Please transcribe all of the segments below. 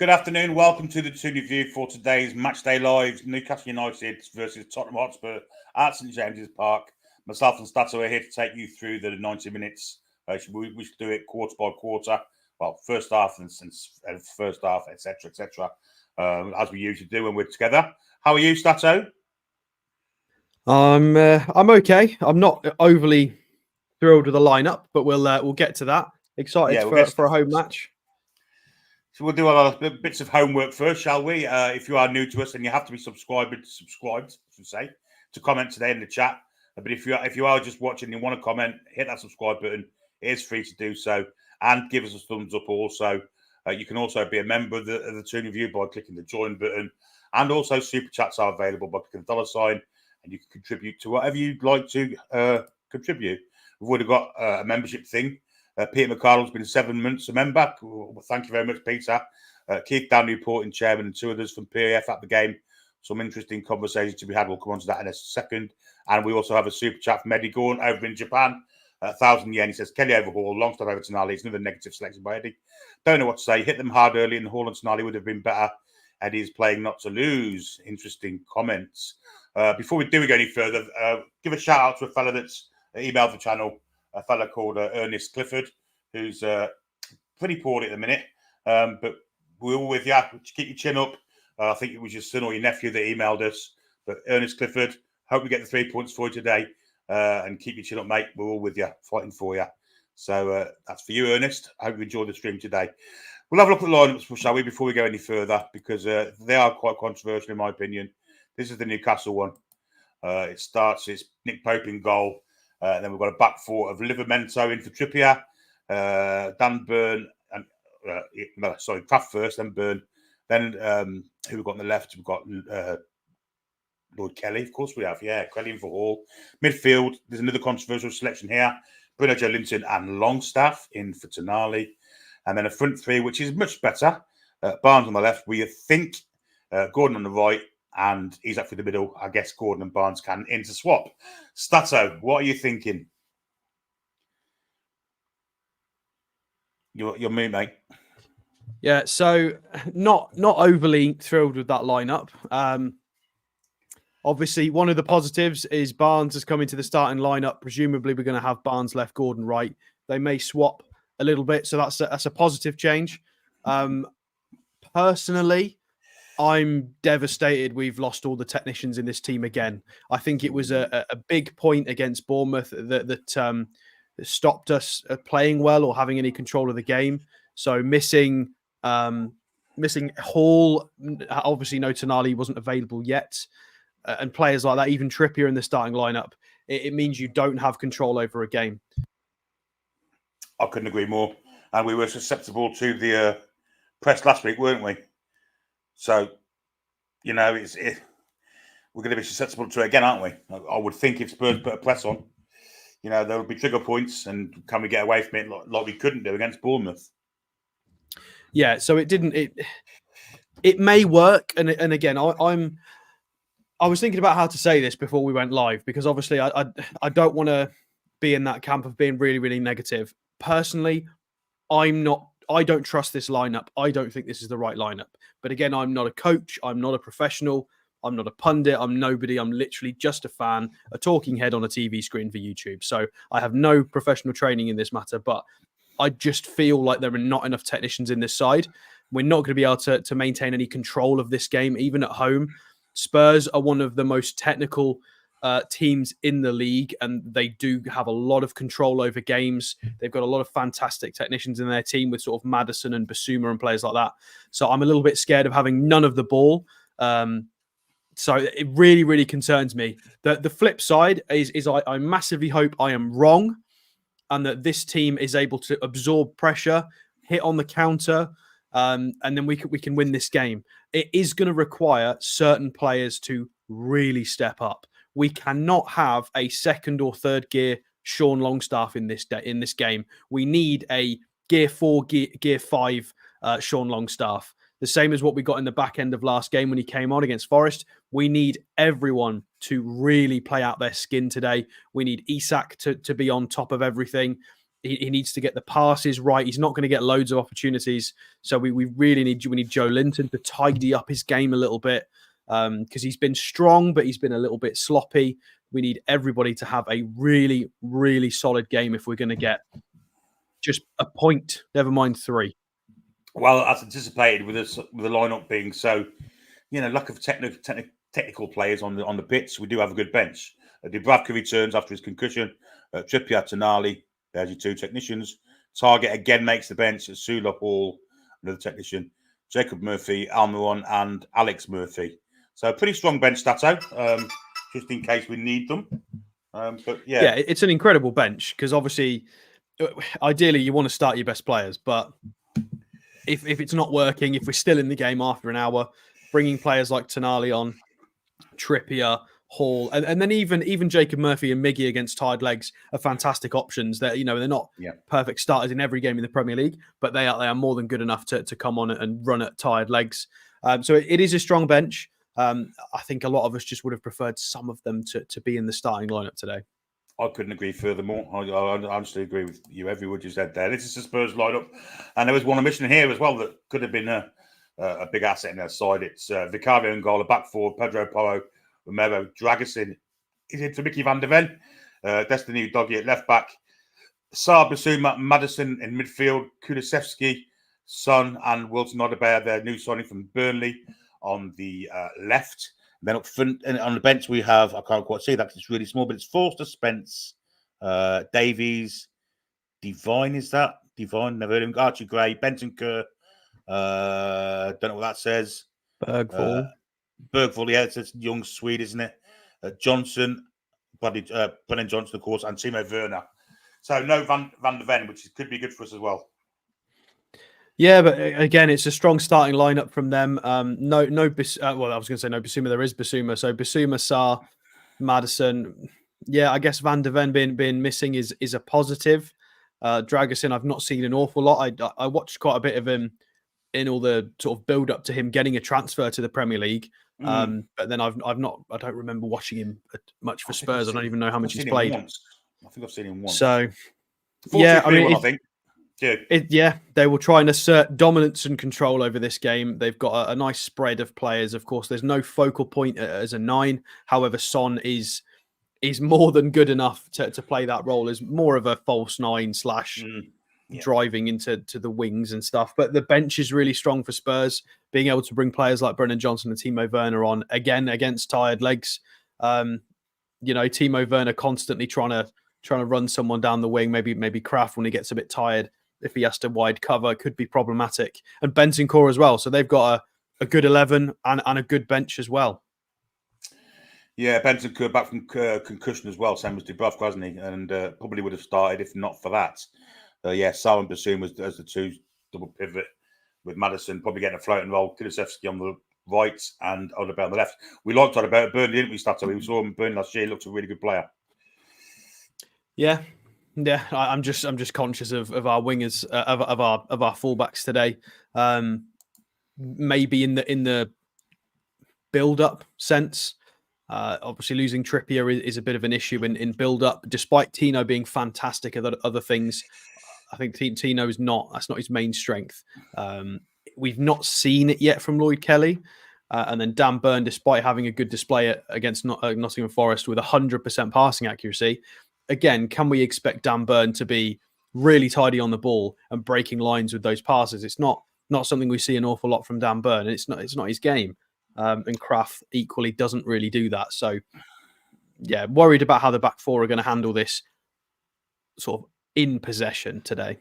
Good afternoon. Welcome to the Toon review for today's Matchday Live. Newcastle United versus Tottenham Hotspur at St James's Park. Myself and Stato are here to take you through the 90 minutes. We should do it quarter by quarter. Well, first half and first half, etc., as we usually do when we're together. How are you, Stato? I'm okay. I'm not overly thrilled with the lineup, but we'll get to that. Excited for a home match. So we'll do a lot of bits of homework first, shall we? If you are new to us, then you have to be subscribed, I should say, to comment today in the chat. But if you are just watching and you want to comment, hit that subscribe button. It is free to do so, and give us a thumbs up. Also, you can also be a member of the Toon Review by clicking the join button, and also super chats are available by clicking the $sign, and you can contribute to whatever you'd like to contribute. We've already got a membership thing. Peter McCardle's been 7 months a member. Well, thank you very much, Peter. Keith Dan Newport and chairman, and two others from PAF at the game. Some interesting conversations to be had. We'll come on to that in a second. And we also have a super chat from Eddie Gorn over in Japan. 1,000 yen. He says, Kelly overhaul, long stop over Tonali. It's another negative selection by Eddie. Don't know what to say. Hit them hard early, and Hall and Tonali would have been better. Eddie's playing not to lose. Interesting comments. Before we go any further, give a shout out to a fella that's emailed the channel. A fella called Ernest Clifford, who's pretty poorly at the minute. But we're all with you. Keep your chin up. I think it was your son or your nephew that emailed us. But Ernest Clifford, hope we get the 3 points for you today. And keep your chin up, mate. We're all with you, fighting for you. So that's for you, Ernest. I hope you enjoyed the stream today. We'll have a look at the lineups, shall we, before we go any further, because they are quite controversial, in my opinion. This is the Newcastle one. It's Nick Pope in goal. Then we've got a back four of Livramento in for Trippier, Dan Burn, and Kraft first, then Burn. Then who we've got on the left? We've got Lloyd Kelly, of course we have. Yeah, Kelly in for Hall. Midfield, there's another controversial selection here. Bruno Joelinton and Longstaff in for Tonali. And then a front three, which is much better. Barnes on the left, we think. Gordon on the right. And he's up for the middle. I guess Gordon and Barnes can interswap. Stato, what are you thinking? You're me, mate. Yeah, so not overly thrilled with that lineup. Obviously, one of the positives is Barnes has come into the starting lineup. Presumably, we're going to have Barnes left, Gordon right. They may swap a little bit, so that's a positive change. Personally, I'm devastated we've lost all the technicians in this team again. I think it was a big point against Bournemouth that stopped us playing well or having any control of the game. So missing Hall, obviously no Tonali wasn't available yet, and players like that, even Trippier in the starting lineup, it means you don't have control over a game. I couldn't agree more. And we were susceptible to the press last week, weren't we? So, you know, we're going to be susceptible to it again, aren't we? I would think if Spurs put a press on, you know, there would be trigger points, and can we get away from it like we couldn't do against Bournemouth? Yeah, so it didn't. It may work, and again, I was thinking about how to say this before we went live, because obviously I don't want to be in that camp of being really, really negative. Personally, I don't trust this lineup. I don't think this is the right lineup. But again, I'm not a coach. I'm not a professional. I'm not a pundit. I'm nobody. I'm literally just a fan, a talking head on a TV screen for YouTube. So I have no professional training in this matter, but I just feel like there are not enough technicians in this side. We're not going to be able to maintain any control of this game, even at home. Spurs are one of the most technical teams in the league, and they do have a lot of control over games. They've got a lot of fantastic technicians in their team with sort of Maddison and Basuma and players like that. So I'm a little bit scared of having none of the ball. So it really, really concerns me. The flip side is I massively hope I am wrong, and that this team is able to absorb pressure, hit on the counter, and then we can win this game. It is going to require certain players to really step up. We cannot have a second or third gear Sean Longstaff in this game. We need a gear 4, gear 5 Sean Longstaff. The same as what we got in the back end of last game when he came on against Forest. We need everyone to really play out their skin today. We need Isak to be on top of everything. he needs to get the passes right. He's not going to get loads of opportunities. So we really need Joe Linton to tidy up his game a little bit, because he's been strong, but he's been a little bit sloppy. We need everybody to have a really, really solid game if we're going to get just a point, never mind 3. Well, as anticipated, with the lineup being so, lack of technical players on the pitch, we do have a good bench. Dubravka returns after his concussion. Trippier, Tonali, there's your 2 technicians. Target again makes the bench. Sula Hall, another technician. Jacob Murphy, Almiron, and Alex Murphy. So a pretty strong bench, Stato, just in case we need them. But yeah, it's an incredible bench, because obviously, ideally, you want to start your best players, but if it's not working, if we're still in the game after an hour, bringing players like Tonali on, Trippier, Hall, and then even Jacob Murphy and Miggy against tired legs are fantastic options. They're not perfect starters in every game in the Premier League, but they are more than good enough to come on and run at tired legs. So it is a strong bench. I think a lot of us just would have preferred some of them to be in the starting lineup today. I couldn't agree furthermore. I honestly agree with you. Every word you said there. This is the Spurs lineup, and there was one omission here as well that could have been a big asset in their side. It's Vicario and goal, a back four, Pedro Porro, Romero, Dragusin is in for Mickey van der Ven, Destiny Doggy at left back, Saar, Basuma, Maddison in midfield, Kulusevski, Son, and Wilson Odebear, their new signing from Burnley, on the left. Then up front and on the bench we have, I can't quite see that because it's really small, but it's Forster, Spence, Davies, Divine, is that? Divine, never heard of him. Archie Gray, Benton Kerr, don't know what that says. Bergvall, yeah, it's a young Swede, isn't it? Johnson, Brennan Johnson, of course, and Timo Werner. So no Van der Ven, which could be good for us as well. Yeah, but again, it's a strong starting lineup from them. No, I was going to say no Basuma. There is Basuma. So Basuma, Saar, Maddison. Yeah, I guess Van der Ven being missing is a positive. Dragusin, I've not seen an awful lot. I watched quite a bit of him in all the sort of build up to him getting a transfer to the Premier League. But then I don't remember watching him much for Spurs. I don't even know how much he's played. I think I've seen him once. So yeah, I mean, I think. They will try and assert dominance and control over this game. They've got a nice spread of players. Of course, there's no focal point as a 9. However, Son is more than good enough to play that role as more of a false 9 / driving into the wings and stuff. But the bench is really strong for Spurs, being able to bring players like Brennan Johnson and Timo Werner on again against tired legs. Timo Werner constantly trying to run someone down the wing. Maybe Kraft when he gets a bit tired. If he has to wide cover, could be problematic. And Bentancur as well. So they've got a good 11 and a good bench as well. Yeah, Bentancur back from concussion as well, same as Dubravka, hasn't he? And probably would have started if not for that. Saar and Basuma as the 2 double pivot with Maddison probably getting a floating role. Kulusevski on the right and Odebear on the left. We liked Odebear at Burnley, didn't we, Stato? We saw him at Burnley last year. He looked a really good player. Yeah. Yeah, I'm just conscious of our wingers, of our fullbacks today. Maybe in the build-up sense, obviously losing Trippier is a bit of an issue in build-up. Despite Tino being fantastic at other things, I think Tino that's not his main strength. We've not seen it yet from Lloyd Kelly, and then Dan Burn, despite having a good display against Nottingham Forest with 100% passing accuracy. Again, can we expect Dan Burn to be really tidy on the ball and breaking lines with those passes? It's not something we see an awful lot from Dan Burn, and it's not his game. And Kraft equally doesn't really do that. So, yeah, worried about how the back 4 are going to handle this sort of in possession today.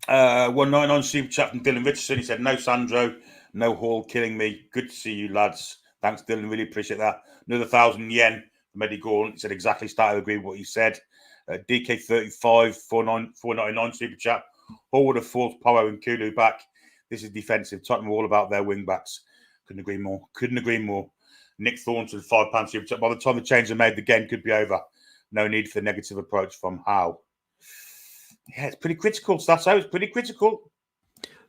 199 super chat from Dylan Richardson. He said, "No Sandro, no Hall, killing me. Good to see you, lads. Thanks, Dylan. Really appreciate that. Another 1,000 yen." Medi Gaunt said exactly. Started to agree with what he said. DK35 499 super chat. Hall would have forced Porro and Kulu back. This is defensive. Tottenham all about their wing backs. Couldn't agree more. Nick Thornton £5 super chat. By the time the change are made, the game could be over. No need for the negative approach from Howe. Yeah, it's pretty critical. That's how it's pretty critical.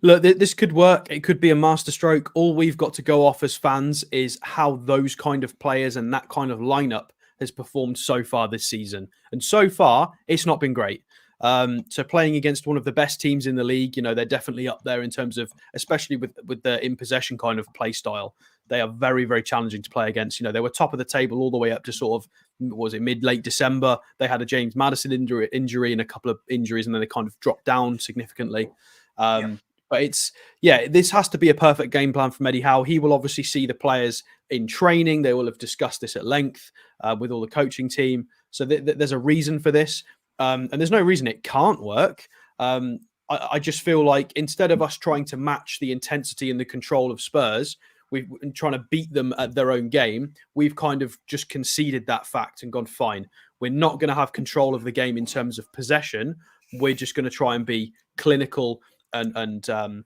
Look, this could work. It could be a masterstroke. All we've got to go off as fans is how those kind of players and that kind of lineup has performed so far this season. And so far, it's not been great. So playing against one of the best teams in the league, they're definitely up there in terms of, especially with the in possession kind of play style. They are very, very challenging to play against. They were top of the table all the way up to sort of, late December. They had a James Maddison injury and a couple of injuries, and then they kind of dropped down significantly. But this has to be a perfect game plan from Eddie Howe. He will obviously see the players in training. They will have discussed this at length with all the coaching team. So there's a reason for this. And there's no reason it can't work. I just feel like instead of us trying to match the intensity and the control of Spurs, we've been trying to beat them at their own game. We've kind of just conceded that fact and gone, fine, we're not going to have control of the game in terms of possession. We're just going to try and be clinical and I'm trying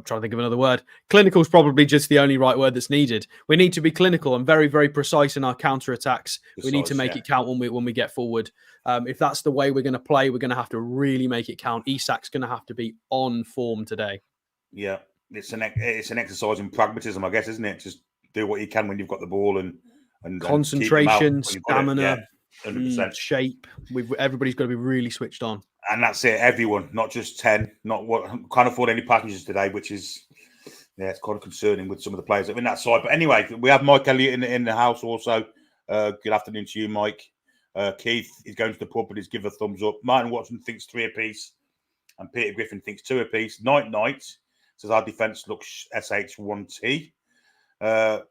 to think of another word. Clinical is probably just the only right word that's needed. We need to be clinical and very, very precise in our counter-attacks. We need to make it count when we get forward. If that's the way we're going to play, we're going to have to really make it count. Isak's going to have to be on form today. Yeah, it's an exercise in pragmatism, I guess, isn't it? Just do what you can when you've got the ball and concentration, stamina, 100%. Shape. Everybody's got to be really switched on. And that's it, everyone, not just 10. Can't afford any passengers today, which is, it's kind of concerning with some of the players that are in that side. But anyway, we have Mike Elliott in the house also. Good afternoon to you, Mike. Keith is going to the pub, but he's given a thumbs up. Martin Watson thinks 3 apiece, and Peter Griffin thinks 2 apiece. Night says our defence looks SH1T.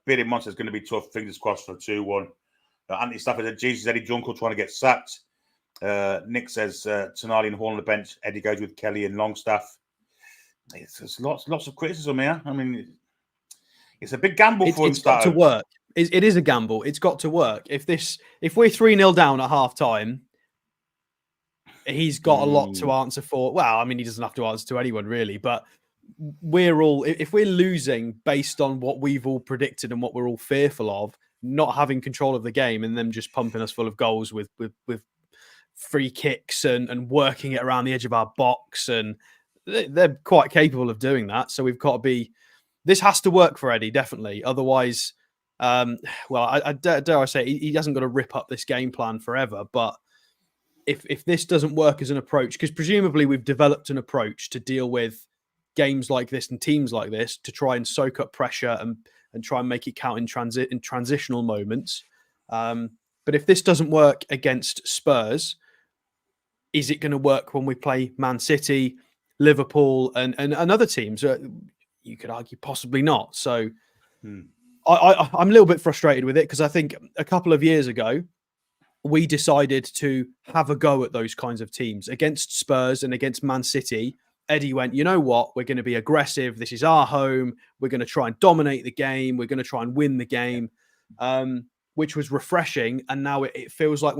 Billy Monster is going to be tough. Fingers crossed for 2-1. Anthony Stafford said, Jesus, Eddie Jungle trying to get sacked. Nick says Tonali and Hall on the bench. Eddie goes with Kelly and Longstaff. There's lots of criticism here. I mean, it's a big gamble for him. It's got to work. It is a gamble. It's got to work. If we're 3-0 down at half time, he's got a lot to answer for. Well, I mean, he doesn't have to answer to anyone really, but if we're losing based on what we've all predicted and what we're all fearful of, not having control of the game and them just pumping us full of goals with free kicks and working it around the edge of our box, and they're quite capable of doing that. So we've got to be. This has to work for Eddie, definitely. Otherwise, I dare I say he hasn't got to rip up this game plan forever. But if this doesn't work as an approach, because presumably we've developed an approach to deal with games like this and teams like this to try and soak up pressure and try and make it count in transitional moments. But if this doesn't work against Spurs, is it going to work when we play Man City, Liverpool, and other teams? You could argue possibly not. So I'm a little bit frustrated with it because I think a couple of years ago, we decided to have a go at those kinds of teams. Against Spurs and against Man City, Eddie went, you know what? We're going to be aggressive. This is our home. We're going to try and dominate the game. We're going to try and win the game, which was refreshing. And now it feels like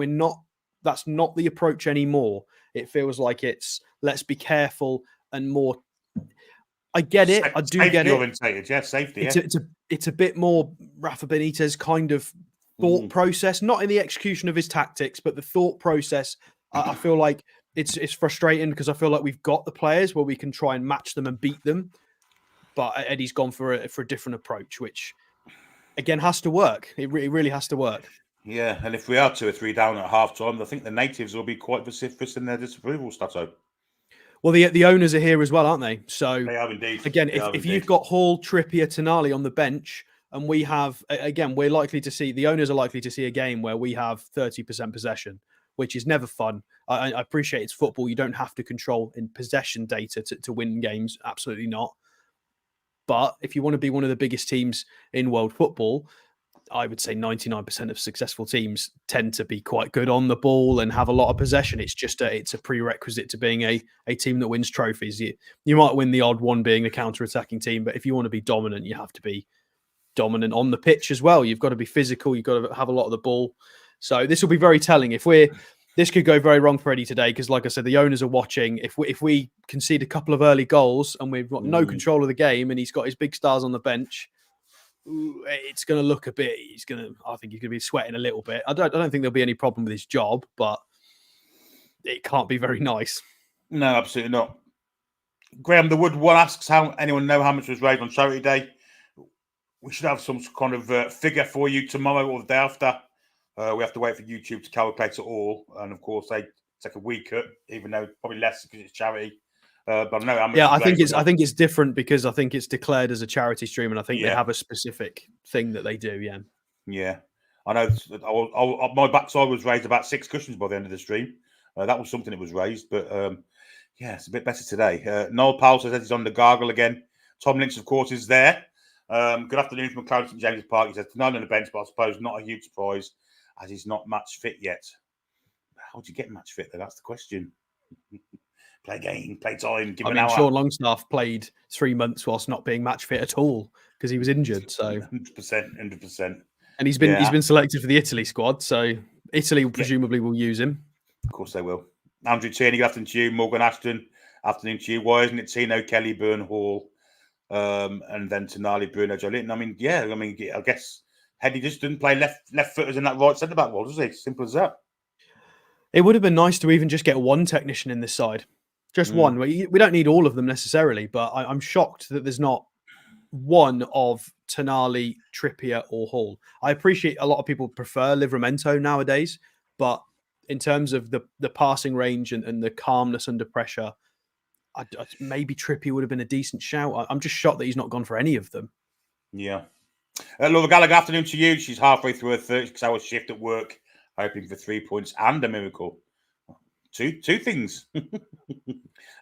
that's not the approach anymore. It feels like it's let's be careful and more. I get it. I do get it. Orientated, yeah, safety. It's a bit more Rafa Benitez kind of thought process, not in the execution of his tactics, but the thought process. I feel like it's frustrating because I feel like we've got the players where we can try and match them and beat them, but Eddie's gone for a different approach, which again has to work. It really has to work. Yeah, and if we are 2 or 3 down at half time, I think the natives will be quite vociferous in their disapproval, Stato. Well, the owners are here as well, aren't they? So they have indeed. Again, if you've got Hall, Trippier, Tonali on the bench, and we have, again, the owners are likely to see a game where we have 30% possession, which is never fun. I appreciate it's football. You don't have to control in possession data to win games. Absolutely not. But if you want to be one of the biggest teams in world football, I would say 99% of successful teams tend to be quite good on the ball and have a lot of possession. It's just it's a prerequisite to being a team that wins trophies. You might win the odd one being a counter-attacking team, but if you want to be dominant, you have to be dominant on the pitch as well. You've got to be physical. You've got to have a lot of the ball. So this will be very telling. This could go very wrong for Eddie today because, like I said, the owners are watching. If we concede a couple of early goals and we've got no control of the game and he's got his big stars on the bench, it's going to look a bit. I think he's going to be sweating a little bit. I don't think there'll be any problem with his job, but it can't be very nice. No, absolutely not. Graham the Wood one asks how anyone know how much was raised on charity day. We should have some kind of figure for you tomorrow or the day after. We have to wait for YouTube to calculate it all, and of course they take a wee cut, even though probably less because it's charity. But I know how much. Yeah, I think it's different because I think it's declared as a charity stream, and I think they Yeah. have a specific thing that they do. Yeah. Yeah. I know my backside was raised about 6 cushions by the end of the stream. That was something that was raised, but yeah, it's a bit better today. Noel Powell says he's on the gargle again. Tom Lynch, of course, is there. Good afternoon from McLaren St James's Park. He says, tonight on the bench, but I suppose not a huge surprise as he's not match fit yet. How do you get match fit, though? That's the question. Play game, play time, give an hour. Sean Longstaff played 3 months whilst not being match fit at all because he was injured. So 100%. And he's been selected for the Italy squad, so Italy presumably will use him. Of course they will. Andrew Tierney, good afternoon to you. Morgan Ashton, afternoon to you. Why isn't it Tino, Kelly, Byrne, Hall, and then Tonali, Bruno, Joe Linton? I guess Heady just didn't play left footers in that right centre back role, does he? Simple as that. It would have been nice to even just get one technician in this side, just one. We don't need all of them necessarily, but I'm shocked that there's not one of Tonali, Trippier, or Hall. I appreciate a lot of people prefer Livramento nowadays, but in terms of the passing range and the calmness under pressure, maybe Trippier would have been a decent shout. I'm just shocked that he's not gone for any of them. Yeah. Laura Gallagher, afternoon to you. She's halfway through her 36-hour shift at work, hoping for 3 points and a miracle. Two things.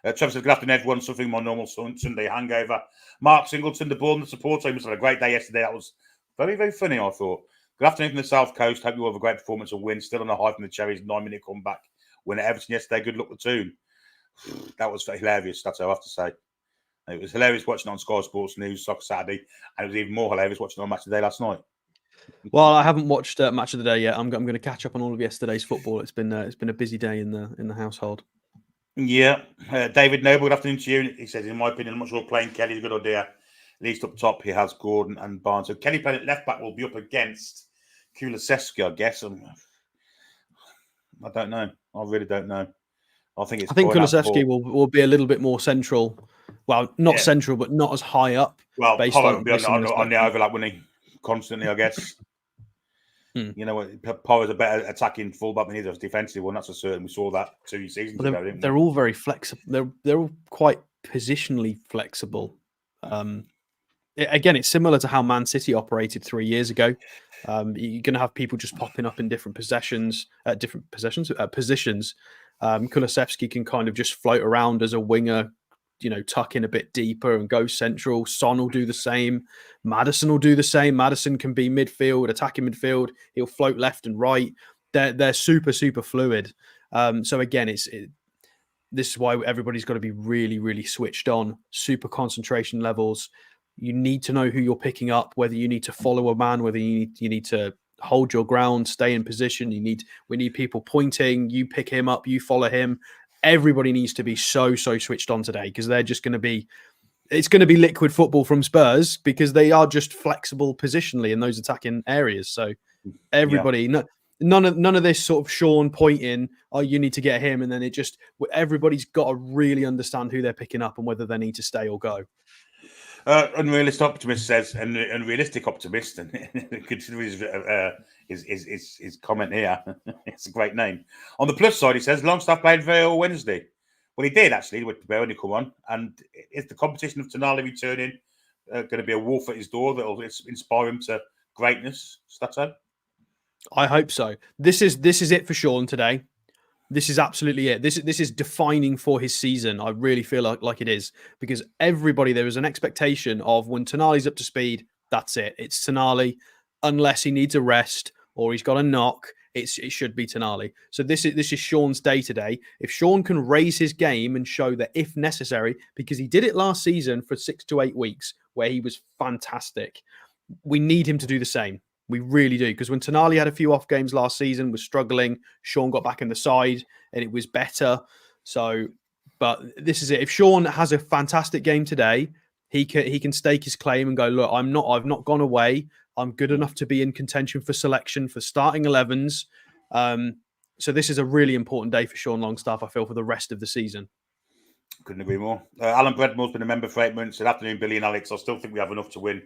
Trevor says, good afternoon, everyone. Suffering my normal Sunday hangover. Mark Singleton, the Bournemouth supporter, must have had a great day yesterday. That was very, very funny, I thought. Good afternoon from the South Coast. Hope you all have a great performance and win. Still on the high from the Cherries. 9-minute comeback. Win at Everton yesterday. Good luck to Toon. That was hilarious, that's all I have to say. It was hilarious watching on Sky Sports News Soccer Saturday, and it was even more hilarious watching on Matchday last night. Well, I haven't watched Match of the Day yet. I'm going to catch up on all of yesterday's football. It's been a busy day in the household. Yeah, David Noble, good afternoon to you. He says, in my opinion, I'm not sure playing Kelly's a good idea. At least up top, he has Gordon and Barnes. So Kelly playing at left back will be up against Kulusevski, I guess. I don't know. I really don't know. I think Kulusevski will be a little bit more central. Well, not central, but not as high up. Well, Porro will be on the overlap, wouldn't he? Constantly, I guess. You know what? Porro's a better attacking fullback than he does defensively one. That's for certain. We saw that 2 seasons ago, didn't we? They're all very flexible. They're all quite positionally flexible. Again, it's similar to how Man City operated 3 years ago. You're going to have people just popping up in different positions. Kulusevski can kind of just float around as a winger, tuck in a bit deeper and go central. Son will do the same. Maddison will do the same. Maddison can be midfield, attacking midfield. He'll float left and right. They're super, super fluid. So again, this is why everybody's got to be really, really switched on. Super concentration levels. You need to know who you're picking up, whether you need to follow a man, whether you need to hold your ground, stay in position. We need people pointing. You pick him up, you follow him. Everybody needs to be so switched on today because they're just going to be. It's going to be liquid football from Spurs because they are just flexible positionally in those attacking areas. So everybody, none of this sort of Sean pointing. Oh, you need to get him, and then everybody's got to really understand who they're picking up and whether they need to stay or go. Unrealistic optimist says, and unrealistic optimist, and consider his comment here. It's a great name. On the plus side, he says Longstaff played very well Wednesday. Well, he did actually with when he come on, and is the competition of Tonali returning going to be a wolf at his door that will inspire him to greatness? Stato? I hope so. This is it for Sean today. This is absolutely it. This is defining for his season. I really feel like it is because there is an expectation of when Tonali's up to speed, that's it. It's Tonali, unless he needs a rest or he's got a knock. It should be Tonali. So this is Sean's day today. If Sean can raise his game and show that if necessary, because he did it last season for 6 to 8 weeks where he was fantastic, we need him to do the same. We really do, because when Tonali had a few off games last season, was struggling, Sean got back in the side and it was better. So, but this is it. If Sean has a fantastic game today, he can stake his claim and go, look, I've not gone away. I'm good enough to be in contention for selection for starting 11s. So this is a really important day for Sean Longstaff, I feel, for the rest of the season. Couldn't agree more. Alan Bredmore's been a member for 8 months. Good afternoon, Billy and Alex. I still think we have enough to win.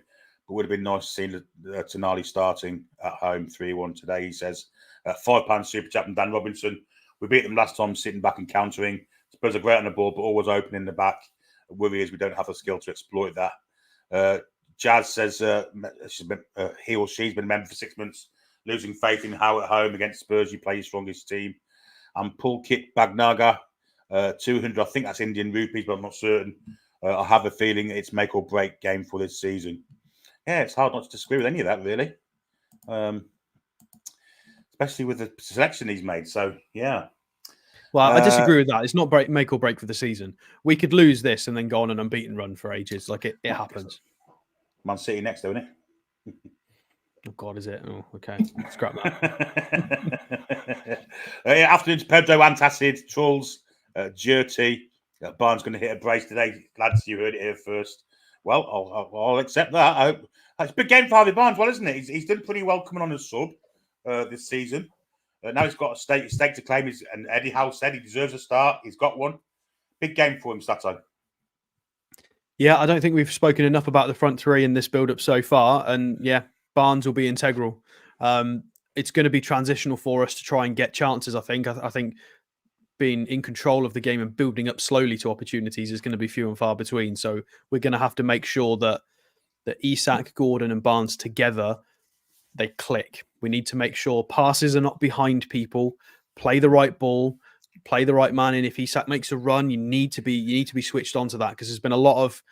But would have been nice to see Tonali starting at home 3-1 today, he says. £5 super chat from Dan Robinson. We beat them last time sitting back and countering. Spurs are great on the ball, but always open in the back. The worry is we don't have the skill to exploit that. Jazz says he or she's been a member for 6 months, losing faith in how at home against Spurs you play your strongest team. And Pulkit Bagnaga, 200, I think that's Indian rupees, but I'm not certain. I have a feeling it's make or break game for this season. Yeah, it's hard not to disagree with any of that, really. Especially with the selection he's made. So, yeah. Well, I disagree with that. It's not make or break for the season. We could lose this and then go on an unbeaten run for ages. Like it happens. Man City next, though, isn't it? Oh, God, is it? Oh, okay. Scrap that. Afternoon to Pedro, Antacid, Trolls, Jerty. Barnes going to hit a brace today. Lads, you heard it here first. Well, I'll accept that. I hope. It's a big game for Harvey Barnes, well, isn't it? He's done pretty well coming on as sub this season. Now he's got a stake to claim. And Eddie Howe said he deserves a start. He's got one. Big game for him, Stato. Yeah, I don't think we've spoken enough about the front three in this build-up so far. And yeah, Barnes will be integral. It's going to be transitional for us to try and get chances, I think. I think being in control of the game and building up slowly to opportunities is going to be few and far between. So we're going to have to make sure that Isak, Gordon and Barnes together, they click. We need to make sure passes are not behind people, play the right ball, play the right man in. If Isak makes a run, you need to be switched on to that, because there's been a lot of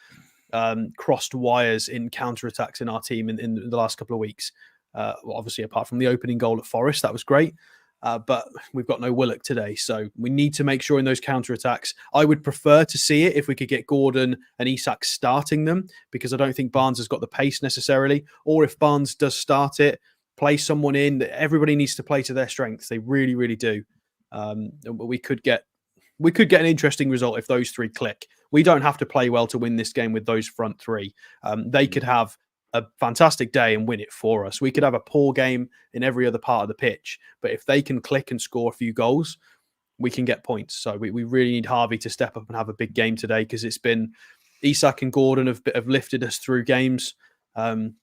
crossed wires in counter-attacks in our team in the last couple of weeks. Obviously, apart from the opening goal at Forest, that was great. But we've got no Willock today. So we need to make sure in those counter-attacks, I would prefer to see it if we could get Gordon and Isak starting them, because I don't think Barnes has got the pace necessarily. Or if Barnes does start it, play someone in. Everybody needs to play to their strengths. They really, really do. We could get an interesting result if those three click. We don't have to play well to win this game with those front three. They could have a fantastic day and win it for us. We could have a poor game in every other part of the pitch, but if they can click and score a few goals, we can get points. So we really need Harvey to step up and have a big game today, because it's been Isak and Gordon have lifted us through games. Time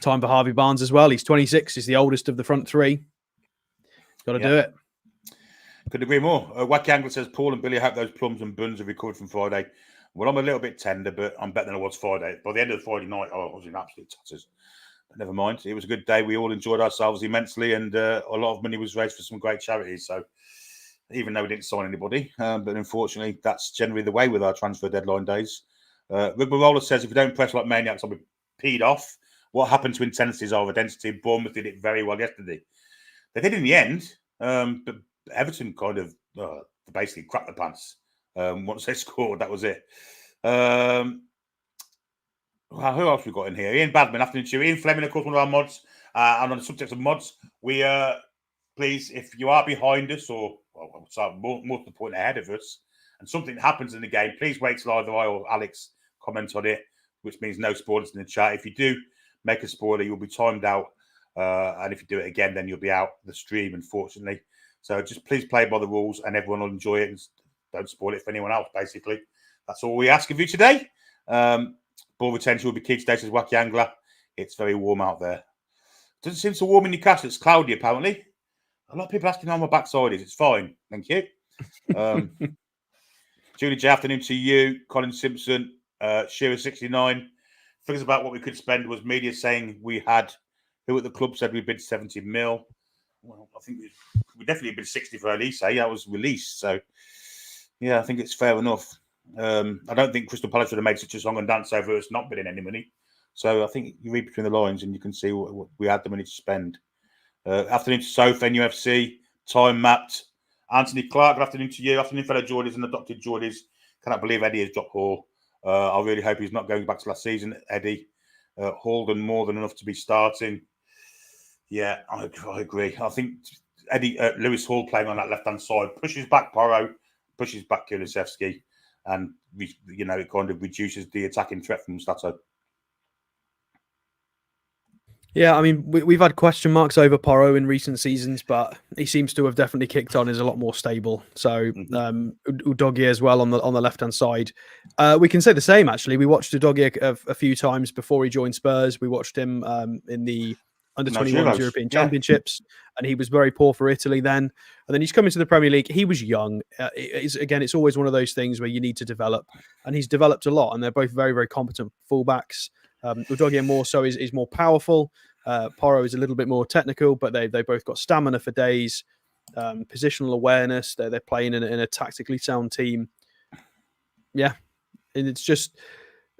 for Harvey Barnes as well. He's 26. He's the oldest of the front three. Got to do it. Could agree more. Wacky Angler says, Paul and Billy, I hope those plums and buns have recovered from Friday. Well, I'm a little bit tender, but I'm better than I was Friday. By the end of the Friday night, I was in absolute tatters. But never mind. It was a good day. We all enjoyed ourselves immensely, and a lot of money was raised for some great charities. So even though we didn't sign anybody, but unfortunately, that's generally the way with our transfer deadline days. Rugby Roller says, if we don't press like maniacs, I'll be peed off. What happened to intensity is our identity. Bournemouth did it very well yesterday. They did in the end, but Everton kind of basically crapped the pants. Once they scored, that was it. Well, who else we got in here? Ian Badman, afternoon to you. Ian Fleming, of course, one of our mods. And on the subject of mods, we please, if you are behind us or more to the point ahead of us, and something happens in the game, please wait till either I or Alex comment on it, which means no spoilers in the chat. If you do make a spoiler, you'll be timed out. And if you do it again, then you'll be out the stream, unfortunately. So just please play by the rules and everyone will enjoy it. And don't spoil it for anyone else, basically. That's all we ask of you today. Ball retention will be key today, says Wacky Angler. It's very warm out there. Doesn't seem so warm in Newcastle. It's cloudy, apparently. A lot of people asking how my backside is. It's fine. Thank you. Julie J, afternoon to you. Colin Simpson, Shearer 69. Figures about what we could spend was media saying we had, who at the club said we bid 70 mil. Well, I think we definitely bid 60 for Elise. That was released. So, yeah, I think it's fair enough. I don't think Crystal Palace would have made such a song and dance over us not bidding any money. So I think you read between the lines and you can see what we had the money to spend. Afternoon to Soph, NUFC, time mapped. Anthony Clark, good afternoon to you. Afternoon, fellow Geordies and adopted Geordies. Cannot believe Eddie has dropped Hall. I really hope he's not going back to last season, Eddie. Hall done more than enough to be starting. Yeah, I agree. I think Eddie Lewis Hall playing on that left-hand side pushes back Porro, pushes back Kulusevski, and it kind of reduces the attacking threat from Stato. Yeah, I mean, we've had question marks over Porro in recent seasons, but he seems to have definitely kicked on. Is a lot more stable. So Udogie as well on the left-hand side. We can say the same, actually. We watched Udogie a few times before he joined Spurs. We watched him in the under No, 21s Euros. European Yeah. Championships, and he was very poor for Italy then. And then he's come into the Premier League. He was young. It's always one of those things where you need to develop, and he's developed a lot. And they're both very, very competent fullbacks. Udogie more so is more powerful. Porro is a little bit more technical, but they both got stamina for days, positional awareness. They're playing in a tactically sound team. Yeah, and it's just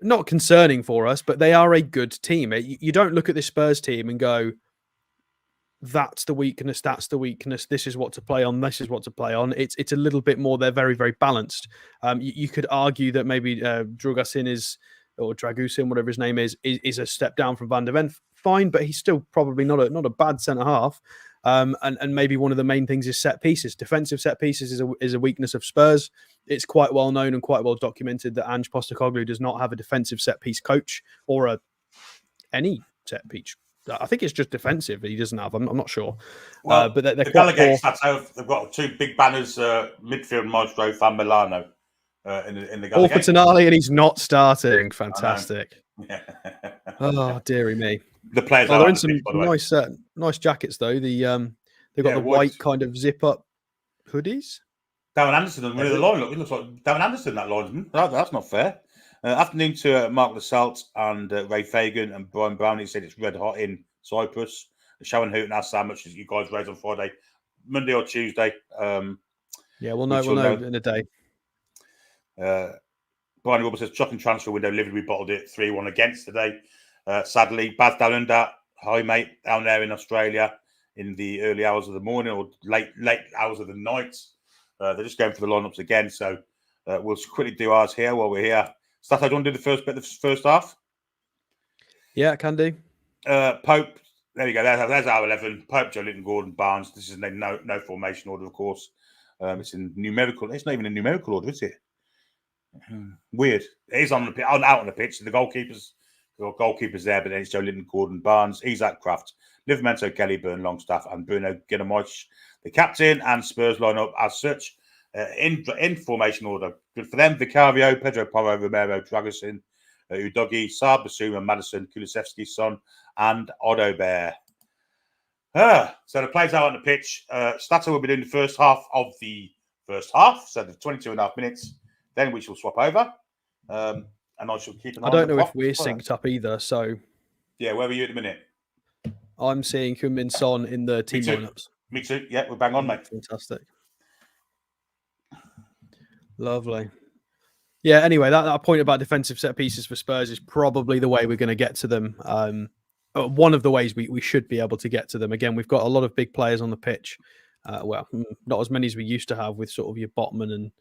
not concerning for us, but they are a good team. You don't look at this Spurs team and go, that's the weakness, that's the weakness, this is what to play on, this is what to play on. It's a little bit more, they're very, very balanced. You could argue that maybe Dragusin or Dragusin, whatever his name is a step down from Van der Ven. Fine, but he's still probably not a bad centre-half. And maybe one of the main things is set pieces. Defensive set pieces is a weakness of Spurs. It's quite well known and quite well documented that Ange Postecoglou does not have a defensive set piece coach or any set piece. I think it's just defensive that he doesn't have. I'm not sure. Well, but they're the quite poor. they've got two big banners, midfield Maestro Fan Milano in the All for Gallagher. Tonali, and he's not starting. Fantastic. Yeah. Oh, dearie me. The players they're are in some nice jackets though. They've got the white kind of zip up hoodies. Darren Anderson doesn't really the line look. It looks like Darren Anderson, that linesman. That's not fair. Afternoon to Mark Lassalle and Ray Fagan and Brian Brown. He said it's red hot in Cyprus. Sharon Hooten asked how much you guys raised on Friday, Monday or Tuesday. We'll know in a day. Brian Wilbur says chucking transfer window. Liverpool bottled it 3-1 against today. Sadly, Baz Dalunda, hi mate, down there in Australia in the early hours of the morning or late hours of the night. They're just going for the lineups again, so we'll quickly do ours here while we're here. Stato, do you want to do the first bit of the first half? Yeah, can do. Pope, there you go. There's our 11. Pope, Joe Linton, Gordon, Barnes. This is no formation order, of course. It's in numerical. It's not even in numerical order, is it? Weird. It is out on the pitch. The goalkeepers there, but then it's Joe Linton, Gordon, Barnes, Isaac Kraft, Livramento, Kelly, Byrne, Longstaff, and Bruno Guillemot, the captain, and Spurs line up as such in formation order. Good for them. Vicario, Pedro Porro, Romero, Dragusin, Udogie, Saab, Basuma, Madison, Kulusevski, Son, and Odobert. So the players out on the pitch. Stato will be doing the first half of the first half, so the 22.5 minutes. Then we shall swap over. And I shall keep an eye on I don't know if we're synced up either, so... Yeah, where are you at the minute? I'm seeing Heung-min Son in the team lineups. Me too. Yeah, we're bang on, mate. Fantastic. Lovely. Yeah, anyway, that point about defensive set pieces for Spurs is probably the way we're going to get to them. One of the ways we should be able to get to them. Again, we've got a lot of big players on the pitch. Well, not as many as we used to have with sort of your Botman and...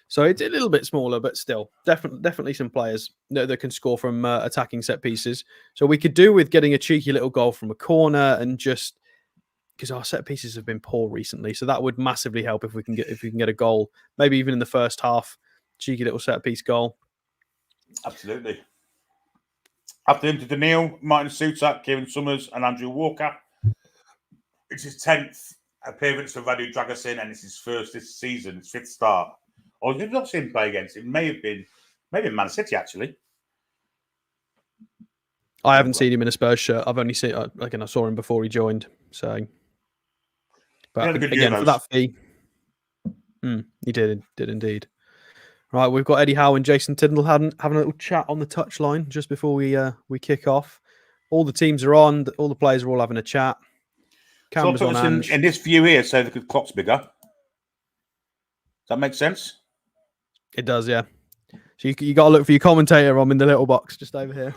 So it's a little bit smaller, but still, definitely some players that can score from attacking set pieces. So we could do with getting a cheeky little goal from a corner, and just because our set pieces have been poor recently, so that would massively help if we can get a goal, maybe even in the first half, cheeky little set piece goal. Absolutely. After him to Daniil, Martin Sutak, Kieran Summers, and Andrew Walker. It's his 10th appearance for Radu Dragusin, and it's his first this season, his 5th start. Or you've not seen him play against. It may have been Man City, actually. I haven't seen him in a Spurs shirt. I've only seen, again, I saw him before he joined. So, but again, for that fee, he did indeed. Right, we've got Eddie Howe and Jason Tyndall having a little chat on the touchline just before we kick off. All the teams are on. All the players are all having a chat. Cameras so on in this view here, so the clock's bigger. Does that make sense? It does, yeah. So you got to look for your commentator. I'm in the little box just over here.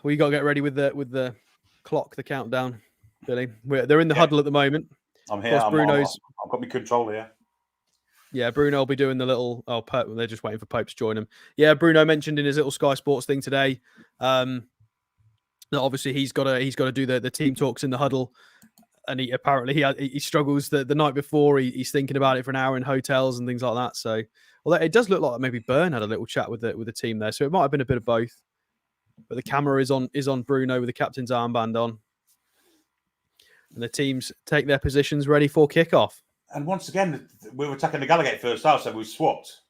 We got to get ready with the clock, the countdown, Billy. They're in the huddle at the moment. I'm here. I've got my control here. Yeah, Bruno will be doing the little... Oh, Pope, they're just waiting for Pope to join him. Yeah, Bruno mentioned in his little Sky Sports thing today that obviously he's got to do the team talks in the huddle. And he struggles the night before. He's thinking about it for an hour in hotels and things like that. So, although it does look like maybe Byrne had a little chat with the team there, so it might have been a bit of both. But the camera is on Bruno with the captain's armband on, and the teams take their positions ready for kickoff. And once again, we were attacking the Gallagher first half, so we swapped.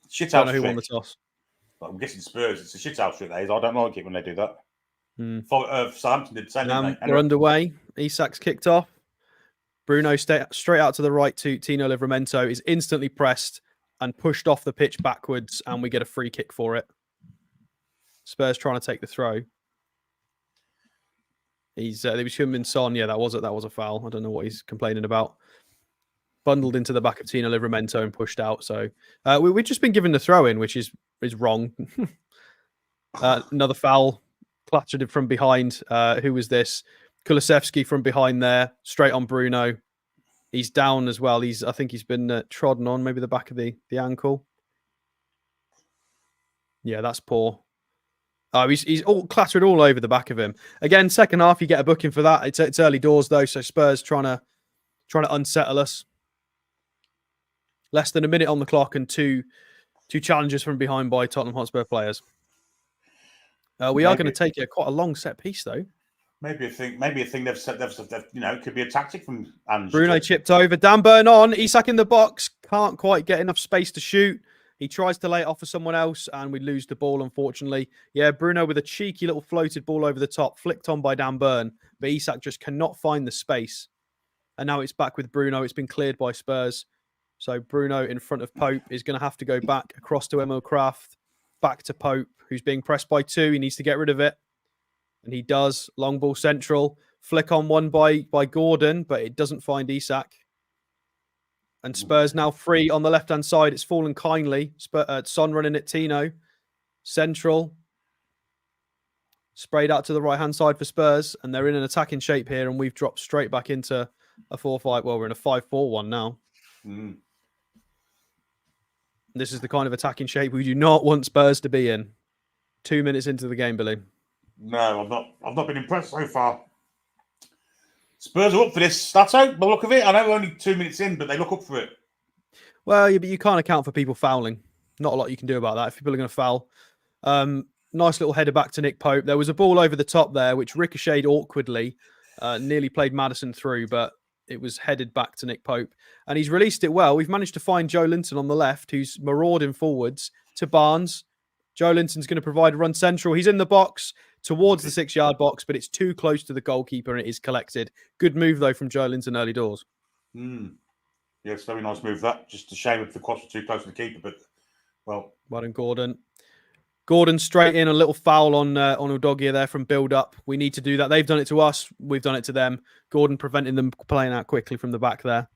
Shit out who won the toss. But I'm guessing Spurs, it's a shit house shit, that is. I don't like it when they do that. Hmm. Southampton did the same, didn't they? We're underway. Isak's kicked off. Bruno straight out to the right to Tino Livramento, is instantly pressed and pushed off the pitch backwards, and we get a free kick for it. Spurs trying to take the throw. There was Heung-min Son. Yeah, that was a foul. I don't know what he's complaining about. Bundled into the back of Tino Livramento and pushed out. So we've just been given the throw in, which is wrong. Another foul, clattered from behind. Who was this? Kulusevski from behind there, straight on Bruno. He's down as well. I think he's been trodden on, maybe the back of the ankle. Yeah, that's poor. Oh, he's all clattered all over the back of him. Again, second half, you get a booking for that. It's early doors though, so Spurs trying to unsettle us. Less than a minute on the clock and two challenges from behind by Tottenham Hotspur players. We are going to take quite a long set piece though. Maybe a thing they've said, it could be a tactic from Ange. Bruno chipped over. Dan Burn on. Isak in the box. Can't quite get enough space to shoot. He tries to lay it off for someone else, and we lose the ball, unfortunately. Yeah, Bruno with a cheeky little floated ball over the top, flicked on by Dan Burn, but Isak just cannot find the space. And now it's back with Bruno. It's been cleared by Spurs. So Bruno in front of Pope is going to have to go back across to Emil Kraft, back to Pope, who's being pressed by two. He needs to get rid of it. And he does. Long ball central. Flick on one by Gordon, but it doesn't find Isak. And Spurs now free on the left-hand side. It's fallen kindly. Son running at Tino. Central. Sprayed out to the right-hand side for Spurs. And they're in an attacking shape here. And we've dropped straight back into a 4-5. Well, we're in a 5-4-1 now. Mm. This is the kind of attacking shape we do not want Spurs to be in. 2 minutes into the game, Billy. No, I've not been impressed so far. Spurs are up for this. That's out by the look of it. I know we're only 2 minutes in, but they look up for it. Well, yeah, but you can't account for people fouling. Not a lot you can do about that if people are going to foul. Nice little header back to Nick Pope. There was a ball over the top there, which ricocheted awkwardly. Nearly played Maddison through, but it was headed back to Nick Pope. And he's released it well. We've managed to find Joe Linton on the left, who's marauding forwards to Barnes. Joe Linton's going to provide a run central. He's in the box towards the 6-yard box, but it's too close to the goalkeeper and it is collected. Good move, though, from Joe Linton early doors. Yeah, it's a very nice move, that. Just a shame if the cross was too close to the keeper, but, well. Well done, Gordon. Gordon straight in, a little foul on Udogie there from build-up. We need to do that. They've done it to us. We've done it to them. Gordon preventing them playing out quickly from the back there.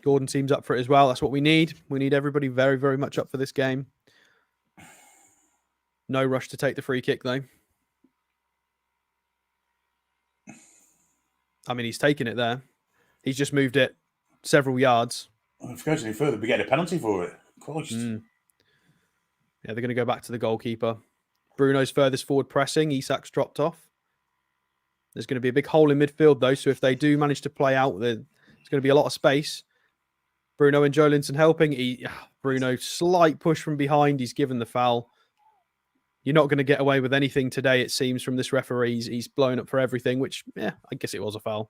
Gordon teams up for it as well. That's what we need. We need everybody very, very much up for this game. No rush to take the free kick, though. I mean, he's taken it there. He's just moved it several yards. Well, if it goes any further, we get a penalty for it. Yeah, they're going to go back to the goalkeeper. Bruno's furthest forward pressing. Isak's dropped off. There's going to be a big hole in midfield, though. So if they do manage to play out, there's going to be a lot of space. Bruno and Joe Linton helping. Bruno, slight push from behind. He's given the foul. You're not going to get away with anything today, it seems, from this referee. He's blown up for everything, which, yeah, I guess it was a foul.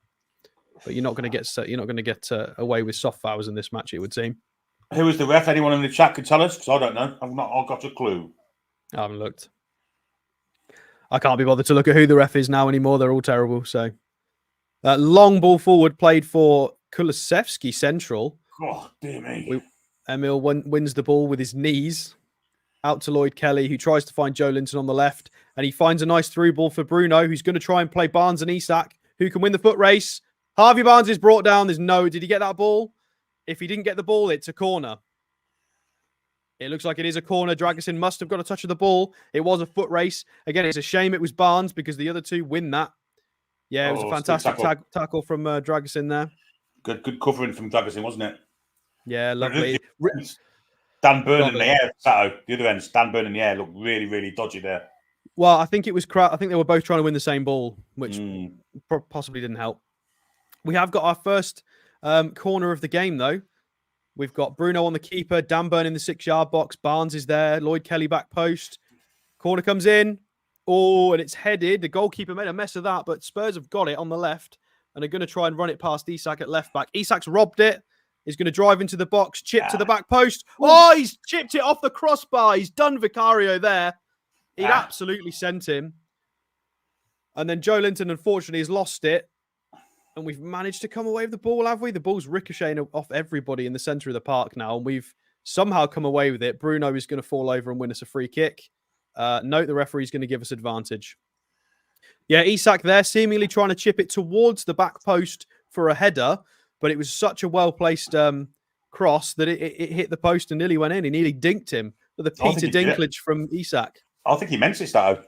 But you're not going to get away with soft fouls in this match, it would seem. Who was the ref? Anyone in the chat could tell us? Because I don't know. I've got a clue. I haven't looked. I can't be bothered to look at who the ref is now anymore. They're all terrible. So, long ball forward played for Kulusevski central. Oh, dear me. Emil wins the ball with his knees. Out to Lloyd Kelly, who tries to find Joe Linton on the left. And he finds a nice through ball for Bruno, who's going to try and play Barnes and Isak, who can win the foot race. Harvey Barnes is brought down. Did he get that ball? If he didn't get the ball, it's a corner. It looks like it is a corner. Dragusin must have got a touch of the ball. It was a foot race. Again, it's a shame it was Barnes because the other two win that. Yeah, it was a fantastic tackle from Dragusin there. Good covering from Dragusin, wasn't it? Yeah, lovely. Dan Burn in the air, Sato. The other end, Dan Burn in the air looked really, really dodgy there. Well, I think it was I think they were both trying to win the same ball, which possibly didn't help. We have got our first corner of the game, though. We've got Bruno on the keeper, Dan Burn in the 6-yard box. Barnes is there. Lloyd Kelly back post. Corner comes in. Oh, and it's headed. The goalkeeper made a mess of that, but Spurs have got it on the left and are going to try and run it past Isak at left back. Isak's robbed it. He's going to drive into the box, chip to the back post. Oh, he's chipped it off the crossbar. He's done Vicario there. He'd absolutely sent him. And then Joe Linton, unfortunately, has lost it. And we've managed to come away with the ball, have we? The ball's ricocheting off everybody in the centre of the park now. And we've somehow come away with it. Bruno is going to fall over and win us a free kick. Note the referee's going to give us advantage. Yeah, Isak there, seemingly trying to chip it towards the back post for a header. But it was such a well-placed cross that it hit the post and nearly went in. He nearly dinked him with a Peter Dinklage from Isak. I think he meant it, Stato.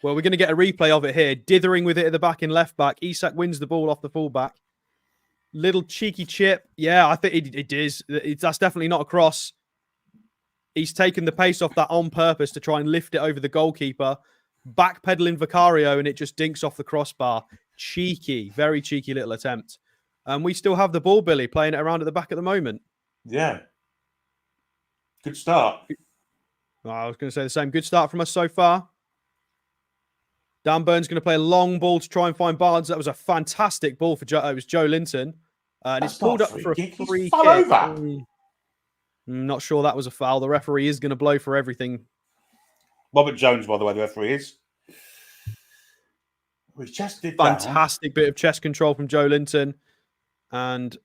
Well, we're going to get a replay of it here. Dithering with it at the back in left back. Isak wins the ball off the fullback. Little cheeky chip. Yeah, I think it is. That's definitely not a cross. He's taken the pace off that on purpose to try and lift it over the goalkeeper. Backpedaling Vicario, and it just dinks off the crossbar. Cheeky, very cheeky little attempt. And we still have the ball, Billy, playing it around at the back at the moment. Yeah. Good start. I was going to say the same. Good start from us so far. Dan Burns going to play a long ball to try and find Barnes. That was a fantastic ball for Joe. It was Joe Linton. And it's pulled up for a free kick. I'm not sure that was a foul. The referee is going to blow for everything. Robert Jones, by the way, the referee is. We just did fantastic bit of chest control from Joe Linton. And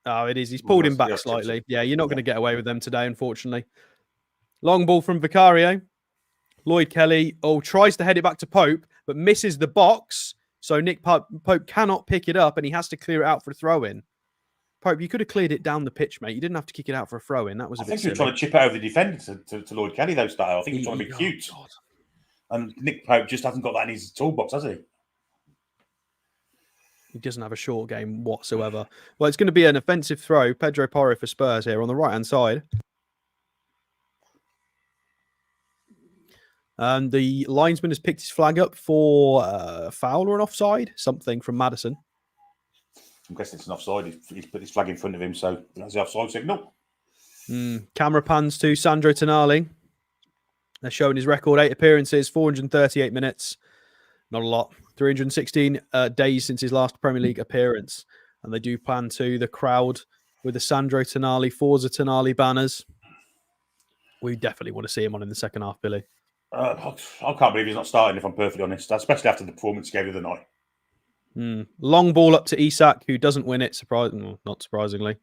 it is. He's pulled him back slightly. Yeah, you're not going to get away with them today, unfortunately. Long ball from Vicario. Lloyd Kelly tries to head it back to Pope, but misses the box. So Nick Pope cannot pick it up, and he has to clear it out for a throw-in. Pope, you could have cleared it down the pitch, mate. You didn't have to kick it out for a throw-in. That was a bit silly. I think he was trying to chip it over the defender to Lloyd Kelly, though, style. I think he's trying to be cute. God. And Nick Pope just hasn't got that in his toolbox, has he? He doesn't have a short game whatsoever. Well, it's going to be an offensive throw. Pedro Porro for Spurs here on the right-hand side. And the linesman has picked his flag up for a foul or an offside, something from Madison. I'm guessing it's an offside. He's put his flag in front of him, so that's the offside signal. Camera pans to Sandro Tonali. They're showing his record, 8 appearances, 438 minutes. Not a lot. 316 days since his last Premier League appearance. And they do plan to the crowd with the Sandro Tonali, Forza Tonali banners. We definitely want to see him on in the second half, Billy. I can't believe he's not starting, if I'm perfectly honest, especially after the performance he gave the other night. Long ball up to Isak, who doesn't win it, not surprisingly.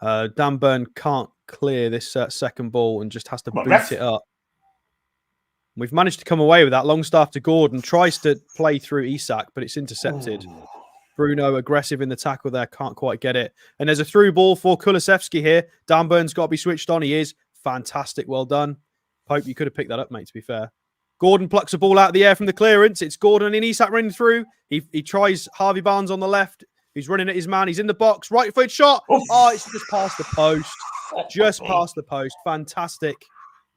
Dan Burn can't clear this second ball and just has to boot it up. We've managed to come away with that. Longstaff to Gordon, tries to play through Isak, but it's intercepted. Bruno aggressive in the tackle there, can't quite get it. And there's a through ball for Kulusevski here. Dan Burn's got to be switched on. He is. Fantastic, well done. Pope, you could have picked that up, mate, to be fair. Gordon plucks a ball out of the air from the clearance. It's Gordon and Isak running through. He tries Harvey Barnes on the left. He's running at his man. He's in the box. Right foot shot. Oh, it's just past the post. Just past the post. Fantastic.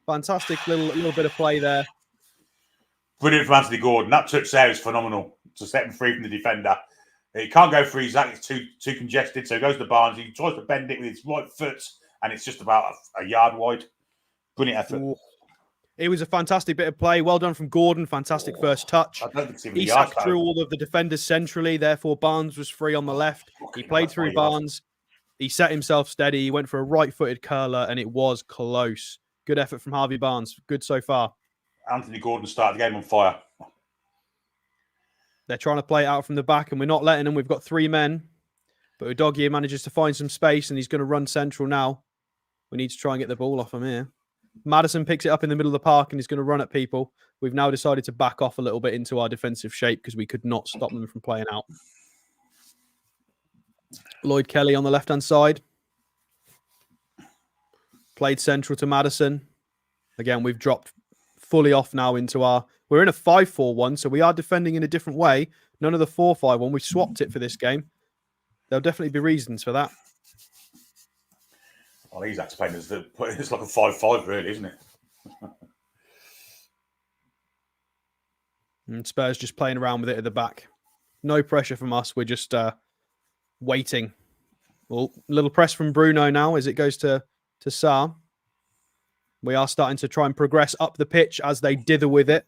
Fantastic little bit of play there. Brilliant from Anthony Gordon. That touch there is phenomenal to set him free from the defender. He can't go for Isak. It's too congested. So he goes to Barnes. He tries to bend it with his right foot, and it's just about a yard wide. Brilliant effort. Ooh. It was a fantastic bit of play. Well done from Gordon. Fantastic first touch. Isak drew all of the defenders centrally. Therefore, Barnes was free on the left. He played through Barnes. He set himself steady. He went for a right-footed curler, and it was close. Good effort from Harvey Barnes. Good so far. Anthony Gordon started the game on fire. They're trying to play it out from the back, and we're not letting them. We've got 3 men. But Udogie manages to find some space, and he's going to run central now. We need to try and get the ball off him here. Madison picks it up in the middle of the park and he's going to run at people. We've now decided to back off a little bit into our defensive shape because we could not stop them from playing out. Lloyd Kelly on the left-hand side. Played central to Madison. Again, we've dropped fully off now into our... We're in a 5-4-1, so we are defending in a different way. None of the 4-5-1. We've swapped it for this game. There'll definitely be reasons for that. Well, he's explaining it's like a 5-5, really, isn't it? And Spurs just playing around with it at the back. No pressure from us. We're just waiting. Well, little press from Bruno now as it goes to Sarr. We are starting to try and progress up the pitch as they dither with it.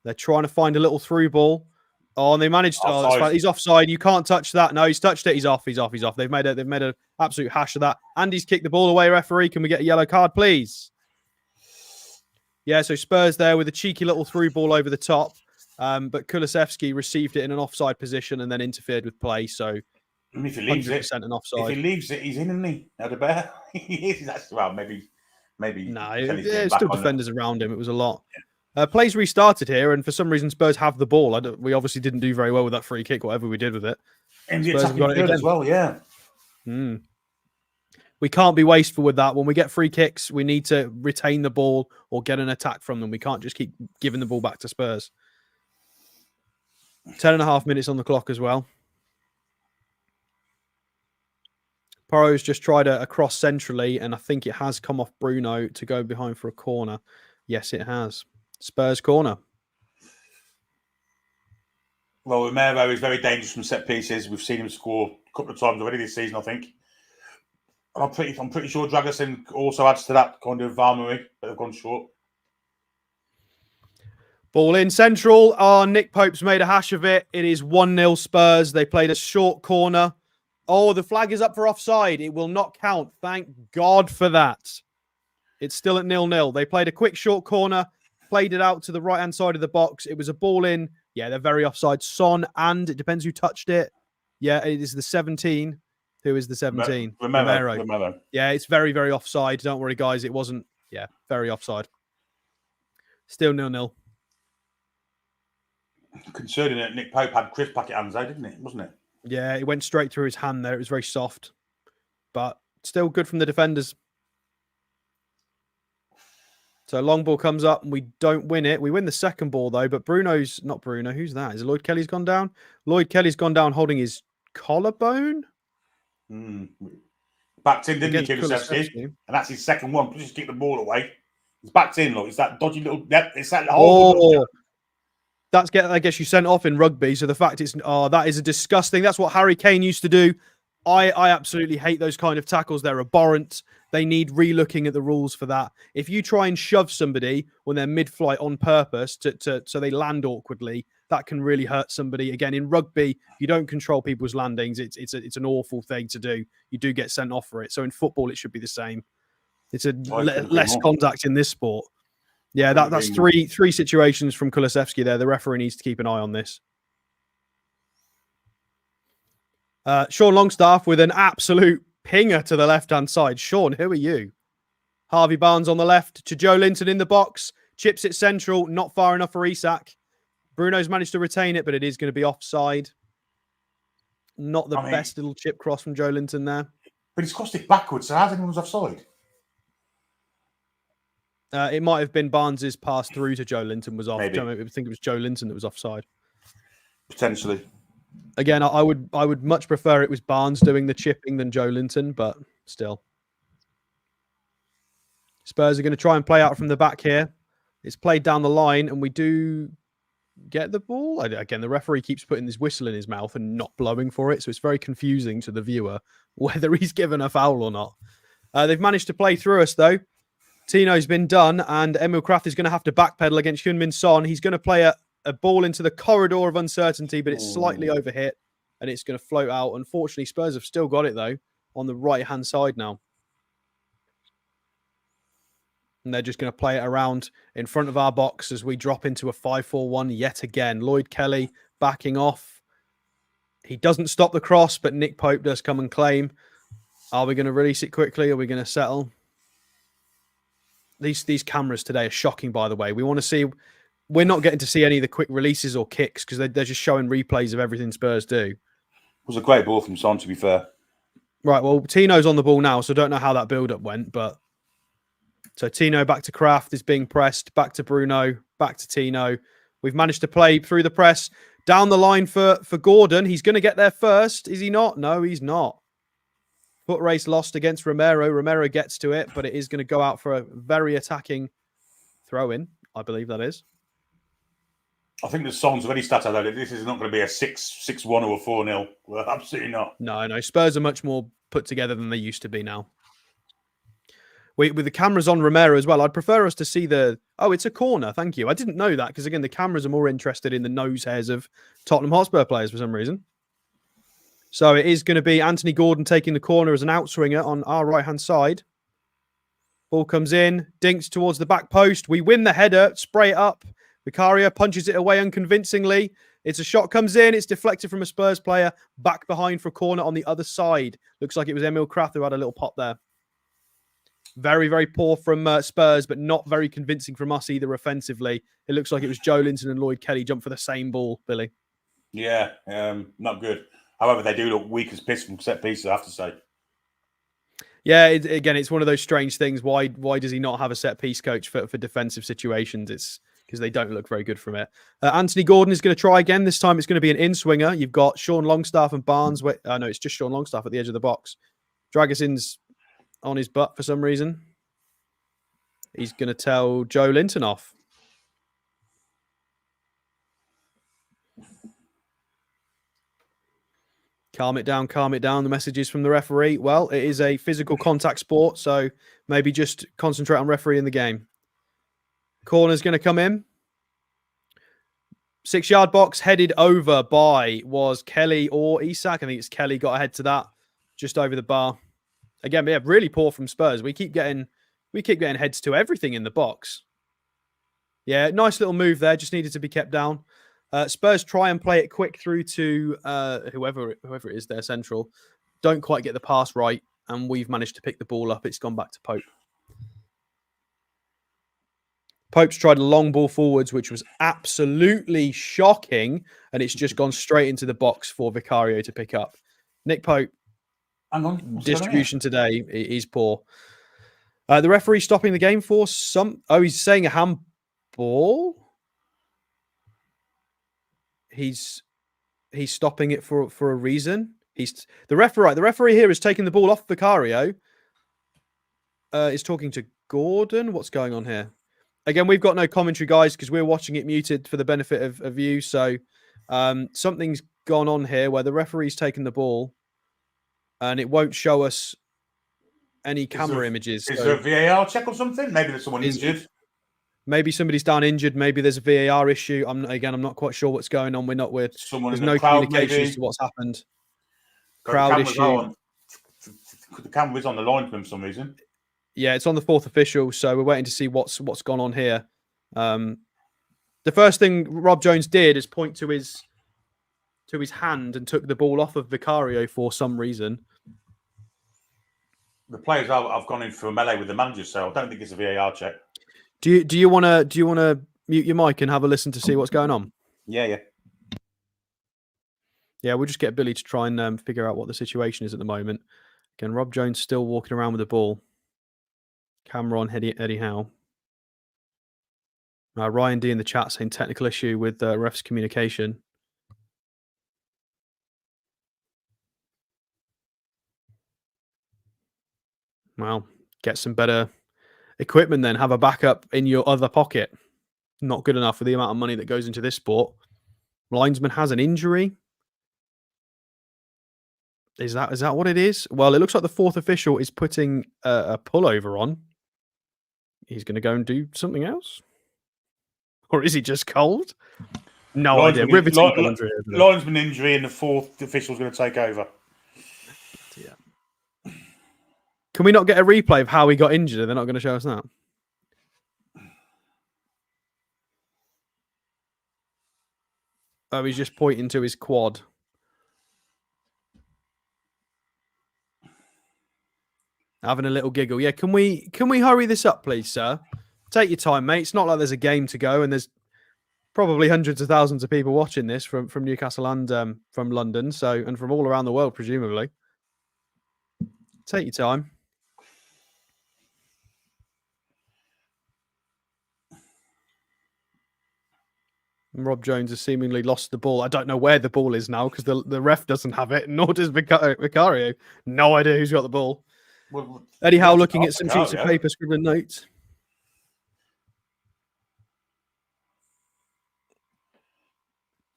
They're trying to find a little through ball. Oh, and they managed. Oh, that's Offside. fine. He's offside. You can't touch that. No, he's touched it. He's off. He's off. He's off. They've made a absolute hash of that. Andy's kicked the ball away. Referee, can we get a yellow card, please? Yeah. So Spurs there with a cheeky little through ball over the top, but Kulusevski received it in an offside position and then interfered with play. So, and if he leaves 100% it, an offside. if he leaves it, he's in, isn't he? Now the bear. Well, maybe. No, still defenders around him. It was a lot. Yeah. Plays restarted here, and for some reason Spurs have the ball. We obviously didn't do very well with that free kick, whatever we did with it. And the attacking third as well, yeah. We can't be wasteful with that. When we get free kicks, we need to retain the ball or get an attack from them. We can't just keep giving the ball back to Spurs. 10.5 minutes on the clock as well. Porro's just tried a cross centrally, and I think it has come off Bruno to go behind for a corner. Yes, it has. Spurs corner. Well, Romero is very dangerous from set pieces. We've seen him score a couple of times already this season, I think. And I'm pretty sure Dragusin also adds to that kind of armoury, but they've gone short. Ball in central. Oh, Nick Pope's made a hash of it. It is 1-0 Spurs. They played a short corner. Oh, the flag is up for offside. It will not count. Thank God for that. It's still at 0-0. They played a quick short corner, played it out to the right-hand side of the box. It was a ball in. Yeah, they're very offside. Son, and it depends who touched it. Yeah, it is the 17. Who is the 17? Romero. Yeah, it's very, very offside. Don't worry, guys. It wasn't. Yeah, very offside. Still 0-0. Concerning it, Nick Pope had crisp packet hands though, didn't it? Wasn't it? Yeah, it went straight through his hand there. It was very soft. But still good from the defenders. So long ball comes up and we don't win it. We win the second ball though, but not Bruno. Who's that? Is it Lloyd Kelly's gone down? Lloyd Kelly's gone down holding his collarbone. Backed in, didn't he, Kulusevski? And that's his second one. Just kick the ball away. He's backed in, look. It's that dodgy little. Yep, it's that whole. I guess you sent off in rugby. So the fact that is a disgusting. That's what Harry Kane used to do. I absolutely hate those kind of tackles. They're abhorrent. They need re-looking at the rules for that. If you try and shove somebody when they're mid-flight on purpose so they land awkwardly, that can really hurt somebody. Again, in rugby, you don't control people's landings. It's an awful thing to do. You do get sent off for it. So in football, it should be the same. It's less contact in this sport. Yeah, that's three situations from Kulusevski there. The referee needs to keep an eye on this. Sean Longstaff with an absolute pinger to the left-hand side. Sean, who are you? Harvey Barnes on the left to Joe Linton in the box. Chips it central, not far enough for Isak. Bruno's managed to retain it, but it is going to be offside. Not the best little chip cross from Joe Linton there. But he's crossed it backwards, so how's anyone's offside? It might have been Barnes's pass through to Joe Linton was off. Maybe. I think it was Joe Linton that was offside. Potentially. Again, I would much prefer it was Barnes doing the chipping than Joe Linton, but still. Spurs are going to try and play out from the back here. It's played down the line, and we do get the ball. Again, the referee keeps putting this whistle in his mouth and not blowing for it, so it's very confusing to the viewer whether he's given a foul or not. They've managed to play through us, though. Tino's been done, and Emil Kraft is going to have to backpedal against Heung-min Son. He's going to play a ball into the corridor of uncertainty, but it's slightly overhit, and it's going to float out. Unfortunately, Spurs have still got it, though, on the right-hand side now. And they're just going to play it around in front of our box as we drop into a 5-4-1 yet again. Lloyd Kelly backing off. He doesn't stop the cross, but Nick Pope does come and claim. Are we going to release it quickly? Are we going to settle? These cameras today are shocking, by the way. We want to see... We're not getting to see any of the quick releases or kicks because they're just showing replays of everything Spurs do. It was a great ball from Son, to be fair. Right, well, Tino's on the ball now, so I don't know how that build-up went, but... So Tino back to Kraft is being pressed, back to Bruno, back to Tino. We've managed to play through the press, down the line for Gordon. He's going to get there first, is he not? No, he's not. Foot race lost against Romero. Romero gets to it, but it is going to go out for a very attacking throw-in, I believe that is. I think the Son's already started out. This is not going to be a 6-1 or a 4-0. Well, absolutely not. No. Spurs are much more put together than they used to be now. With the cameras on Romero as well, I'd prefer us to see the... Oh, it's a corner. Thank you. I didn't know that because, again, the cameras are more interested in the nose hairs of Tottenham Hotspur players for some reason. So it is going to be Anthony Gordon taking the corner as an outswinger on our right-hand side. Ball comes in, dinks towards the back post. We win the header, spray it up. Vicario punches it away unconvincingly. It's a shot comes in. It's deflected from a Spurs player. Back behind for a corner on the other side. Looks like it was Emil Kraft who had a little pop there. Very, very poor from Spurs, but not very convincing from us either offensively. It looks like it was Joe Linton and Lloyd Kelly jump for the same ball, Billy. Yeah, not good. However, they do look weak as piss from set pieces, I have to say. Yeah, again, it's one of those strange things. Why does he not have a set piece coach for defensive situations? It's because they don't look very good from it. Anthony Gordon is going to try again. This time it's going to be an in-swinger. You've got Sean Longstaff and Barnes. No, it's just Sean Longstaff at the edge of the box. Dragason's on his butt for some reason. He's going to tell Joe Linton off. Calm it down, calm it down. The messages from the referee. Well, it is a physical contact sport, so maybe just concentrate on refereeing the game. Corner's going to come in. 6-yard box headed over by was Kelly or Isak. I think it's Kelly got ahead to that. Just over the bar. Again, yeah, really poor from Spurs. We keep getting heads to everything in the box. Yeah, nice little move there. Just needed to be kept down. Spurs try and play it quick through to whoever it is there, central. Don't quite get the pass right, and we've managed to pick the ball up. It's gone back to Pope. Pope's tried a long ball forwards, which was absolutely shocking, and it's just gone straight into the box for Vicario to pick up. Nick Pope. Hang on. What's distribution today is poor. The referee stopping the game for some... Oh, he's saying a handball? He's stopping it for a reason. The referee here is taking the ball off Vicario. Is talking to Gordon. What's going on here? Again, we've got no commentary, guys, because we're watching it muted for the benefit of you. So something's gone on here where the referee's taken the ball and it won't show us any camera images. Is there a VAR check or something? Maybe there's someone injured. Maybe somebody's down injured. Maybe there's a VAR issue. I'm not quite sure what's going on. There's no communication as to what's happened. Crowd issue. The camera is on the line for some reason. Yeah, it's on the fourth official, so we're waiting to see what's gone on here. The first thing Rob Jones did is point to his hand and took the ball off of Vicario for some reason. The players have gone in for a melee with the manager, so I don't think it's a VAR check. Do you want to mute your mic and have a listen to see what's going on? Yeah. Yeah, we'll just get Billy to try and figure out what the situation is at the moment. Again, Rob Jones still walking around with the ball. Camera on Eddie Howe. Ryan D in the chat saying technical issue with ref's communication. Well, get some better equipment then. Have a backup in your other pocket. Not good enough for the amount of money that goes into this sport. Linesman has an injury. Is that what it is? Well, it looks like the fourth official is putting a pullover on. He's going to go and do something else? Or is he just cold? No idea. Riveting commentary. Linesman injury and the fourth official's going to take over. Yeah. Can we not get a replay of how he got injured? They're not going to show us that. Oh, he's just pointing to his quad. Having a little giggle. Yeah, can we hurry this up, please, sir? Take your time, mate. It's not like there's a game to go, and there's probably hundreds of thousands of people watching this from Newcastle and from London, and from all around the world, presumably. Take your time. And Rob Jones has seemingly lost the ball. I don't know where the ball is now because the ref doesn't have it, nor does Vicario. No idea who's got the ball. Well, Eddie Howe looking at some sheets of paper, scribbling notes.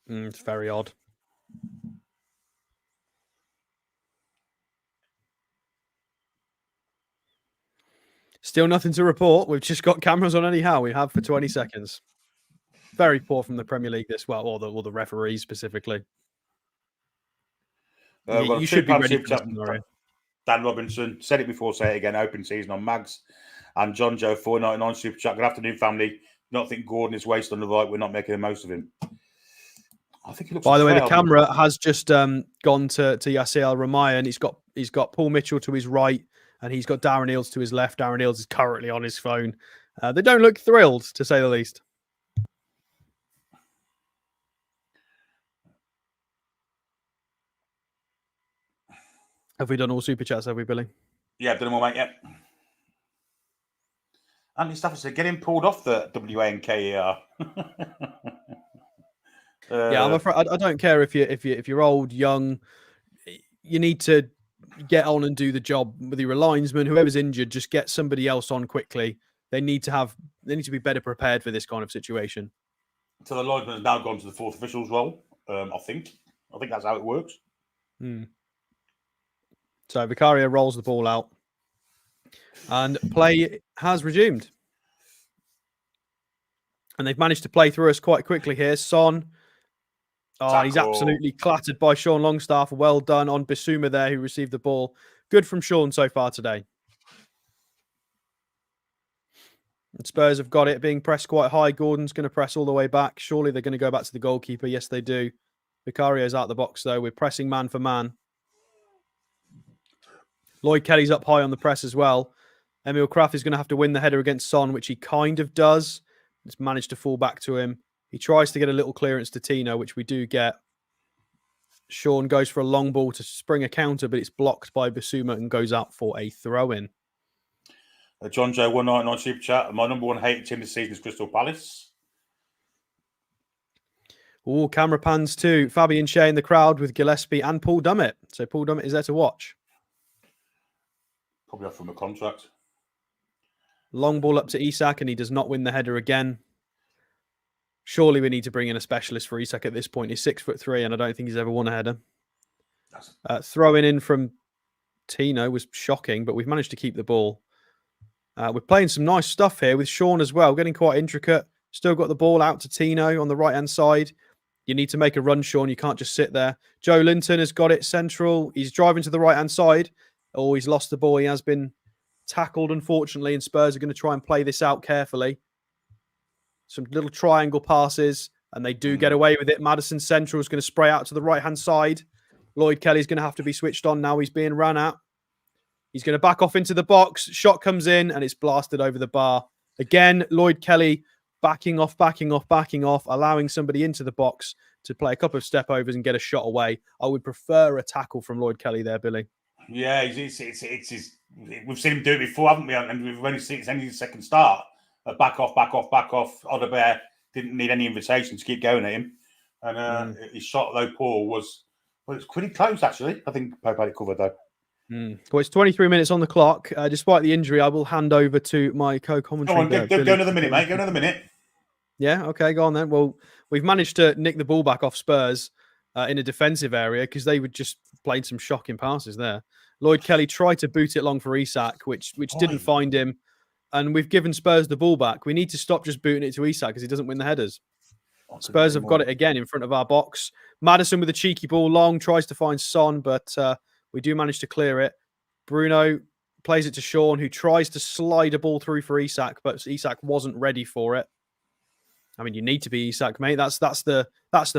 It's very odd. Still nothing to report. We've just got cameras on anyhow. We have for 20 seconds. Very poor from the Premier League this well, or the referees specifically. You should be ready for this scenario. Dan Robinson, said it before, say it again, open season on Mags. And John Joe, 499 super chat. Good afternoon, family. Not think Gordon is wasted on the right. We're not making the most of him. I think he looks. By the way, the camera has just gone to Yasser Al-Ramaya, and he's got Paul Mitchell to his right, and he's got Darren Eales to his left. Darren Eales is currently on his phone. They don't look thrilled, to say the least. Have we done all super chats? Have we, Billy? Yeah, I've done them all, mate. Yep. Andy Stafford said, "Get him pulled off the WANKER." Yeah, I'm afraid I don't care if you're old, young. You need to get on and do the job. Whether you're a linesman, whoever's injured, just get somebody else on quickly. They need to be better prepared for this kind of situation. So the linesman has now gone to the fourth official's role. I think that's how it works. So Vicario rolls the ball out, and play has resumed. And they've managed to play through us quite quickly here. Son. Oh, he's absolutely clattered by Sean Longstaff. Well done on Bissouma there, who received the ball. Good from Sean so far today. And Spurs have got it, being pressed quite high. Gordon's going to press all the way back. Surely they're going to go back to the goalkeeper. Yes, they do. Vicario's out the box, though. We're pressing man for man. Lloyd Kelly's up high on the press as well. Emil Kraft is going to have to win the header against Son, which he kind of does. It's managed to fall back to him. He tries to get a little clearance to Tino, which we do get. Sean goes for a long ball to spring a counter, but it's blocked by Bissouma and goes out for a throw-in. John Joe, 199 super chat. My number one hated team this season is Crystal Palace. Oh, camera pans too. Fabian Shea in the crowd with Gillespie and Paul Dummett. So Paul Dummett is there to watch. Probably off from a contract. Long ball up to Isak, and he does not win the header again. Surely we need to bring in a specialist for Isak at this point. He's 6'3", and I don't think he's ever won a header. Throwing in from Tino was shocking, but we've managed to keep the ball. We're playing some nice stuff here with Sean as well, getting quite intricate. Still got the ball out to Tino on the right-hand side. You need to make a run, Sean. You can't just sit there. Joe Linton has got it central. He's driving to the right-hand side. Oh, he's lost the ball. He has been tackled, unfortunately, and Spurs are going to try and play this out carefully. Some little triangle passes, and they do get away with it. Madison Central is going to spray out to the right-hand side. Lloyd Kelly's going to have to be switched on now. He's being ran at. He's going to back off into the box. Shot comes in, and it's blasted over the bar. Again, Lloyd Kelly backing off, allowing somebody into the box to play a couple of step overs and get a shot away. I would prefer a tackle from Lloyd Kelly there, Billy. Yeah, it's we've seen him do it before, haven't we? And we've only seen it's only his second start. Back off. Odebear didn't need any invitation to keep going at him. And his shot, though, Paul, was pretty close, actually. I think Pope had it covered, though. Well, it's 23 minutes on the clock. Despite the injury, I will hand over to my co-commentary. Go another minute, mate. Go another minute. Yeah, okay, go on then. Well, we've managed to nick the ball back off Spurs in a defensive area because they would just played some shocking passes there. Lloyd Kelly tried to boot it long for Isak, which didn't find him. And we've given Spurs the ball back. We need to stop just booting it to Isak because he doesn't win the headers. Spurs have got it again in front of our box. Maddison with a cheeky ball long, tries to find Son, but we do manage to clear it. Bruno plays it to Sean, who tries to slide a ball through for Isak, but Isak wasn't ready for it. I mean, you need to be Isak, mate. That's the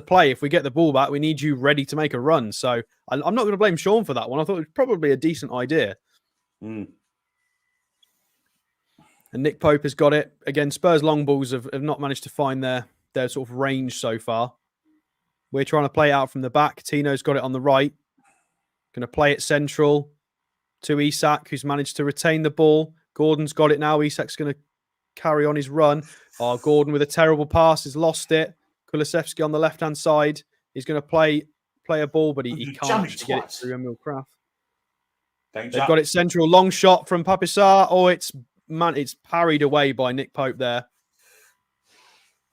play. If we get the ball back, we need you ready to make a run. So I'm not going to blame Sean for that one. I thought it was probably a decent idea. And Nick Pope has got it. Again, Spurs long balls have not managed to find their sort of range so far. We're trying to play it out from the back. Tino's got it on the right. Going to play it central to Isak, who's managed to retain the ball. Gordon's got it now. Isak's going to carry on his run. Oh, Gordon with a terrible pass has lost it. Kulusevski on the left-hand side. He's going to play a ball, but he can't actually get it through Emil Kraft. They've got it central. Long shot from Papisar. Oh, it's parried away by Nick Pope there.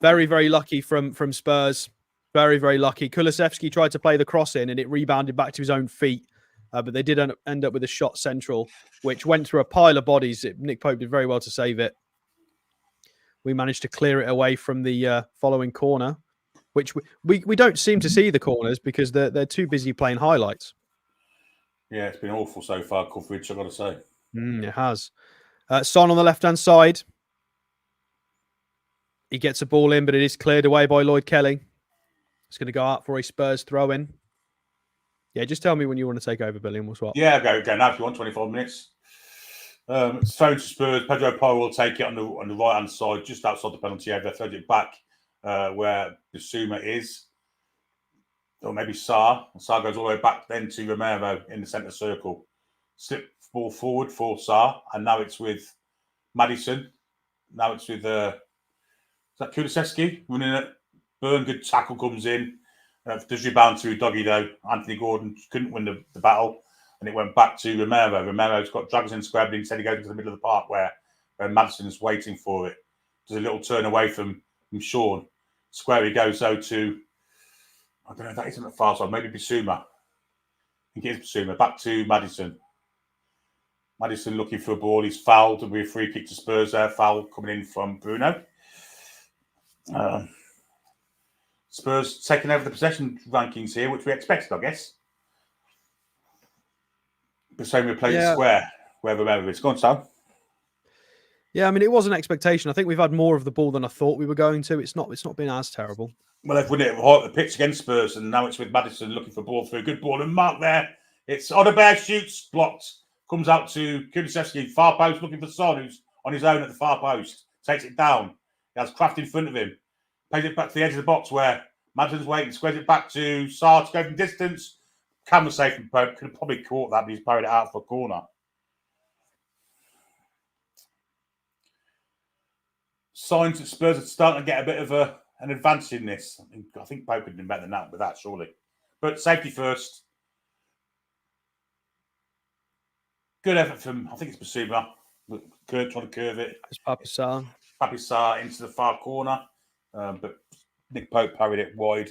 Very, very lucky from Spurs. Very, very lucky. Kulusevski tried to play the cross in and it rebounded back to his own feet. but they did end up with a shot central, which went through a pile of bodies. Nick Pope did very well to save it. We managed to clear it away from the following corner, which we don't seem to see the corners because they're too busy playing highlights. Yeah, it's been awful so far, coverage, I've got to say. It has. Son on the left-hand side. He gets a ball in, but it is cleared away by Lloyd Kelly. It's going to go out for a Spurs throw-in. Yeah, just tell me when you want to take over, Billy, and we'll swap. Yeah, go now if you want, 25 minutes. It's thrown to Spurs. Pedro Porro will take it on the right-hand side, just outside the penalty area. Throws it back where Bissouma is. Or maybe Sarr. Sarr goes all the way back then to Romero in the centre circle. Slip ball forward for Sarr. And now it's with Maddison. Now it's with... is that Kulusevski running it? Burn, good tackle comes in. Does rebound to Doggy though. Anthony Gordon couldn't win the battle, and it went back to Romero. Romero's got drags in square, but instead he goes into the middle of the park where Maddison's waiting for it. Does a little turn away from Sean. Square he goes though to, I don't know, that isn't the far side, maybe Bissouma. I think it is Bissouma. Back to Maddison. Maddison looking for a ball. He's fouled. There'll be a free kick to Spurs there. Foul coming in from Bruno. Spurs taking over the possession rankings here, which we expected, I guess. Bissouma plays square where Romero is. Go on, Sam. Yeah, I mean, it was an expectation. I think we've had more of the ball than I thought we were going to. It's not been as terrible. Well, they've won it hard at the pitch against Spurs, and now it's with Maddison looking for a ball through. Good ball and mark there. It's Odebear shoots, blocked. Comes out to Kulusevski, far post, looking for Son, who's on his own at the far post. Takes it down. He has Kraft in front of him. Plays it back to the edge of the box where Maddison's waiting. Squares it back to Sarr to go from distance. Camera safe from Pope. Could have probably caught that, but he's parried it out for a corner. Signs that Spurs are starting to get a bit of an advantage in this. I think Pope could have been better than that with that, surely. But safety first. Good effort from, I think it's Bissouma. Trying to curve it. It's Papi Sarr. Papi Sarr into the far corner. But Nick Pope parried it wide.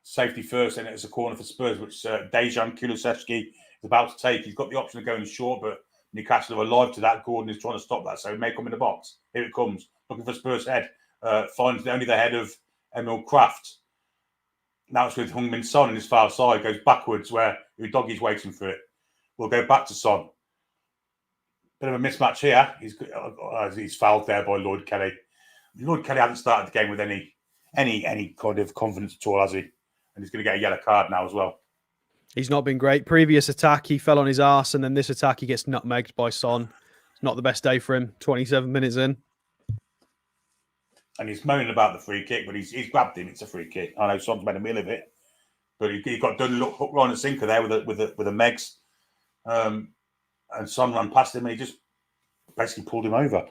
Safety first, and it's a corner for Spurs, which Dejan Kulusevski is about to take. He's got the option of going short, but Newcastle are alive to that. Gordon is trying to stop that, so it may come in the box. Here it comes. Looking for Spurs' head. Finds only the head of Emil Kraft. Now it's with Heung-min Son on his far side. Goes backwards where Udogie's waiting for it. We'll go back to Son. Bit of a mismatch here. He's fouled there by Lloyd Kelly. Lloyd Kelly hasn't started the game with any kind of confidence at all, has he? And he's going to get a yellow card now as well. He's not been great. Previous attack, he fell on his arse, and then this attack, he gets nutmegged by Son. It's not the best day for him. 27 minutes in. And he's moaning about the free kick, but he's grabbed him. It's a free kick. I know Son's made a meal of it, but he got done hook, line, and sinker there with a Megs. And Son ran past him, and he just basically pulled him over.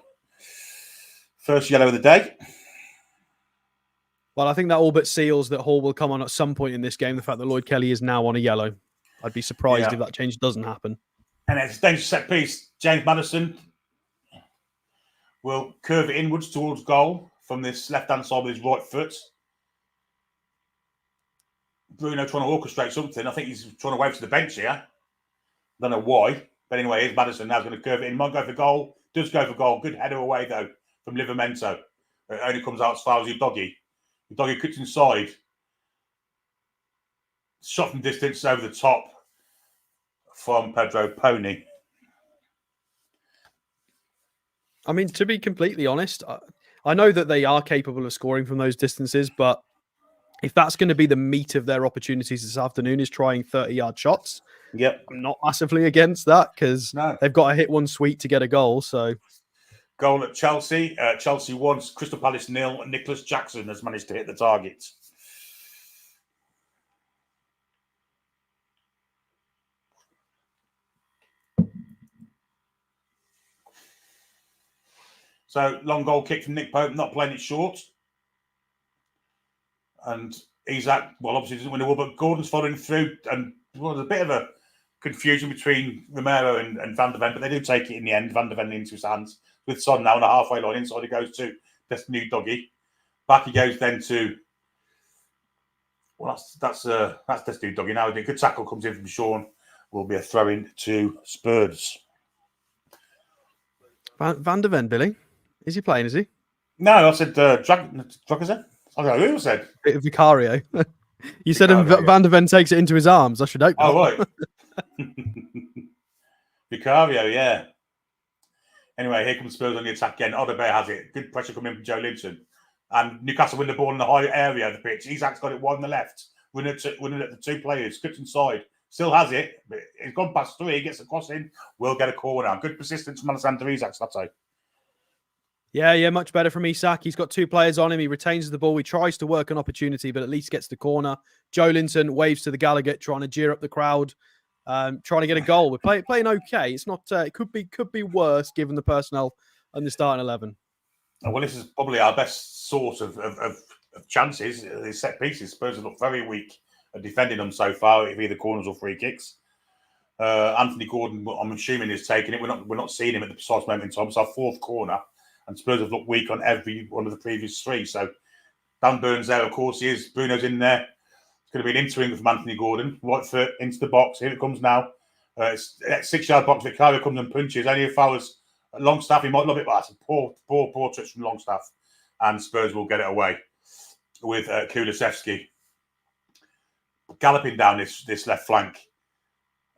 First yellow of the day. Well, I think that all but seals that Hall will come on at some point in this game. The fact that Lloyd Kelly is now on a yellow. I'd be surprised if that change doesn't happen. And it's a dangerous set piece. James Maddison will curve it inwards towards goal from this left-hand side with his right foot. Bruno trying to orchestrate something. I think he's trying to wave to the bench here. Don't know why. But anyway, here's Maddison now going to curve it in. Might go for goal. Does go for goal. Good header away, though, from Livramento. It only comes out as far as Udogie. Udogie cuts inside. Shot from distance over the top from Pedro Pony. I mean, to be completely honest, I know that they are capable of scoring from those distances, but if that's going to be the meat of their opportunities this afternoon is trying 30-yard shots, I'm not massively against that because they've got to hit one sweet to get a goal. So, goal at Chelsea. Chelsea 1, Crystal Palace 0. Nicholas Jackson has managed to hit the target. So, long goal kick from Nick Pope, not playing it short. And Isak, obviously doesn't win the ball, but Gordon's following through. And there's a bit of a confusion between Romero and Van der Ven, but they do take it in the end. Van der Ven into his hands with Son now on the halfway line. Inside he goes to this new doggy. Back he goes then to, that's this new doggy now. A good tackle comes in from Sean. will be a throw-in to Spurs. Van der Ven, Billy. Is he playing, is he? No, I said Dragozen. I don't know who said. Bit of Vicario. You said Vicario, Van der Ven takes it into his arms. I should hope not. Oh, right. Vicario, yeah. Anyway, here comes Spurs on the attack again. Odebear has it. Good pressure coming from Joe Linton. And Newcastle win the ball in the high area of the pitch. Isak's got it wide on the left. Winning at the two players. Scripts inside. Still has it. But it's gone past three. Gets the cross in. We'll get a corner. Good persistence from Alexander Isak, I'd say. Yeah, much better from Isak. He's got two players on him. He retains the ball. He tries to work an opportunity, but at least gets the corner. Joe Linton waves to the Gallagher, trying to jeer up the crowd, trying to get a goal. We're playing okay. It's not. It could be worse given the personnel and the starting 11. Well, this is probably our best source of chances. The set pieces. Spurs have looked very weak at defending them so far, either corners or free kicks. Anthony Gordon, I'm assuming, is taking it. We're not seeing him at the precise moment in time. It's our fourth corner. And Spurs have looked weak on every one of the previous three. So Dan Burns there, of course, he is. Bruno's in there. It's going to be an in-swing from Anthony Gordon. Right foot into the box. Here it comes now. It's 6-yard box. Vicario comes and punches. Only if I was Longstaff, he might love it, but that's a poor touch from Longstaff. And Spurs will get it away with Kulusevski galloping down this left flank.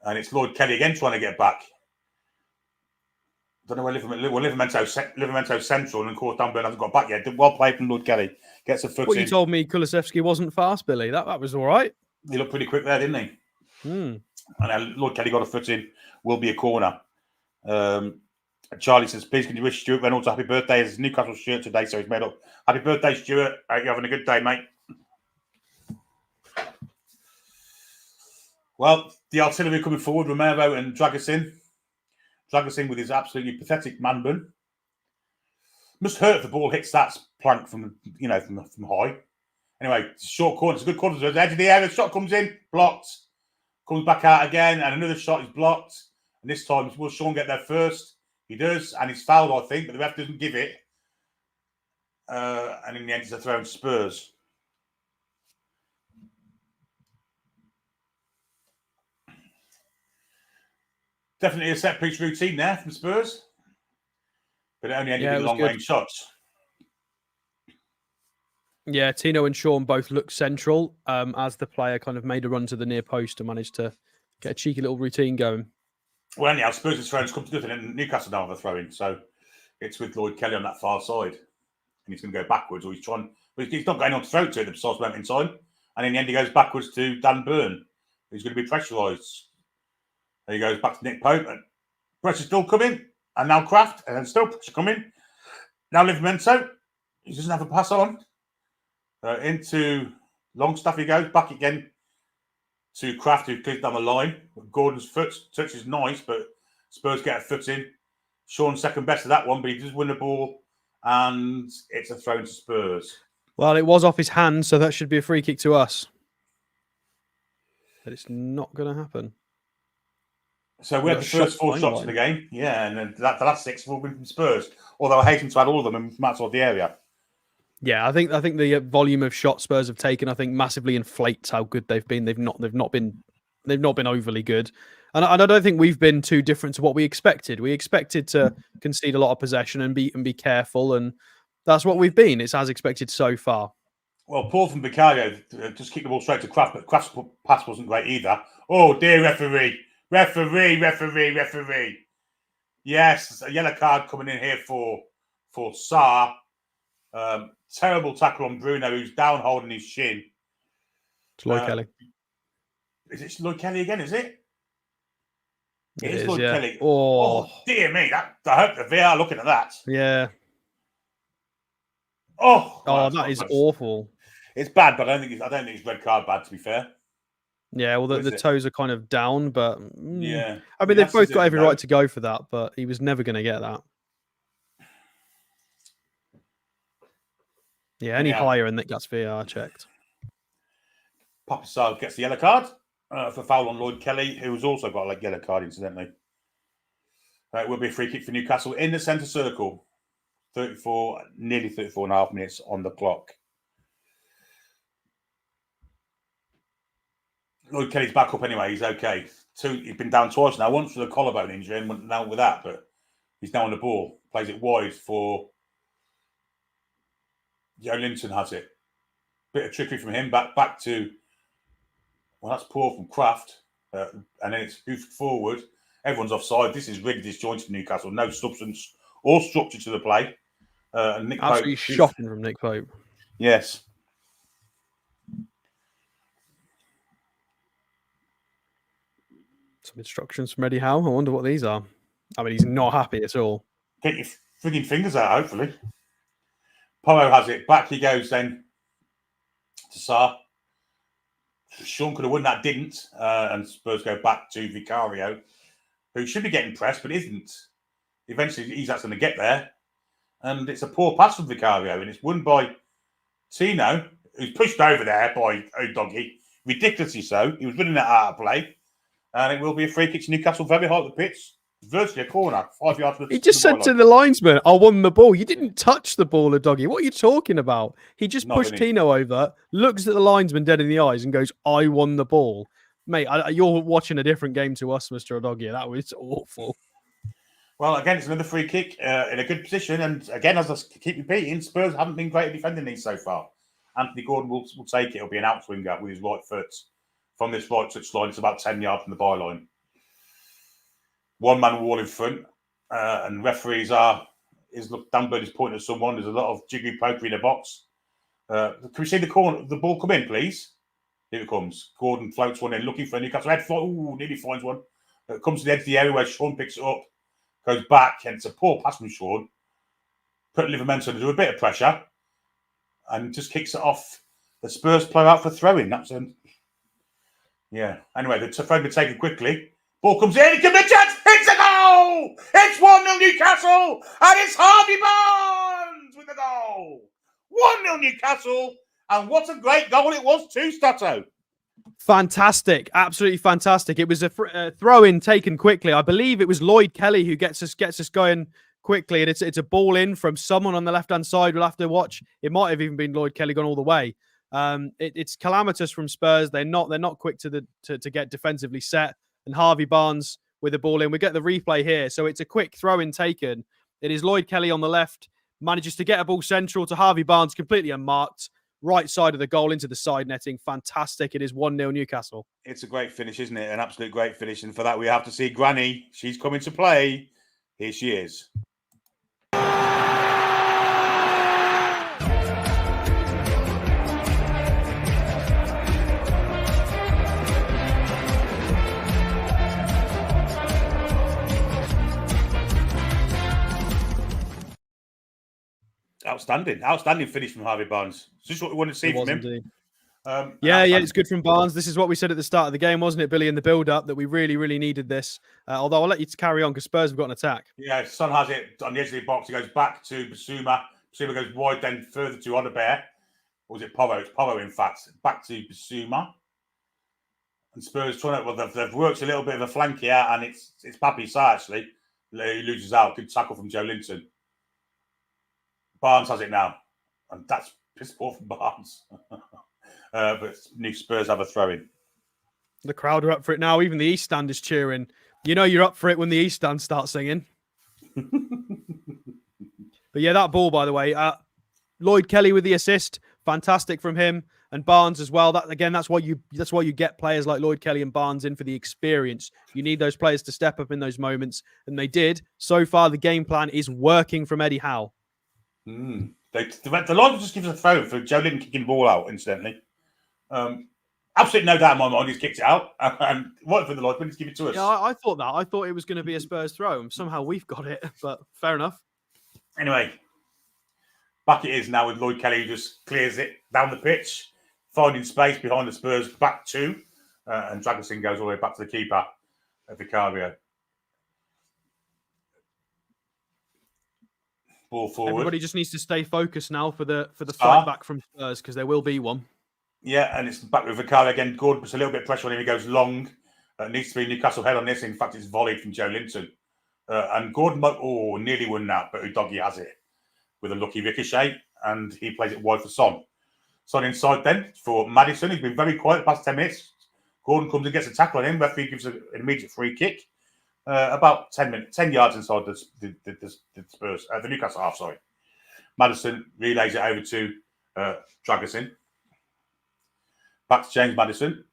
And it's Lloyd Kelly again trying to get back. Don't know where Livramento central, and of course Dan Burn hasn't got back yet. Well played from Lloyd Kelly. Gets a foot in. You told me Kulusevski wasn't fast, Billy. That was all right. He looked pretty quick there, didn't he? And Lloyd Kelly got a foot in. Will be a corner. Charlie says, please can you wish Stuart Reynolds a happy birthday? It's Newcastle shirt today, so he's made up. Happy birthday, Stuart. I hope you're having a good day, mate. Well, the artillery coming forward, Romero and Dragosin. Dragosin with his absolutely pathetic man bun. Must hurt if the ball hits that plank from high. Anyway, short corner. It's a good corner. To the edge of the area. The shot comes in, blocked. Comes back out again, and another shot is blocked. And this time, will Sean get there first? He does, and he's fouled, I think, but the ref doesn't give it. And in the end, it's a throw in Spurs. Definitely a set-piece routine there from Spurs. But it only ended with long-range shots. Yeah, Tino and Sean both looked central as the player kind of made a run to the near post and managed to get a cheeky little routine going. Well, anyhow, Spurs' throws come to nothing, and Newcastle now have a throw-in. So it's with Lloyd Kelly on that far side. And he's going to go backwards, or he's trying... But he's not going on to throw to it at the precise moment in time. And in the end, he goes backwards to Dan Burn, who's going to be pressurised. There he goes back to Nick Pope. And pressure still coming. And now Kraft. And still pressure coming. Now Livramento. He doesn't have a pass on. Into Longstaff he goes. Back again to Kraft, who clears down the line. Gordon's foot touch is nice, but Spurs get a foot in. Sean's second best of that one, but he does win the ball. And it's a throw to Spurs. Well, it was off his hand, so that should be a free kick to us. But it's not going to happen. So we had the first four shots of the game. Yeah, and then the last six will be from Spurs. Although I hasten to add all of them from outside the area. Yeah, I think the volume of shots Spurs have taken, I think, massively inflates how good they've been. They've not been overly good, and I don't think we've been too different to what we expected. We expected to concede a lot of possession and be careful, and that's what we've been. It's as expected so far. Well, Paul from Vicario just kicked the ball straight to Kraft, but Kraft's pass wasn't great either. Oh dear, referee! Yes, a yellow card coming in here for Sarr. Terrible tackle on Bruno, who's down holding his shin. It's Lloyd Kelly. Is it Lloyd Kelly again, is it? It is Lloyd Kelly. Oh, dear me. I hope the VR looking at that. Yeah. Oh, that is awful. It's bad, but I don't think it's red card bad, to be fair. Yeah, well, the toes are kind of down, but yeah. I mean, they've both got every right to go for that, but he was never going to get that. Yeah, any higher and that gets VAR checked. Papasar gets the yellow card for foul on Lloyd Kelly, who's also got a yellow card, incidentally. It will be a free kick for Newcastle in the centre circle. Nearly 34 and a half minutes on the clock. Lloyd Kelly's back up anyway. He's okay. He's been down twice now. Once with a collarbone injury and went down with that, but he's now on the ball. Plays it wide for Joe Linton. Has it. Bit of trickery from him. Back to. Well, that's poor from Kraft, and then it's hoofed forward. Everyone's offside. This is really disjointed for Newcastle. No substance or structure to the play. And Nick Absolutely Pope, shocking from Nick Pope. Yes. Some instructions from Eddie Howe. I wonder what these are. I mean, he's not happy at all. Get your frigging fingers out, hopefully. Porro has it. Back he goes then to Sarr. Sean could have won that, didn't. And Spurs go back to Vicario, who should be getting pressed, but isn't. Eventually, he's actually going to get there. And it's a poor pass from Vicario, and it's won by Tino, who's pushed over there by O'Doggy. Ridiculously so. He was winning that out of play. And it will be a free kick to Newcastle, very high up the pitch. Virtually a corner, 5 yards. He just said to the linesman, I won the ball. You didn't touch the ball, O'Doggy. What are you talking about? He just pushed Tino over, looks at the linesman dead in the eyes and goes, I won the ball. Mate, you're watching a different game to us, Mr. O'Doggy. That was awful. Well, again, it's another free kick in a good position. And again, as I keep repeating, Spurs haven't been great at defending these so far. Anthony Gordon will take it. It'll be an outswinger with his right foot from this right touch line. It's about 10 yards from the byline. One man wall in front. And referees Dan Bird is pointing at someone. There's a lot of jiggery pokery in the box. Can we see the ball come in, please? Here it comes. Gordon floats one in, looking for a Newcastle head. Nearly finds one. It comes to the edge of the area where Sean picks it up. Goes back, and it's a poor pass from Sean. Put Livermore under a bit of pressure, and just kicks it off. The Spurs player out for throwing. That's yeah. Anyway, the throw been taken quickly. Ball comes in. It can be a chance. It's a goal. It's 1-0 Newcastle, and it's Harvey Barnes with the goal. 1-0 Newcastle, and what a great goal it was too, Stato. Fantastic, absolutely fantastic. It was a throw-in taken quickly. I believe it was Lloyd Kelly who gets us going quickly, and it's a ball in from someone on the left-hand side. We'll have to watch. It might have even been Lloyd Kelly gone all the way. It's calamitous from Spurs. They're not quick to get defensively set. And Harvey Barnes with the ball in. We get the replay here, so it's a quick throw-in taken. It is Lloyd Kelly on the left, manages to get a ball central to Harvey Barnes, completely unmarked. Right side of the goal into the side netting. Fantastic. It is 1-0 Newcastle. It's a great finish, isn't it? An absolute great finish. And for that, we have to see Granny. She's coming to play. Here she is. Outstanding finish from Harvey Barnes. Just what we want to see from him. It's good from Barnes. This is what we said at the start of the game, wasn't it, Billy, in the build-up, that we really, really needed this. Although I'll let you carry on because Spurs have got an attack. Yeah, Son has it on the edge of the box. He goes back to Basuma. Basuma goes wide, then further to Odebear. Or was it Porro? It's Porro, in fact. Back to Basuma. And Spurs trying to... Well, they've worked a little bit of a flank here, and it's Papi Sarr, actually. He loses out. Good tackle from Joe Linton. Barnes has it now. And that's piss poor from Barnes. But New Spurs have a throw-in. The crowd are up for it now. Even the East Stand is cheering. You know you're up for it when the East Stand starts singing. But yeah, that ball, by the way, Lloyd Kelly with the assist, fantastic from him, and Barnes as well. That's why you get players like Lloyd Kelly and Barnes in, for the experience. You need those players to step up in those moments, and they did. So far, the game plan is working from Eddie Howe. The line just gives a throw for Joe Linton kicking the ball out, incidentally. Absolutely no doubt in my mind he's kicked it out. And right for the line, just give it to us. Yeah, I thought that. I thought it was going to be a Spurs throw, and somehow we've got it, but fair enough. Anyway, back it is now with Lloyd Kelly, who just clears it down the pitch, finding space behind the Spurs back two, and Dragosin goes all the way back to the keeper, Vicario. Ball forward. Everybody just needs to stay focused now for the fight back from Spurs, because there will be one. Yeah, and it's back with Vicario again. Gordon puts a little bit of pressure on him. He goes long. Needs to be Newcastle head on this. In fact, it's volleyed from Joe Linton. And Gordon nearly won that, but Udogie has it with a lucky ricochet, and he plays it wide for Son. Son inside then for Maddison. He's been very quiet the past 10 minutes. Gordon comes and gets a tackle on him. Referee gives an immediate free kick. About 10 yards inside the Spurs, the Newcastle half, sorry. Maddison relays it over to Dragusin. Back to James Maddison.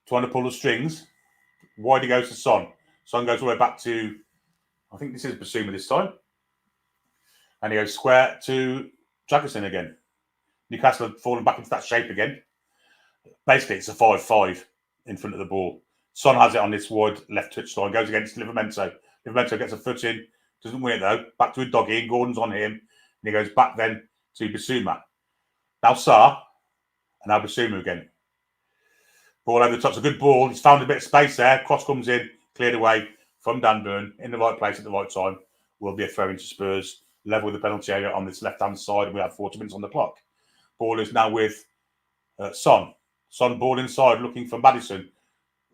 Trying to pull the strings. Wide he goes to Son. Son goes all the way back to, I think this is Basuma this time. And he goes square to Dragusin again. Newcastle have fallen back into that shape again. Basically, it's a 5-5 in front of the ball. Son has it on this wide left touchline, goes against Livramento. Livramento gets a foot in, doesn't win it though. Back to a doggy, and Gordon's on him. And he goes back then to Basuma. Now Sarr, and now Basuma again. Ball over the top. It's a good ball. He's found a bit of space there. Cross comes in, cleared away from Dan Burn in the right place at the right time. Will be a throw into Spurs. Level with the penalty area on this left-hand side. We have 40 minutes on the clock. Ball is now with Son. Son ball inside looking for Maddison.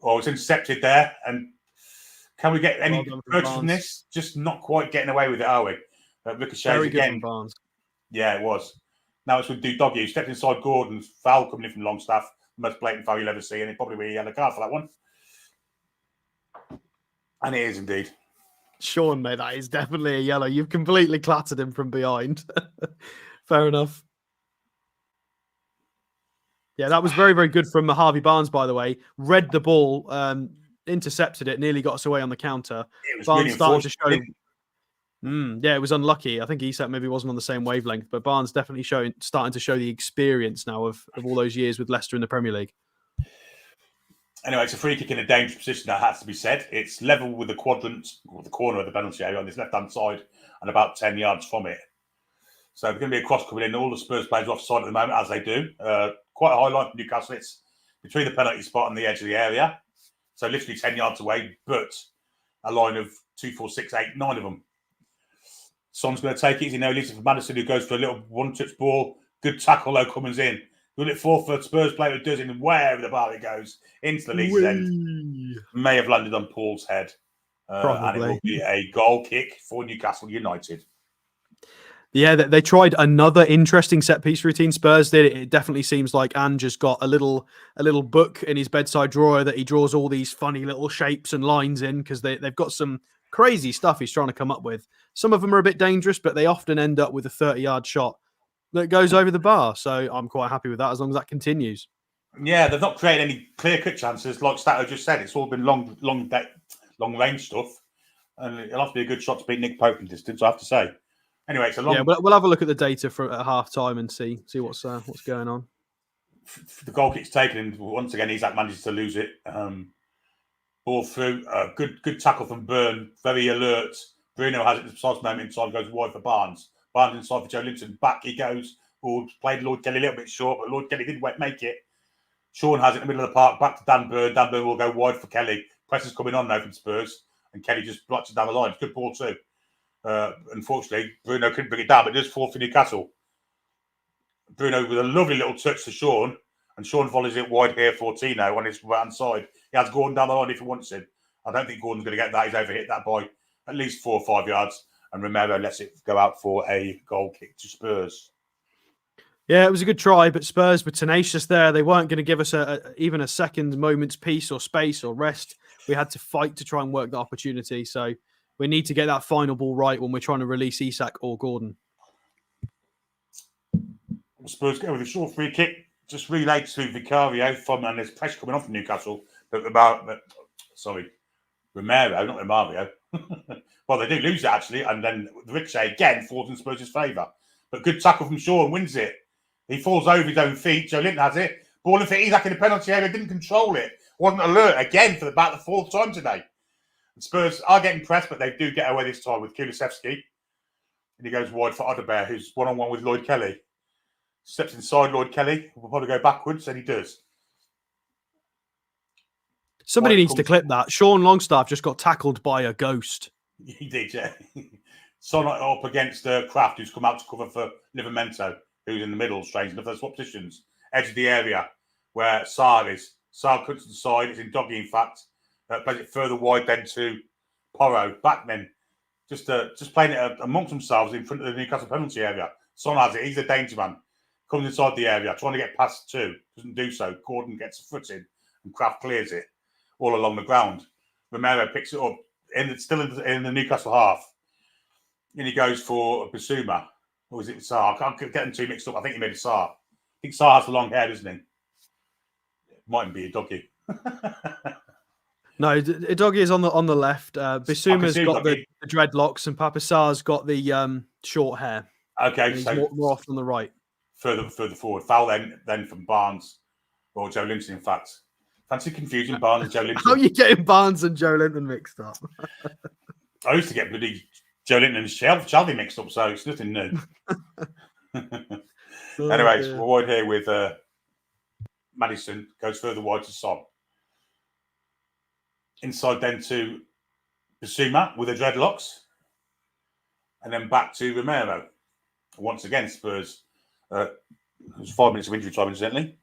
Oh, it's intercepted there. And can we get any purchase from this? Just not quite getting away with it, are we? Ricochet again. Barnes. Yeah, it was. Now it's with Doggy, who stepped inside Gordon's foul coming in from Longstaff. The most blatant foul you'll ever see, and it probably be a yellow card for that one. And it is indeed. Sean, mate, that is definitely a yellow. You've completely clattered him from behind. Fair enough. Yeah, that was very, very good from Harvey Barnes, by the way. Read the ball, intercepted it, nearly got us away on the counter. It was Barnes really started to show. Yeah, it was unlucky. I think Isak maybe wasn't on the same wavelength, but Barnes definitely starting to show the experience now of all those years with Leicester in the Premier League. Anyway, it's a free kick in a dangerous position, that has to be said. It's level with the quadrant, or the corner of the penalty area on this left-hand side, and about 10 yards from it. So there's going to be a cross coming in. All the Spurs players are offside at the moment, as they do. Quite a high line for Newcastle. It's between the penalty spot and the edge of the area. So literally 10 yards away, but a line of 2, 4, 6, 8, 9 of them. Son's going to take it. He leaves it for Maddison, who goes for a little one-touch ball. Good tackle, though, comes in. Good it for Spurs player who does it, and wherever the ball it goes, into the least end. May have landed on Paul's head. And it will be a goal kick for Newcastle United. Yeah, they tried another interesting set-piece routine. Spurs did. It definitely seems like Ange has got a little book in his bedside drawer that he draws all these funny little shapes and lines in, because they've got some crazy stuff he's trying to come up with. Some of them are a bit dangerous, but they often end up with a 30-yard shot that goes over the bar. So I'm quite happy with that, as long as that continues. Yeah, they've not created any clear-cut chances. Like Stato just said, it's all been long-range stuff. And it'll have to be a good shot to beat Nick Pope in distance, I have to say. Anyway, it's a long... Yeah, we'll have a look at the data at half-time and see what's going on. The goal kick's taken, and once again, Isak manages to lose it. Ball through. Good tackle from Byrne. Very alert. Bruno has it at the precise moment in time, goes wide for Barnes. Barnes inside for Joe Linton. Back he goes. Ball played Lloyd Kelly a little bit short, but Lloyd Kelly didn't make it. Sean has it in the middle of the park. Back to Dan Byrne. Dan Byrne will go wide for Kelly. Press is coming on now from Spurs, and Kelly just blocks it down the line. It's a good ball too. Unfortunately, Bruno couldn't bring it down, but it does fall for Newcastle. Bruno with a lovely little touch to Sean, and Sean volleys it wide here for Tino on his right-hand side. He has Gordon down the line if he wants him. I don't think Gordon's going to get that. He's overhit that by at least 4 or 5 yards, and Romero lets it go out for a goal kick to Spurs. Yeah, it was a good try, but Spurs were tenacious there. They weren't going to give us even a second moment's peace or space or rest. We had to fight to try and work the opportunity. So we need to get that final ball right when we're trying to release Isak or Gordon. Spurs go with a short free kick, just relayed to Vicario and there's pressure coming on from Newcastle. Romero, not Romario. Well, they do lose it actually, and then the ricochet again falls in Spurs' favour. But good tackle from Shaw and wins it. He falls over his own feet. Joe Linton has it. Ball in for Isak in the penalty area, didn't control it. Wasn't alert again for about the 4th time today. And Spurs are getting pressed, but they do get away this time with Kulusevski. And he goes wide for Odebear, who's one-on-one with Lloyd Kelly. Steps inside Lloyd Kelly. Will probably go backwards, and he does. Somebody needs to clip that. Sean Longstaff just got tackled by a ghost. He did, yeah. Son up against Kraft, who's come out to cover for Livramento, who's in the middle, strange enough. They swap positions. Edge of the area where Sarr is. Sarr cuts to the side. It's in doggy, in fact. Plays it further wide then to Porro. Backmen. Just playing it amongst themselves in front of the Newcastle penalty area. Son has it. He's a danger man. comes inside the area, trying to get past two. Doesn't do so. Gordon gets a foot in, and Kraft clears it all along the ground. Romero picks it up, still in the Newcastle half. And he goes for Bissouma. Or is it Sarr? I can't get them too mixed up. I think he made it Sarr. I think Sarr has the long hair, doesn't he? It mightn't be a doggy. No, Doggy is on the left. Bissouma's got the dreadlocks, and Papa Sarr's got the short hair. Okay, so more often on the right. Further forward. Foul then from Barnes or Joe Linton, in fact. Fancy confusing Barnes and Joe Linton. How are you getting Barnes and Joe Linton mixed up? I used to get bloody Joe Linton and Shelby mixed up, so it's nothing new. Anyways, we're wide here with Maddison. Goes further wide to Son. Inside then to Bissouma with the dreadlocks. And then back to Romero. Once again, Spurs. It was 5 minutes of injury time, incidentally.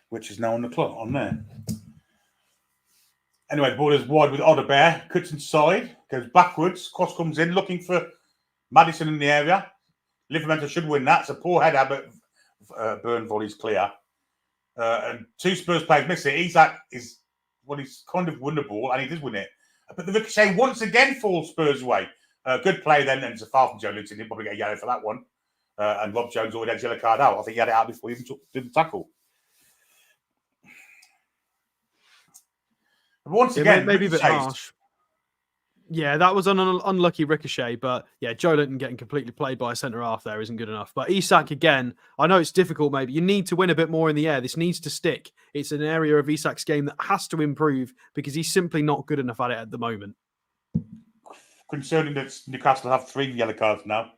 Which is now on the clock, on there. Anyway, the ball is wide with Odebear. Cuts inside. Goes backwards. Cross comes in, looking for Maddison in the area. Livramento should win that. It's a poor header, but Burn volley's clear. And two Spurs players miss it. Isak he's kind of won the ball, and he does win it. But the ricochet once again falls Spurs' way. Good play then, and it's a foul from Joe Linton. He'll probably get a yellow for that one. And Rob Jones already had a yellow card out. I think he had it out before he even did the tackle. But once again, maybe a bit harsh. Yeah, that was an unlucky ricochet, but yeah, Joe Linton getting completely played by a centre half there isn't good enough. But Isak again, I know it's difficult. Maybe you need to win a bit more in the air. This needs to stick. It's an area of Isak's game that has to improve because he's simply not good enough at it at the moment. Concerning that Newcastle have 3 yellow cards now.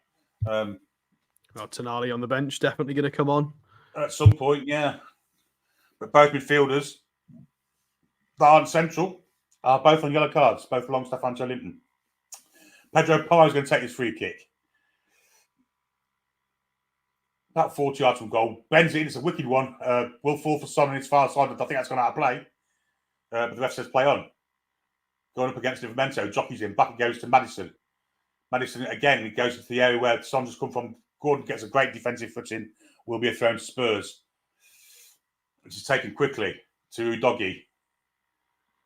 Well, Tonali on the bench, definitely going to come on. At some point, yeah. But both midfielders that aren't central are both on yellow cards, both Longstaff and Joe Linton. Pedro Porro is going to take his free kick. About 40 yards from goal. Bends it in, it's a wicked one. Will fall for Son on his far side. I think that's gone out of play. But the ref says play on. Going up against Livramento, jockeys in, back it goes to Maddison. Maddison again, it goes into the area where Son just come from. Gordon gets a great defensive footing, will be a throw to Spurs. Which is taken quickly to Doggy.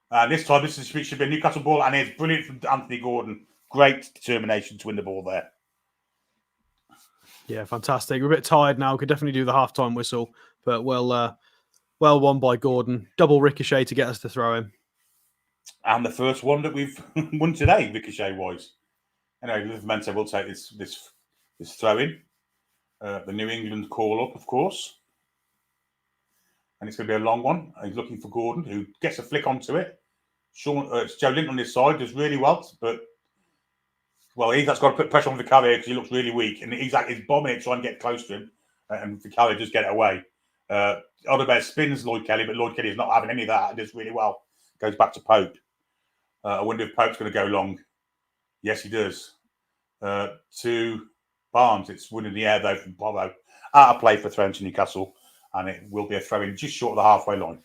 And this time, this should be a Newcastle ball, and it's brilliant from Anthony Gordon. Great determination to win the ball there. Yeah, fantastic. We're a bit tired now. Could definitely do the half-time whistle, but well won by Gordon. Double ricochet to get us to throw him. And the first one that we've won today, ricochet-wise. Anyway, Livramento will take this throw-in. The New England call-up, of course. And it's going to be a long one. He's looking for Gordon, who gets a flick onto it. It's Joe Linton on his side, does really well, but Isak's got to put pressure on Vicario because he looks really weak, and Isak is bombing it, trying to get close to him, and Vicario just get it away. Odebear spins Lloyd Kelly, but Lloyd Kelly is not having any of that. It does really well. Goes back to Pope. I wonder if Pope's going to go long. Yes, he does. To Barnes, it's winning the air though from Porro. Out of play for throw to Newcastle, and it will be a throw in just short of the halfway line.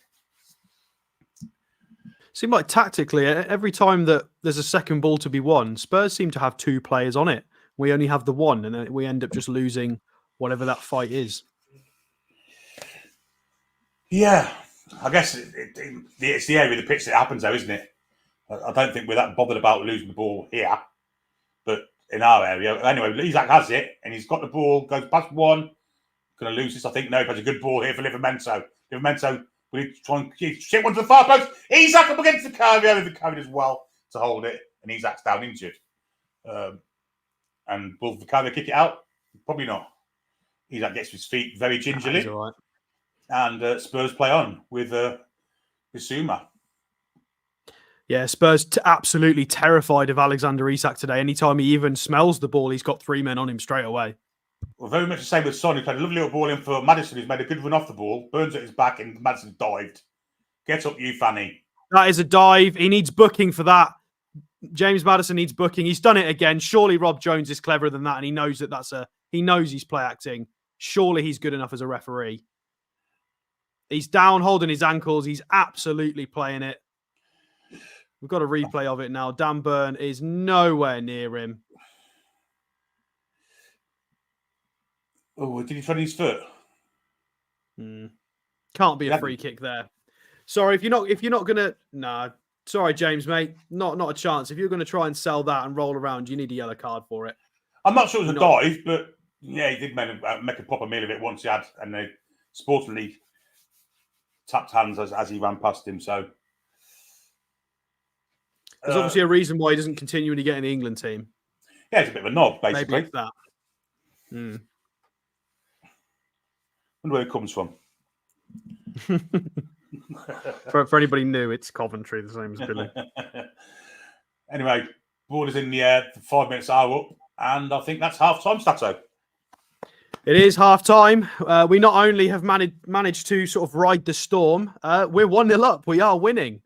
Seemed like tactically, every time that there's a second ball to be won, Spurs seem to have 2 players on it. We only have the one, and then we end up just losing whatever that fight is. Yeah, I guess it's the area of the pitch that happens, though, isn't it? I don't think we're that bothered about losing the ball here, but in our area. Anyway, Isak has it, and he's got the ball, goes past one. Going to lose this, I think. No, he has a good ball here for Livramento. Livramento will try and shit one to the far post. Isak up against Vicario, and Vicario does well to hold it, and Isak's down injured. And will Vicario kick it out? Probably not. Isak gets to his feet very gingerly. All right. And Spurs play on with Bissouma. Yeah, Spurs absolutely terrified of Alexander Isak today. Anytime he even smells the ball, he's got 3 men on him straight away. Well, very much the same with Son. He played a lovely little ball in for Maddison, who's made a good run off the ball. Burns at his back, and Maddison dived. Get up, you Fanny. That is a dive. He needs booking for that. James Maddison needs booking. He's done it again. Surely Rob Jones is cleverer than that, and he knows that he knows he's play acting. Surely he's good enough as a referee. He's down holding his ankles. He's absolutely playing it. We've got a replay of it now. Dan Burn is nowhere near him. Oh, did he throw his foot? Can't be a free kick there. Sorry, if you're not gonna, nah. Sorry, James, mate, not a chance. If you're gonna try and sell that and roll around, you need a yellow card for it. I'm not sure it was a dive, but yeah, he did make a proper meal of it once he had, and they sportingly tapped hands as he ran past him. So there's obviously a reason why he doesn't continue to get in the England team. Yeah, he's a bit of a knob, basically. Maybe it's that. Wonder where it comes from. for anybody new, it's Coventry, the same as Billy. Anyway, ball is in the air. 5 minutes are up, and I think that's half time, Stato. It is half time. We not only have managed to sort of ride the storm, we're 1-0 up. We are winning.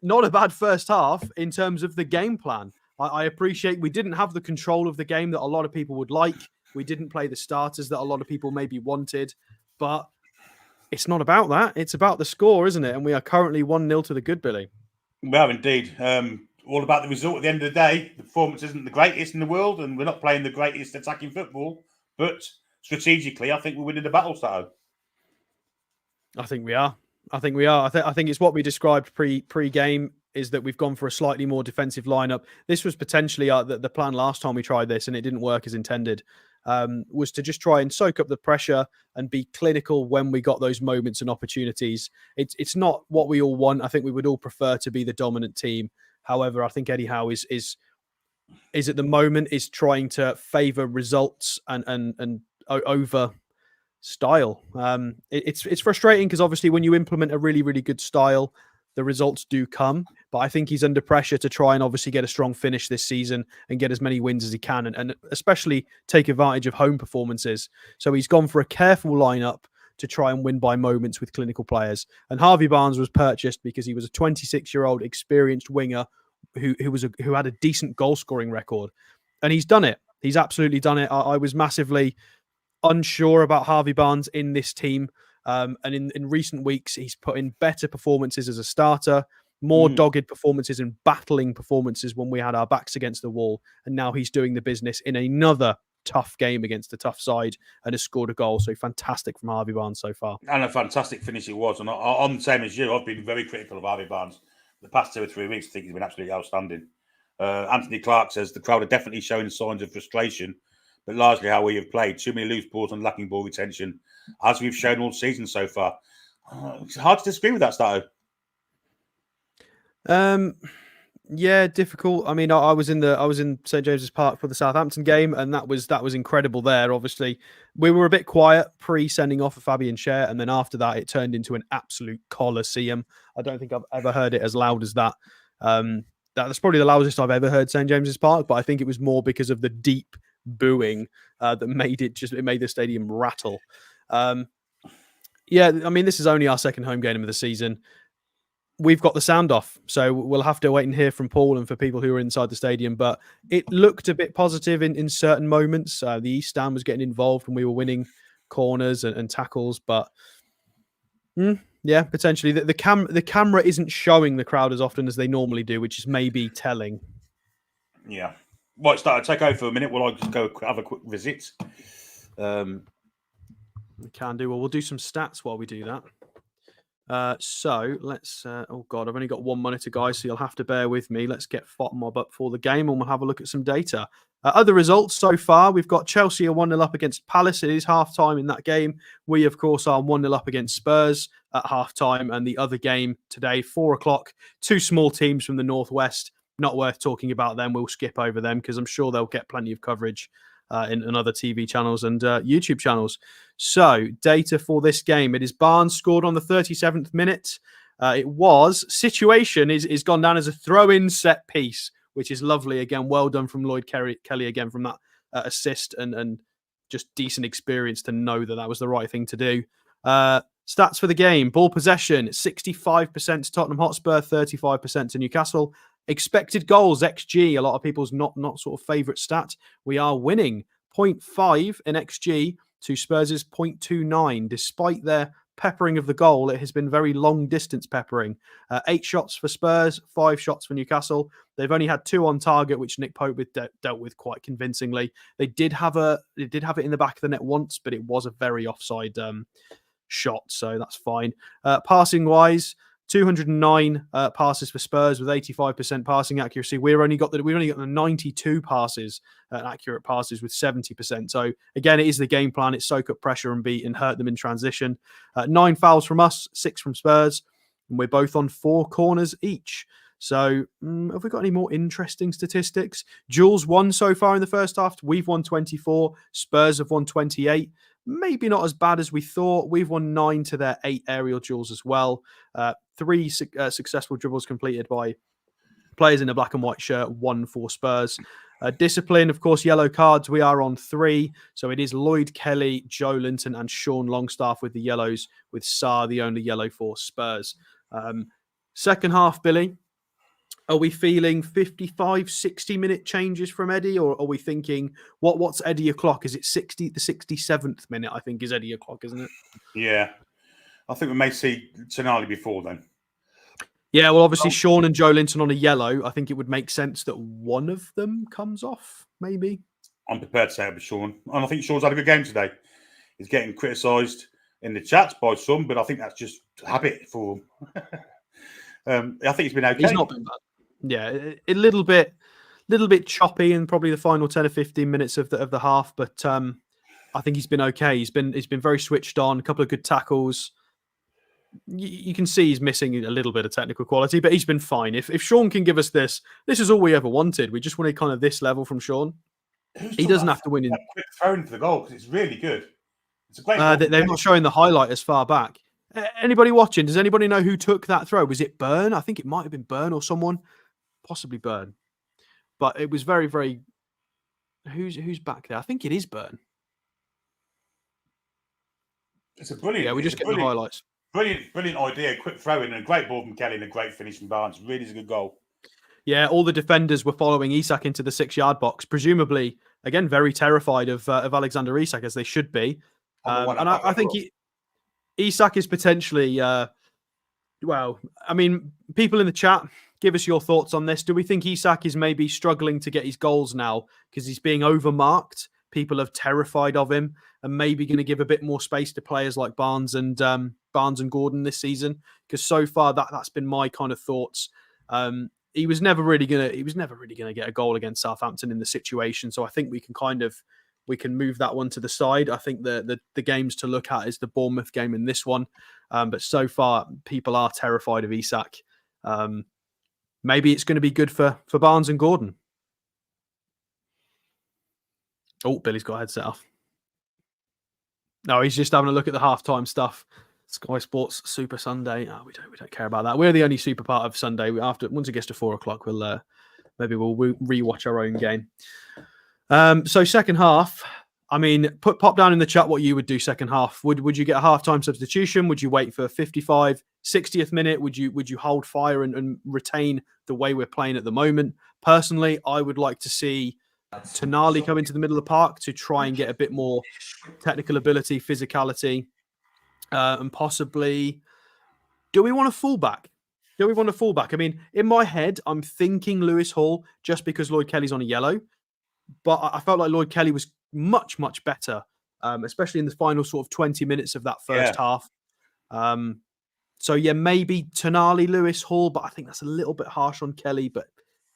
Not a bad first half in terms of the game plan. I appreciate we didn't have the control of the game that a lot of people would like. We didn't play the starters that a lot of people maybe wanted, but it's not about that. It's about the score, isn't it? And we are currently 1-0 to the good, Billy. We are indeed. All about the result at the end of the day. The performance isn't the greatest in the world, and we're not playing the greatest attacking football, but strategically, I think we're winning the battle, Stato. I think we are. I think it's what we described pre-game is that we've gone for a slightly more defensive lineup. This was potentially the plan last time we tried this, and it didn't work as intended. Was to just try and soak up the pressure and be clinical when we got those moments and opportunities. It's not what we all want. I think we would all prefer to be the dominant team. However, I think Eddie Howe is at the moment is trying to favour results and over style. It's frustrating because obviously when you implement a really, really good style, the results do come. But I think he's under pressure to try and obviously get a strong finish this season and get as many wins as he can, and especially take advantage of home performances. So he's gone for a careful lineup to try and win by moments with clinical players. And Harvey Barnes was purchased because he was a 26-year-old experienced winger who had a decent goal scoring record, and he's done it. He's absolutely done it. I was massively unsure about Harvey Barnes in this team. And in recent weeks, he's put in better performances as a starter, more dogged performances and battling performances when we had our backs against the wall. And now he's doing the business in another tough game against a tough side and has scored a goal. So fantastic from Harvey Barnes so far. And a fantastic finish it was. And I'm the same as you. I've been very critical of Harvey Barnes the past 2 or 3 weeks. I think he's been absolutely outstanding. Anthony Clark says the crowd are definitely showing signs of frustration, but largely how we have played. Too many loose balls and lacking ball retention, as we've shown all season so far. It's hard to disagree with that, Stato. Yeah, difficult. I mean, I was in St James's Park for the Southampton game, and that was incredible there. Obviously, we were a bit quiet pre-sending off of Fabian Schär, and then after that, it turned into an absolute coliseum. I don't think I've ever heard it as loud as that. That's probably the loudest I've ever heard St James's Park, but I think it was more because of the deep booing that made the stadium rattle. Yeah, I mean, this is only our second home game of the season. We've got the sound off, so we'll have to wait and hear from Paul and for people who are inside the stadium. But it looked a bit positive in certain moments. The East Stand was getting involved and we were winning corners and tackles. But yeah, potentially the camera isn't showing the crowd as often as they normally do, which is maybe telling. Yeah. Right, Starter, take over for a minute while I just go have a quick visit. We can do. Well, we'll do some stats while we do that. So let's, oh God, I've only got 1 minute, guys, so you'll have to bear with me. Let's get FOTMob up for the game and we'll have a look at some data. Other results so far, we've got Chelsea are 1-0 up against Palace. It is half-time in that game. We, of course, are 1-0 up against Spurs at half-time. And the other game today, 4 o'clock, 2 small teams from the Northwest. Not worth talking about them. We'll skip over them because I'm sure they'll get plenty of coverage in other TV channels and YouTube channels. So, data for this game. It is Barnes scored on the 37th minute. It was. Situation is gone down as a throw-in set piece, which is lovely. Again, well done from Lloyd Kelly again from that assist and just decent experience to know that was the right thing to do. Stats for the game. Ball possession, 65% to Tottenham Hotspur, 35% to Newcastle. Expected goals, XG, a lot of people's not sort of favourite stat. We are winning 0.5 in XG to Spurs' 0.29, despite their peppering of the goal, it has been very long distance peppering. 8 shots for Spurs, 5 shots for Newcastle. They've only had 2 on target, which Nick Pope dealt with quite convincingly. They did have it in the back of the net once, but it was a very offside shot, so that's fine. Passing wise, 209 passes for Spurs with 85% passing accuracy. We've only got the 92 passes, accurate passes with 70%. So again, it is the game plan. It's soak up pressure and beat and hurt them in transition. 9 fouls from us, 6 from Spurs, and we're both on 4 corners each. So have we got any more interesting statistics? Duels won so far in the first half. We've won 24. Spurs have won 28. Maybe not as bad as we thought. We've won 9 to their 8 aerial duels as well. 3 successful dribbles completed by players in a black and white shirt, 1 for Spurs. Discipline, of course, yellow cards. We are on 3. So it is Lloyd Kelly, Joe Linton, and Sean Longstaff with the yellows, with Sarr the only yellow for Spurs. Second half, Billy. Are we feeling 55, 60-minute changes from Eddie, or are we thinking, what's Eddie o'clock? Is it the 67th minute, I think, is Eddie o'clock, isn't it? Yeah. I think we may see Tonali before then. Yeah, well, obviously, Sean and Joe Linton on a yellow. I think it would make sense that one of them comes off, maybe. I'm prepared to say it was Sean. And I think Sean's had a good game today. He's getting criticised in the chats by some, but I think that's just habit for him. I think he's been okay. He's not been bad. Yeah, a little bit choppy in probably the final 10 or 15 minutes of the half, but I think he's been okay. He's been very switched on. A couple of good tackles. You can see he's missing a little bit of technical quality, but he's been fine. If Sean can give us this is all we ever wanted. We just wanted kind of this level from Sean. He doesn't have to win in quick throwing for the goal because it's really good. It's a great. They're not showing the highlight as far back. Anybody watching? Does anybody know who took that throw? Was it Byrne? I think it might have been Byrne or someone. Possibly Byrne, but it was very, very. Who's back there? I think it is Byrne. It's a brilliant. Yeah, we just get the highlights. Brilliant idea. Quick throw in and a great ball from Kelly and a great finish from Barnes. Really is a good goal. Yeah, all the defenders were following Isak into the 6-yard box, presumably again very terrified of Alexander Isak, as they should be. And I think Isak is potentially. Well, I mean, people in the chat, give us your thoughts on this. Do we think Isak is maybe struggling to get his goals now because he's being overmarked? People are terrified of him and maybe going to give a bit more space to players like Barnes and Gordon this season. Because so far that's been my kind of thoughts. He was never really going to get a goal against Southampton in the situation. So I think we can move that one to the side. I think the games to look at is the Bournemouth game and this one. But so far, people are terrified of Isak. Maybe it's going to be good for Barnes and Gordon. Oh, Billy's got a headset off. No, he's just having a look at the halftime stuff. Sky Sports Super Sunday. Oh, we don't care about that. We're the only super part of Sunday. Once it gets to 4:00, we'll rewatch our own game. So second half. I mean, pop down in the chat what you would do second half. Would you get a halftime substitution? Would you wait for 55, 60th minute? Would you hold fire and retain the way we're playing at the moment? Personally, I would like to see Tonali come into the middle of the park to try and get a bit more technical ability, physicality, and possibly. Do we want a fullback? I mean, in my head, I'm thinking Lewis Hall just because Lloyd Kelly's on a yellow, but I felt like Lloyd Kelly was much, much better, especially in the final sort of 20 minutes of that first half. So, yeah, maybe Tonali, Lewis Hall, but I think that's a little bit harsh on Kelly. But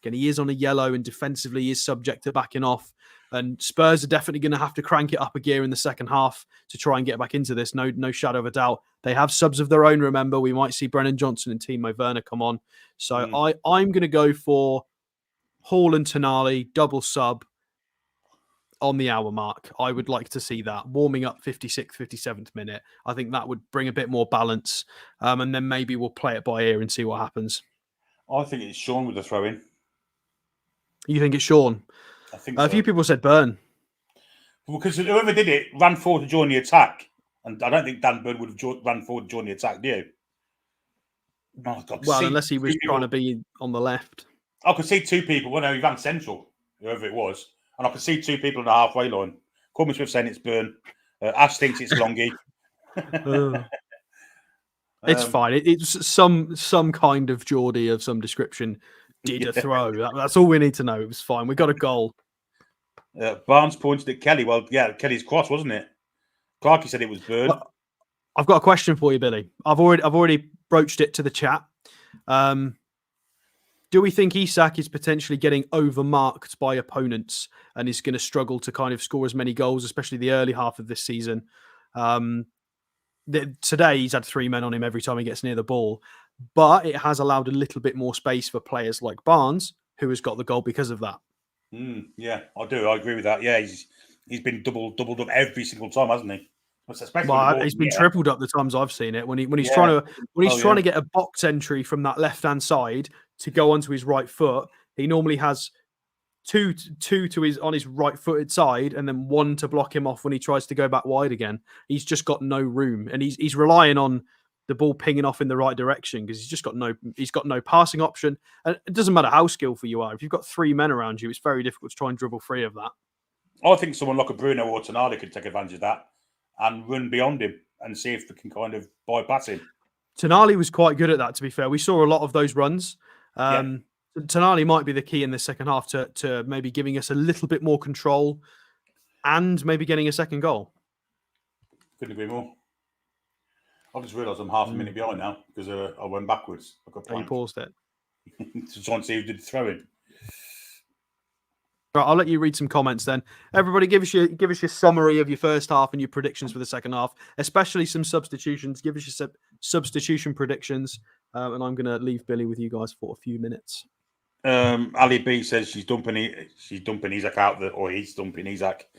again, he is on a yellow and defensively he is subject to backing off. And Spurs are definitely going to have to crank it up a gear in the second half to try and get back into this. No shadow of a doubt. They have subs of their own, remember. We might see Brennan Johnson and Timo Werner come on. So I'm going to go for Hall and Tonali, double sub on the hour mark. I would like to see that warming up 56th, 57th minute. I think that would bring a bit more balance. And then maybe we'll play it by ear and see what happens. I think it's Sean with the throw in. You think it's Sean? I think so. A few people said Byrne. Well, because whoever did it ran forward to join the attack. And I don't think Dan Byrne would have run forward to join the attack, do you? Oh, God, well, unless he was trying to be on the left. I could see 2 people. Well, no, he ran central, whoever it was. And I could see 2 people on the halfway line. Corbin Smith saying it's Byrne. Ash thinks it's Longy. It's fine. It's some kind of Geordie of some description did a throw. That's all we need to know. It was fine. We got a goal. Barnes pointed at Kelly. Well, yeah, Kelly's cross, wasn't it? Clarkey said it was Burn. I've got a question for you, Billy. I've already broached it to the chat. Do we think Isak is potentially getting overmarked by opponents and is going to struggle to kind of score as many goals, especially the early half of this season? Today, he's had 3 men on him every time he gets near the ball, but it has allowed a little bit more space for players like Barnes, who has got the goal because of that. Yeah, I do. I agree with that. Yeah, he's been doubled up every single time, hasn't he? Well, he's been tripled up the times I've seen it. When he's trying to get a box entry from that left hand side to go onto his right foot, he normally has two on his right footed side, and then one to block him off when he tries to go back wide again. He's just got no room, and he's relying on the ball pinging off in the right direction because he's got no passing option. And it doesn't matter how skillful you are. If you've got 3 men around you, it's very difficult to try and dribble free of that. I think someone like a Bruno or Tonali could take advantage of that and run beyond him and see if they can kind of bypass him. Tonali was quite good at that, to be fair. We saw a lot of those runs. Tonali might be the key in the second half to maybe giving us a little bit more control and maybe getting a second goal. Couldn't agree more. I just realised I'm half a minute behind now because I went backwards. You paused it. To try and see who did the throwing. Right, I'll let you read some comments then. Everybody, give us your summary of your first half and your predictions for the second half, especially some substitutions. Give us your substitution predictions, and I'm going to leave Billy with you guys for a few minutes. Ali B says she's dumping Isak out or he's dumping Isak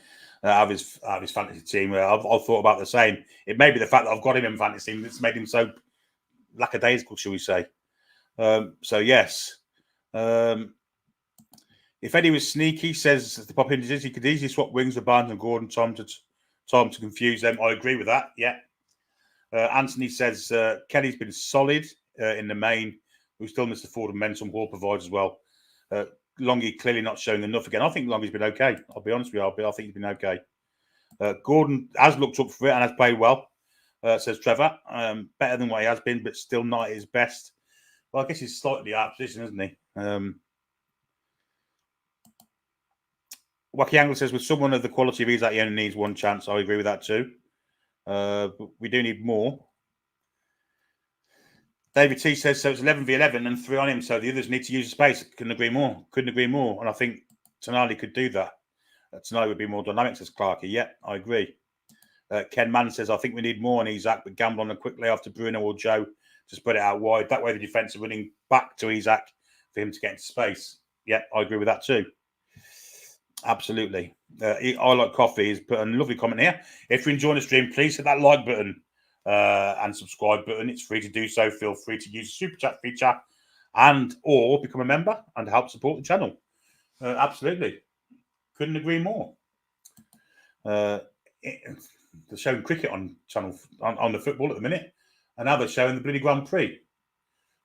out of his fantasy team. I've thought about the same. It may be the fact that I've got him in fantasy team that's made him so lackadaisical, shall we say? So yes. If Eddie was sneaky, says the pop indices, he could easily swap wings with Barnes and Gordon, time to confuse them. I agree with that. Yeah. Anthony says Kelly's been solid in the main. We still missed the forward and men, some ball provides as well. Longy clearly not showing enough again. I think Longy's been okay. I'll be honest with you. I think he's been okay. Gordon has looked up for it and has played well, says Trevor. Better than what he has been, but still not at his best. Well, I guess he's slightly out of position, isn't he? Wacky Angle says, with someone of the quality of Isak, he only needs one chance. I agree with that too. But we do need more. David T says, so it's 11v11 and 3 on him, so the others need to use the space. Couldn't agree more. And I think Tonali could do that. Tonali would be more dynamic, says Clarkey. Yeah, I agree. Ken Mann says, I think we need more on Isak, but gamble on him quickly after Bruno or Joe to spread it out wide. That way the defence are running back to Isak for him to get into space. Yeah, I agree with that too. Absolutely. I Like Coffee has put a lovely comment here. If you're enjoying the stream, please hit that like button and subscribe button. It's free to do so. Feel free to use the super chat feature and or become a member and help support the channel. Absolutely. Couldn't agree more. They're showing cricket on channel on the football at the minute, and now they're showing the bloody Grand Prix,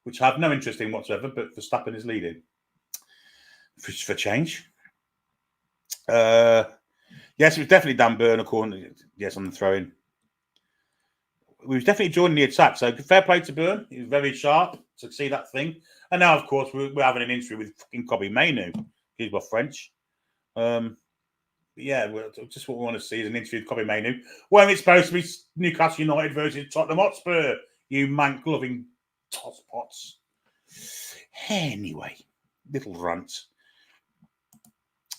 which I have no interest in whatsoever, but Verstappen is leading. For change. Yes, it was definitely Dan Burn according. Yes, on the throw-in. We was definitely joining the attack. So fair play to Burn. He was very sharp to see that thing. And now, of course, we're having an interview with fucking Kobe Mainu. He's my French. Yeah, just what we want to see is an interview with Kobe Mainu. Well, it's supposed to be Newcastle United versus Tottenham Hotspur. You mank-loving tosspots. Anyway, little rant.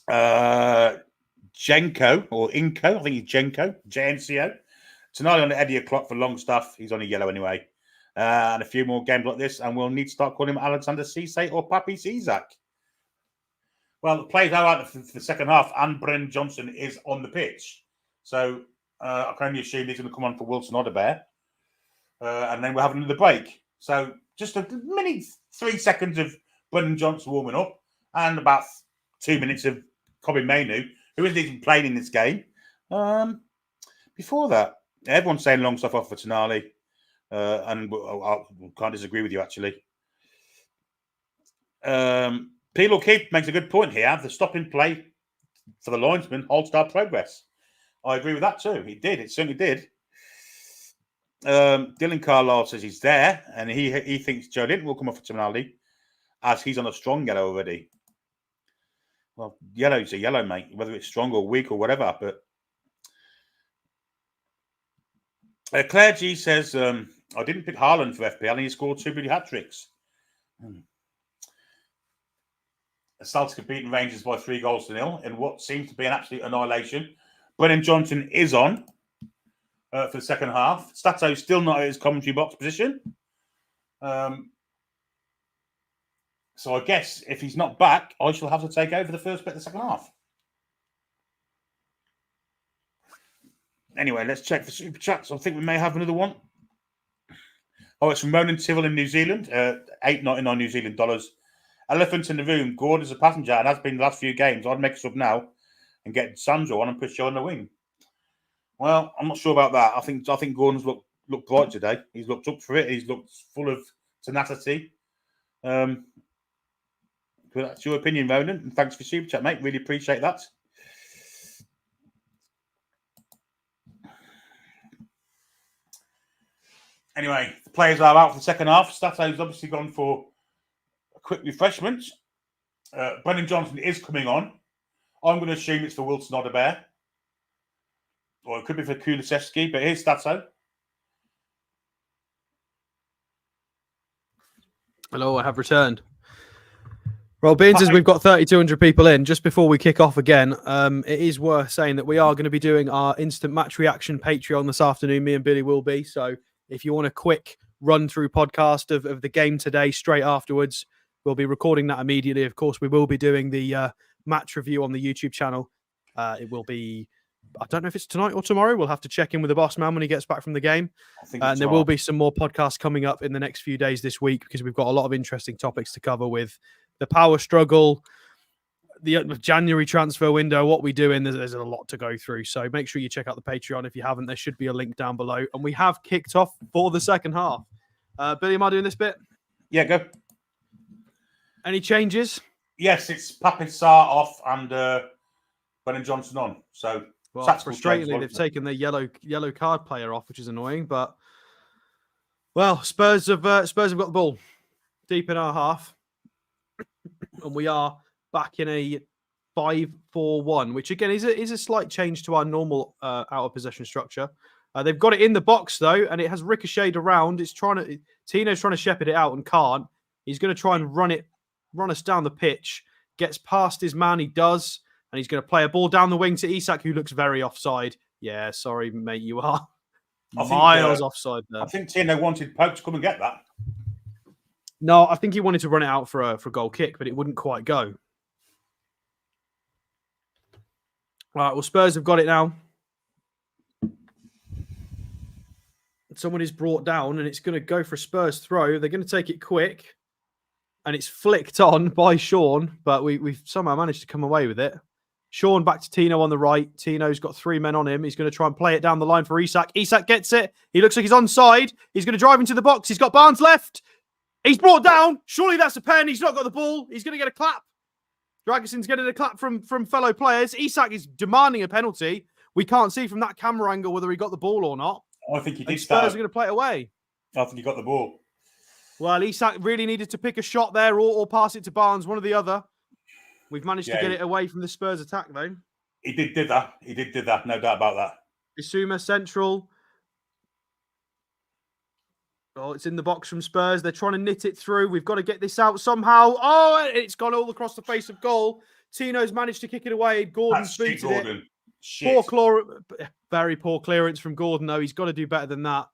Jenko or Inco, I think he's Jenko, JNCO. Tonight on the Eddie o'clock for Longstaff. He's on a yellow anyway. And a few more games like this, and we'll need to start calling him Alexander Cisse or Papi Cizak. Well, it plays out for the second half, and Brennan Johnson is on the pitch. So I can only assume he's going to come on for Wilson Odebear. And then we'll have another break. So just a mini 3 seconds of Brennan Johnson warming up, and about 2 minutes of Kobe Mainu, who isn't even playing in this game. Before that, everyone's saying long stuff off for Tonali, and I can't disagree with you, actually. Peel O'Keefe makes a good point here. The stopping play for the linesman halts our progress. I agree with that too. It did. It certainly did. Dylan Carlisle says he's there, and he thinks Joe Linton will come off for Tonali, as he's on a strong yellow already. Well, yellow's a yellow, mate, whether it's strong or weak or whatever. But Claire G says, I didn't pick Haaland for FPL, and he scored 2 bloody hat-tricks. Celtic have beaten Rangers by 3-0 in what seemed to be an absolute annihilation. Brennan Johnson is on for the second half. Stato's still not at his commentary box position. So I guess if he's not back, I shall have to take over the first bit of the second half. Anyway, let's check for super chats. I think we may have another one. Oh, it's from Ronan Tyrrell in New Zealand. $8.99 New Zealand dollars. Elephant in the room. Gordon's a passenger and has been the last few games. I'd make a sub now and get Sandro on and push Joe on the wing. Well, I'm not sure about that. I think Gordon's looked bright today. He's looked up for it. He's looked full of tenacity. But that's your opinion, Ronan. And thanks for super chat, mate. Really appreciate that. Anyway, the players are out for the second half. Stato's obviously gone for a quick refreshment. Brennan Johnson is coming on. I'm going to assume it's for Wilson Odebear. Or it could be for Kulusevski, but here's Stato. Hello, I have returned. Well, being as we've got 3,200 people in, just before we kick off again, it is worth saying that we are going to be doing our instant match reaction Patreon this afternoon. Me and Billy will be. So if you want a quick run-through podcast of the game today straight afterwards, we'll be recording that immediately. Of course, we will be doing the match review on the YouTube channel. It will be, I don't know if it's tonight or tomorrow. We'll have to check in with the boss man when he gets back from the game. And there will be some more podcasts coming up in the next few days this week because we've got a lot of interesting topics to cover with the power struggle, the January transfer window, what we do in. There's a lot to go through. So make sure you check out the Patreon. If you haven't, there should be a link down below. And we have kicked off for the second half. Billy, am I doing this bit? Yeah, go. Any changes? Yes, it's Pape Sarr off and Brennan Johnson on. So, well, frustratingly, they've taken the yellow card player off, which is annoying. But well, Spurs have got the ball deep in our half, and we are back in a 5-4-1, which again is a slight change to our normal out of possession structure. They've got it in the box though, and it has ricocheted around. Tino's trying to shepherd it out and can't. He's going to try and run us down the pitch. Gets past his man, he does, and he's going to play a ball down the wing to Isak, who looks very offside. Yeah, sorry, mate, you are miles offside there. I think Tino wanted Pope to come and get that. No, I think he wanted to run it out for a goal kick, but it wouldn't quite go. All right, well, Spurs have got it now. Someone is brought down, and it's going to go for a Spurs throw. They're going to take it quick, and it's flicked on by Sean, but we've somehow managed to come away with it. Sean back to Tino on the right. Tino's got 3 men on him. He's going to try and play it down the line for Isak. Isak gets it. He looks like he's onside. He's going to drive into the box. He's got Barnes left. He's brought down. Surely that's a pen. He's not got the ball. He's going to get a clap. Dragason's getting a clap from fellow players. Isak is demanding a penalty. We can't see from that camera angle whether he got the ball or not. I think he did. Spurs are going to play it away. I think he got the ball. Well, Isak really needed to pick a shot there or pass it to Barnes, one or the other. We've managed to get it away from the Spurs attack, though. He did that. He did that. No doubt about that. Bissouma central. Oh, it's in the box from Spurs. They're trying to knit it through. We've got to get this out somehow. Oh, it's gone all across the face of goal. Tino's managed to kick it away. Gordon's booted it. Shit. Very poor clearance from Gordon, though. He's got to do better than that.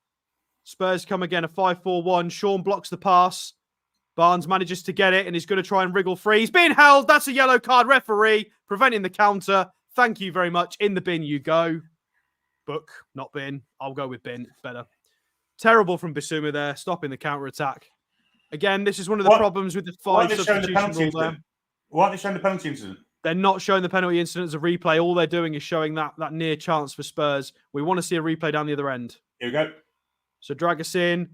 Spurs come again, a 5-4-1. Sean blocks the pass. Barnes manages to get it, and he's going to try and wriggle free. He's being held. That's a yellow card. Referee preventing the counter. Thank you very much. In the bin you go. Book, not bin. I'll go with bin. It's better. Terrible from Bissouma there, stopping the counter-attack. Again, this is one of the problems with the 5 substitution rule there. Why aren't they showing the penalty incident? They're not showing the penalty incident as a replay. All they're doing is showing that near chance for Spurs. We want to see a replay down the other end. Here we go. So Dragasson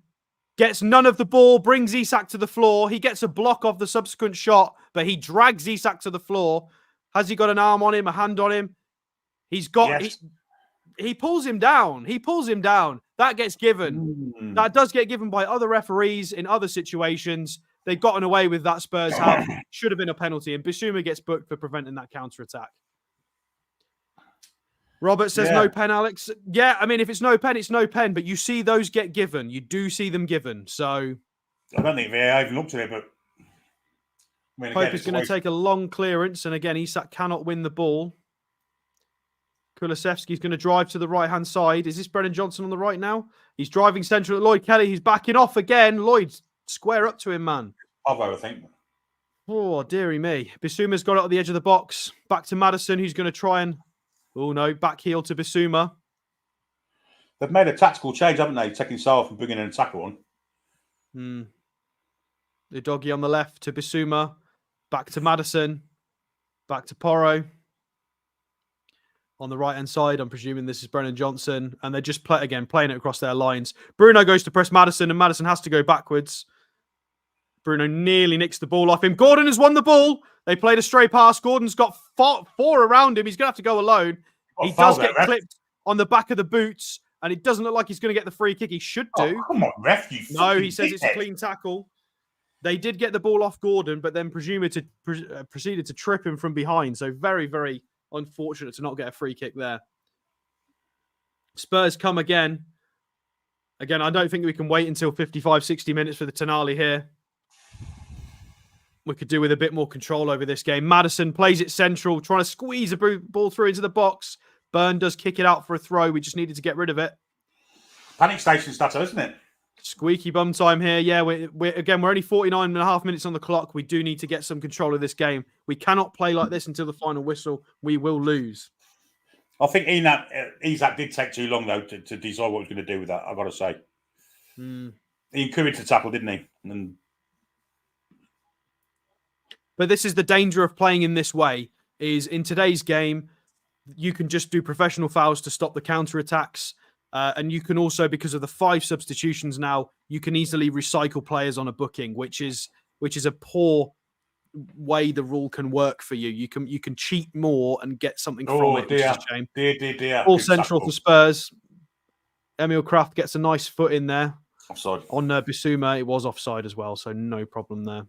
gets none of the ball, brings Isak to the floor. He gets a block of the subsequent shot, but he drags Isak to the floor. Has he got an arm on him, a hand on him? He's got... Yes. he pulls him down. He pulls him down. That gets given. That does get given by other referees in other situations. They've gotten away with that. Spurs have. Should have been a penalty. And Bissouma gets booked for preventing that counter-attack. Robert says no pen, Alex. Yeah, I mean, if it's no pen, it's no pen. But you see those get given. You do see them given. So I don't think VAR even looked at it, but Pope is going to take a long clearance. And again, Isak cannot win the ball. Kulusevski's going to drive to the right-hand side. Is this Brennan Johnson on the right now? He's driving central at Lloyd Kelly. He's backing off again. Lloyd, square up to him, man. I think. Oh, dearie me. Bissouma's got it at the edge of the box. Back to Maddison, who's going to try and... Oh, no. Back heel to Bissouma. They've made a tactical change, haven't they? Taking Salah and bringing in a tackle on. The doggy on the left to Bissouma. Back to Maddison. Back to Porro. On the right-hand side, I'm presuming this is Brennan Johnson. And they're just, playing it across their lines. Bruno goes to press Maddison, and Maddison has to go backwards. Bruno nearly nicks the ball off him. Gordon has won the ball. They played a stray pass. Gordon's got four around him. He's going to have to go alone. He does get clipped on the back of the boots, and it doesn't look like he's going to get the free kick. He should do. Oh, come on, ref. No, he says it's a clean tackle. They did get the ball off Gordon, but then proceeded to trip him from behind. So very, very unfortunate to not get a free kick there. Spurs come again. Again, I don't think we can wait until 55, 60 minutes for the Tonali here. We could do with a bit more control over this game. Maddison plays it central, trying to squeeze a ball through into the box. Byrne does kick it out for a throw. We just needed to get rid of it. Panic station starter, isn't it? Squeaky bum time here. Yeah, we're only 49 and a half minutes on the clock. We do need to get some control of this game. We cannot play like this until the final whistle. We will lose. I think Isak did take too long, though, to decide what he was going to do with that, I've got to say. He encouraged the tackle, didn't he? But this is the danger of playing in this way, is in today's game, you can just do professional fouls to stop the counter-attacks. And you can also, because of the 5 substitutions now, you can easily recycle players on a booking, which is a poor way the rule can work for you. You can cheat more and get something from it, which is a shame. Dear. All central for Spurs. Emil Kraft gets a nice foot in there. Offside. On Bissouma, it was offside as well, so no problem there.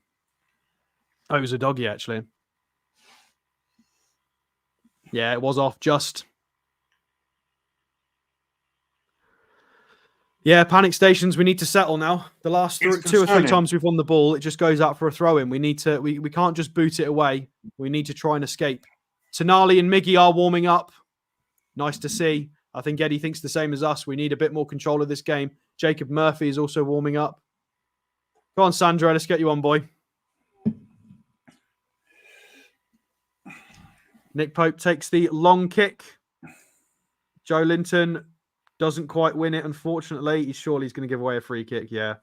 Oh, it was a doggy, actually. Yeah, it was off just. Yeah, panic stations. We need to settle now. The last 2 or 3 times we've won the ball, it just goes out for a throw-in. We need to. We can't just boot it away. We need to try and escape. Tonali and Miggy are warming up. Nice to see. I think Eddie thinks the same as us. We need a bit more control of this game. Jacob Murphy is also warming up. Go on, Sandro. Let's get you on, boy. Nick Pope takes the long kick. Joe Linton doesn't quite win it, unfortunately. He's going to give away a free kick, yeah.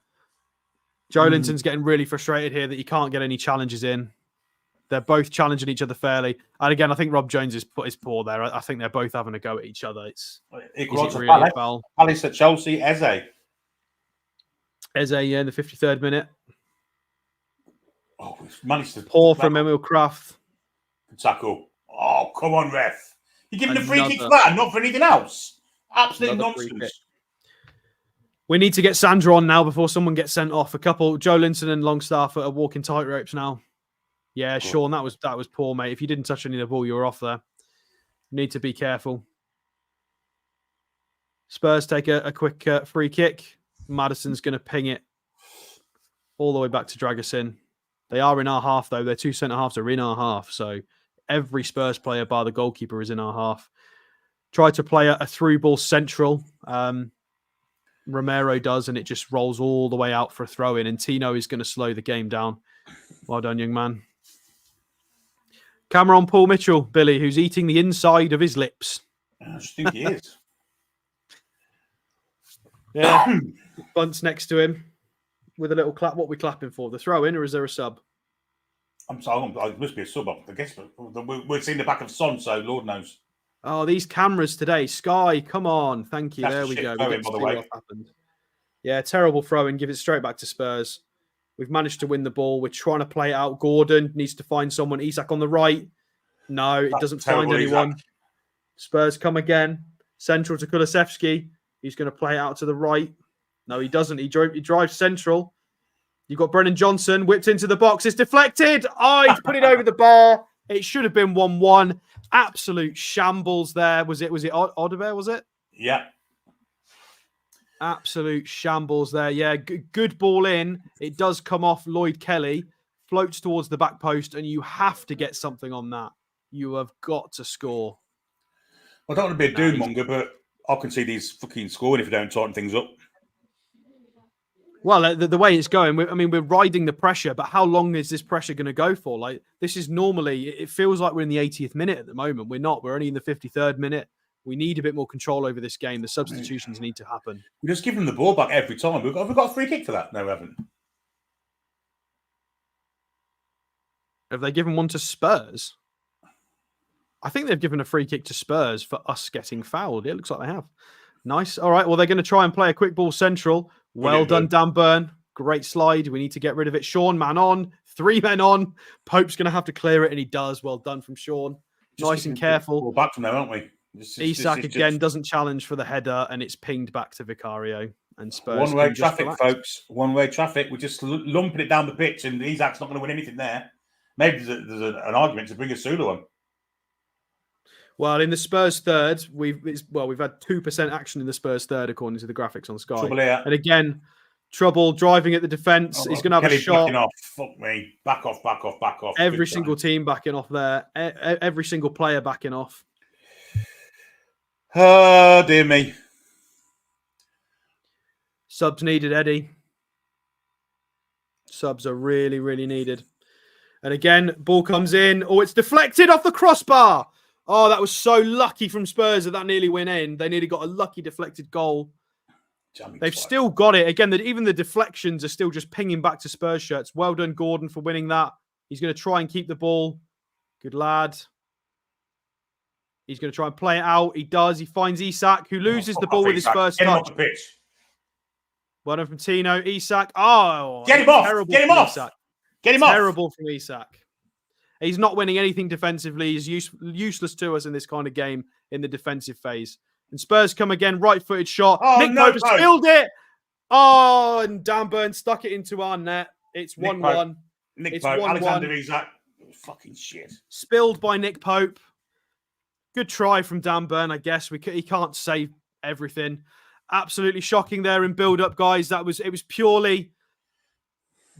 Joe Linton's getting really frustrated here that he can't get any challenges in. They're both challenging each other fairly. And again, I think Rob Jones is poor there. I think they're both having a go at each other. Equalizer, really foul? Palace at Chelsea, Eze. Eze, yeah, in the 53rd minute. Oh, he's managed to... Poor from Emil Kraft. Tackle. Oh, come on, ref. You're giving the free kick for that and not for anything else. Absolute nonsense. We need to get Sandra on now before someone gets sent off. Joe Linton and Longstaff are walking tight ropes now. Yeah, cool. Sean, that was poor, mate. If you didn't touch any of the ball, you were off there. Need to be careful. Spurs take a quick free kick. Maddison's going to ping it all the way back to drag us in. They are in our half, though. Their 2 centre-halves are in our half, so every Spurs player bar the goalkeeper is in our half. Tried to play a through ball central. Romero does, and it just rolls all the way out for a throw-in, and Tino is going to slow the game down. Well done, young man. Cameron Paul Mitchell, Billy, who's eating the inside of his lips. I just think he is. Yeah. Bunts next to him with a little clap. What are we clapping for? The throw-in, or is there a sub? I'm sorry, it must be a sub, I guess. We're seeing the back of Son, so Lord knows. Oh, these cameras today. Sky, come on. Thank you. There we go. By the way. What happened. Yeah, terrible throw-in. Give it straight back to Spurs. We've managed to win the ball. We're trying to play it out. Gordon needs to find someone. Isak on the right. No, it doesn't find anyone. Spurs come again. Central to Kulusevski. He's going to play it out to the right. No, he doesn't. He drives central. You've got Brennan Johnson whipped into the box. It's deflected. Oh, he's put it over the bar. It should have been 1-1. Absolute shambles there. Was it Odebear, was it? Yeah. Absolute shambles there. Yeah, good ball in. It does come off Lloyd Kelly, floats towards the back post, and you have to get something on that. You have got to score. I don't want to be a doom monger, but I can see these fucking scoring if you don't tighten things up. Well, the way it's going, we're riding the pressure, but how long is this pressure going to go for? Like, this is normally, it feels like we're in the 80th minute at the moment. We're not. We're only in the 53rd minute. We need a bit more control over this game. The substitutions need to happen. We just give them the ball back every time. Have we got a free kick for that? No, we haven't. Have they given one to Spurs? I think they've given a free kick to Spurs for us getting fouled. It looks like they have. Nice. All right. Well, they're going to try and play a quick ball central. Well done, Dan Burn. Great slide. We need to get rid of it. Sean, man on. 3 men on. Pope's going to have to clear it, and he does. Well done from Sean. Nice and careful. We're back from there, aren't we? Isak again doesn't challenge for the header, and it's pinged back to Vicario. And Spurs. One-way traffic, folks. One-way traffic. We're just lumping it down the pitch, and Isak's not going to win anything there. Maybe there's an argument to bring a Sulu on. Well, in the Spurs third, we've had 2% action in the Spurs third, according to the graphics on Sky. Trouble here. And again, trouble driving at the defence. He's going to have a shot. Backing off. Fuck me. Back off. Every single team backing off there. Every single player backing off. Oh, dear me. Subs needed, Eddie. Subs are really, really needed. And again, ball comes in. Oh, it's deflected off the crossbar. Oh, that was so lucky from Spurs that nearly went in. They nearly got a lucky deflected goal. They've still got it. Again, even the deflections are still just pinging back to Spurs shirts. Well done, Gordon, for winning that. He's going to try and keep the ball. Good lad. He's going to try and play it out. He does. He finds Isak, who loses the ball with his first touch. Well done from Tino. Isak. Oh, get him off. Get him off. Isak. Get him off. Terrible from Isak. He's not winning anything defensively. He's useless to us in this kind of game in the defensive phase. And Spurs come again, right-footed shot. Oh, Nick Pope has spilled it. Oh, and Dan Burn stuck it into our net. It's 1-1. Nick Pope, Alexander Isak. Fucking shit. Spilled by Nick Pope. Good try from Dan Burn, I guess. He can't save everything. Absolutely shocking there in build-up, guys. It was purely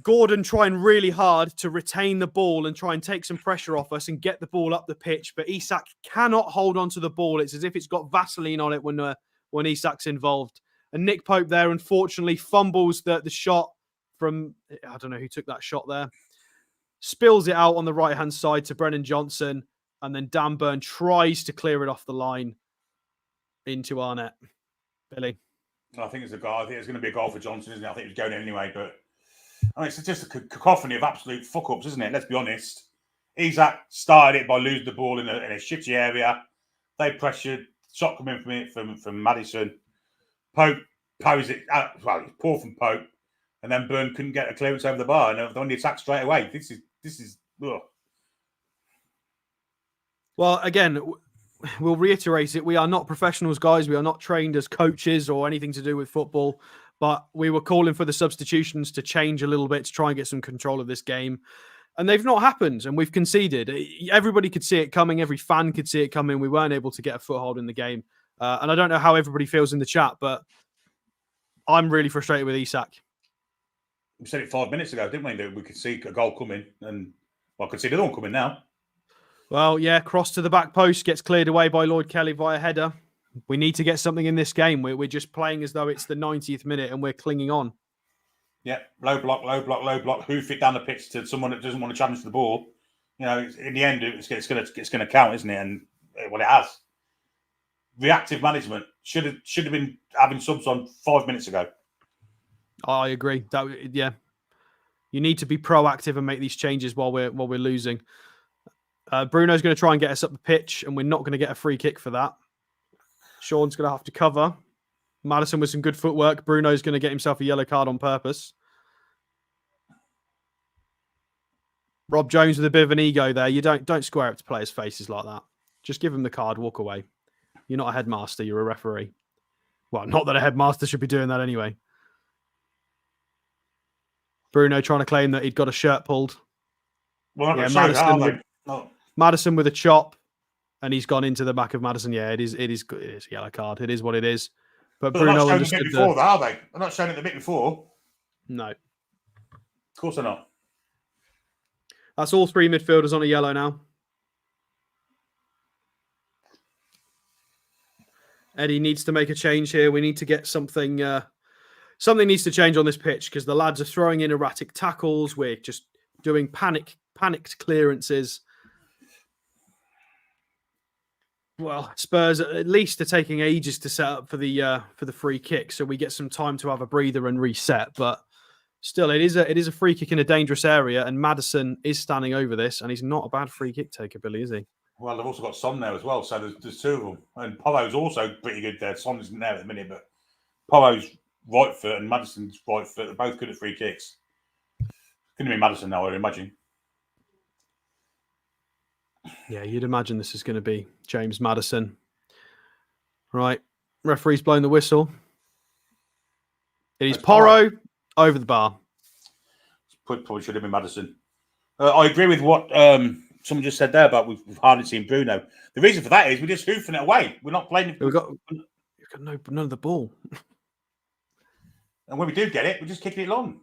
Gordon trying really hard to retain the ball and try and take some pressure off us and get the ball up the pitch. But Isak cannot hold on to the ball. It's as if it's got Vaseline on it when Isak's involved. And Nick Pope there, unfortunately, fumbles the shot from, I don't know who took that shot there. Spills it out on the right-hand side to Brennan Johnson. And then Dan Burn tries to clear it off the line into our net. Billy. I think it's a goal. I think it's going to be a goal for Johnson, isn't it? I think it was going anyway, but I mean, it's just a cacophony of absolute fuck-ups, isn't it? Let's be honest. Isak started it by losing the ball in a shitty area. They pressured. Shot coming from Maddison. Pope posed it out. Well, it's poor from Pope. And then Burn couldn't get a clearance over the bar. And on the attack straight away. This is ugh. Well, again, we'll reiterate it. We are not professionals, guys. We are not trained as coaches or anything to do with football. But we were calling for the substitutions to change a little bit to try and get some control of this game. And they've not happened, and we've conceded. Everybody could see it coming. Every fan could see it coming. We weren't able to get a foothold in the game. And I don't know how everybody feels in the chat, but I'm really frustrated with Isak. We said it 5 minutes ago, didn't we? That we could see a goal coming, and I could see the other one coming now. Well, yeah, cross to the back post, gets cleared away by Lloyd Kelly via header. We need to get something in this game. We're just playing as though it's the 90th minute and we're clinging on. Yeah, low block, hoof it down the pitch to someone that doesn't want to challenge the ball. You know, in the end, it's going to count, isn't it? And well, it has. Reactive management should have been having subs on 5 minutes ago. I agree. You need to be proactive and make these changes while we're losing. Bruno's going to try and get us up the pitch, and we're not going to get a free kick for that. Sean's going to have to cover. Maddison with some good footwork. Bruno's going to get himself a yellow card on purpose. Rob Jones with a bit of an ego there. You don't square up to players' faces like that. Just give him the card, walk away. You're not a headmaster. You're a referee. Well, not that a headmaster should be doing that anyway. Bruno trying to claim that he'd got a shirt pulled. Well, yeah, Maddison with a chop, and he's gone into the back of Maddison. Yeah, it is a yellow card. It is what it is. But Bruno understood before, are they? They're not showing it the bit before. No. Of course they're not. That's all 3 midfielders on a yellow now. Eddie needs to make a change here. We need to get something. Something needs to change on this pitch because the lads are throwing in erratic tackles. We're just doing panicked clearances. Well, Spurs at least are taking ages to set up for the free kick, so we get some time to have a breather and reset. But still, it is a free kick in a dangerous area, and Maddison is standing over this, and he's not a bad free kick taker, Billy, is he? Well, they've also got Son there as well, so there's two of them, and Polo's also pretty good there. Son isn't there at the minute, but Polo's right foot and Maddison's right foot are both good at free kicks. Going to be Maddison now, I'd imagine. Yeah, you'd imagine this is going to be James Maddison. Right. Referee's blown the whistle. It is Porro over the bar. Probably should have been Maddison. I agree with what someone just said there about we've hardly seen Bruno. The reason for that is we're just hoofing it away. We're not playing. We've got none of the ball. And when we do get it, we're just kicking it long.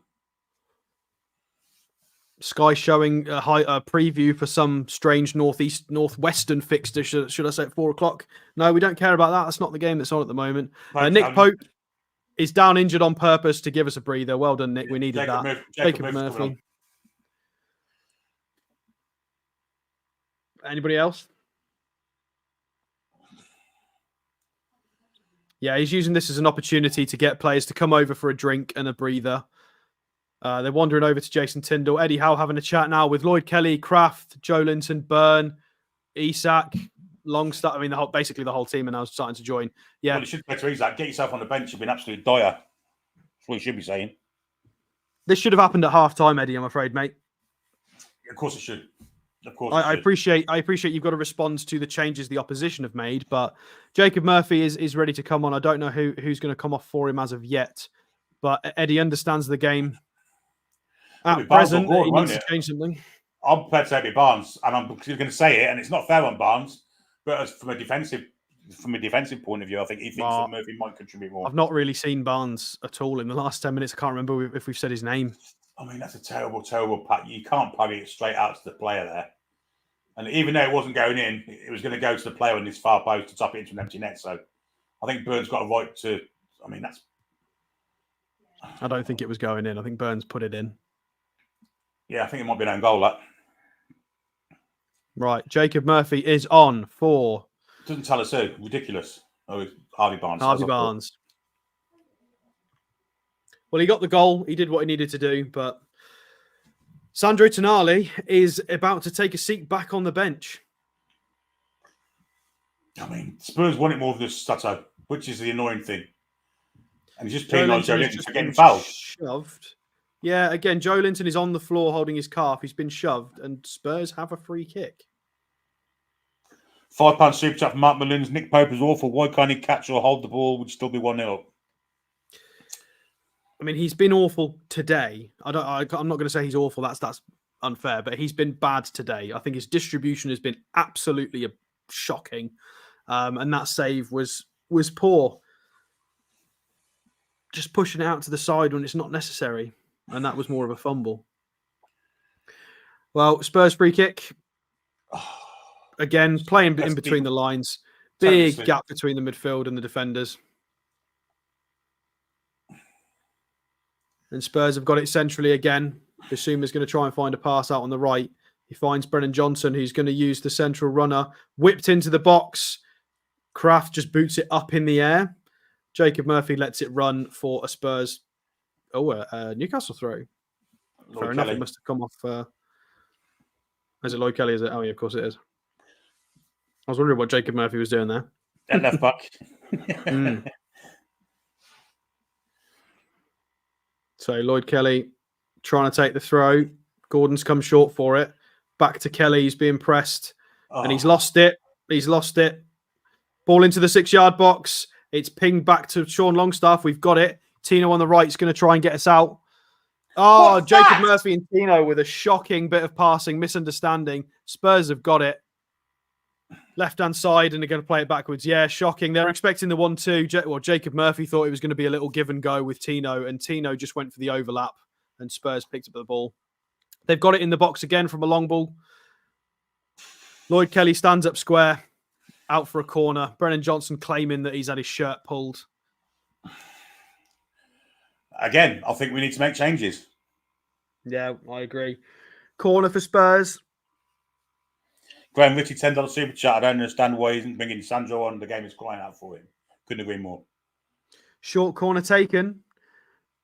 Sky showing a preview for some strange northwestern fixture. Should I say at 4:00? No, we don't care about that. That's not the game that's on at the moment. Nick Pope is down injured on purpose to give us a breather. Well done, Nick. We needed that. Jacob Murphy. Anybody else? Yeah, he's using this as an opportunity to get players to come over for a drink and a breather. They're wandering over to Jason Tyndall. Eddie Howe having a chat now with Lloyd Kelly, Kraft, Joe Linton, Byrne, Isak, Longstaff. I mean, basically the whole team are now starting to join. Yeah. Well, you should go to Isak. Get yourself on the bench. You've been absolutely dire. That's what you should be saying. This should have happened at half-time, Eddie, I'm afraid, mate. Of course it should. Of course I appreciate you've got to respond to the changes the opposition have made, but Jacob Murphy is ready to come on. I don't know who's going to come off for him as of yet, but Eddie understands the game. At present, he needs to change something. I'm prepared to say it'd be Barnes, and I'm going to say it, and it's not fair on Barnes, but from a defensive point of view, I think he thinks that Murphy might contribute more. I've not really seen Barnes at all in the last 10 minutes. I can't remember if we've said his name. I mean, that's a terrible pack. You can't parry it straight out to the player there. And even though it wasn't going in, it was going to go to the player on his far post to top it into an empty net. So I think Burns got a right to. I mean, that's. I don't think it was going in. I think Burns put it in. Yeah, I think it might be an own goal, that. Right. Jacob Murphy is on for. Doesn't tell us who. Ridiculous. Oh, Harvey Barnes. Harvey Barnes. Well, he got the goal. He did what he needed to do, but Sandro Tonali is about to take a seat back on the bench. I mean, Spurs want it more than this Stato, which is the annoying thing. And he's just penalised Joe Linton for getting fouled. Shoved. Yeah, again, Joe Linton is on the floor holding his calf. He's been shoved, and Spurs have a free kick. £5 super chat from Mark Mullins. Nick Pope is awful. Why can't he catch or hold the ball? Would still be 1-0 up. I mean, he's been awful today. I'm not going to say he's awful. That's unfair, but he's been bad today. I think his distribution has been absolutely shocking, and that save was poor. Just pushing it out to the side when it's not necessary, and that was more of a fumble. Well, Spurs free kick. Again, playing in between the lines. Big gap between the midfield and the defenders. And Spurs have got it centrally again. Bissouma's going to try and find a pass out on the right. He finds Brennan Johnson, who's going to use the central runner. Whipped into the box. Kraft just boots it up in the air. Jacob Murphy lets it run for a Spurs. Newcastle throw. Fair enough. It must have come off. Is it Lloyd Kelly? Is it? Oh, yeah, of course it is. I was wondering what Jacob Murphy was doing there. That left back. So Lloyd Kelly trying to take the throw. Gordon's come short for it. Back to Kelly. He's being pressed. And he's lost it. Ball into the 6-yard box. It's pinged back to Sean Longstaff. We've got it. Tino on the right is going to try and get us out. Oh, What's Jacob that? Murphy and Tino with a shocking bit of passing, misunderstanding. Spurs have got it. Left-hand side, and they're going to play it backwards. Yeah, shocking. They're expecting the 1-2. Well, Jacob Murphy thought it was going to be a little give and go with Tino, and Tino just went for the overlap, and Spurs picked up the ball. They've got it in the box again from a long ball. Lloyd Kelly stands up square, out for a corner. Brennan Johnson claiming that he's had his shirt pulled. Again, I think we need to make changes. Yeah, I agree. Corner for Spurs. Graham Ritchie, $10 super chat. I don't understand why he isn't bringing Sandro on. The game is crying out for him. Couldn't agree more. Short corner taken.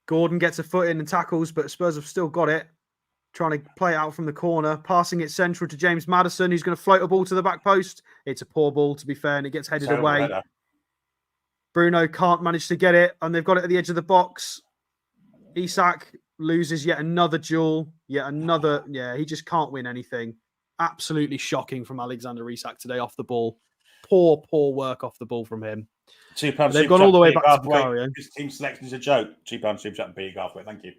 Gordon gets a foot in and tackles, but Spurs have still got it. Trying to play it out from the corner. Passing it central to James Maddison, who's going to float a ball to the back post. It's a poor ball, to be fair, and it gets headed away. Header. Bruno can't manage to get it, and they've got it at the edge of the box. Isak loses yet another duel. Yet another. Yeah, he just can't win anything. Absolutely shocking from Alexander Isak today off the ball. Poor work off the ball from him. £2 They've gone all the way back to Vicario. This team selection is a joke. £2 super chat and Peter Garthwaite. Thank you.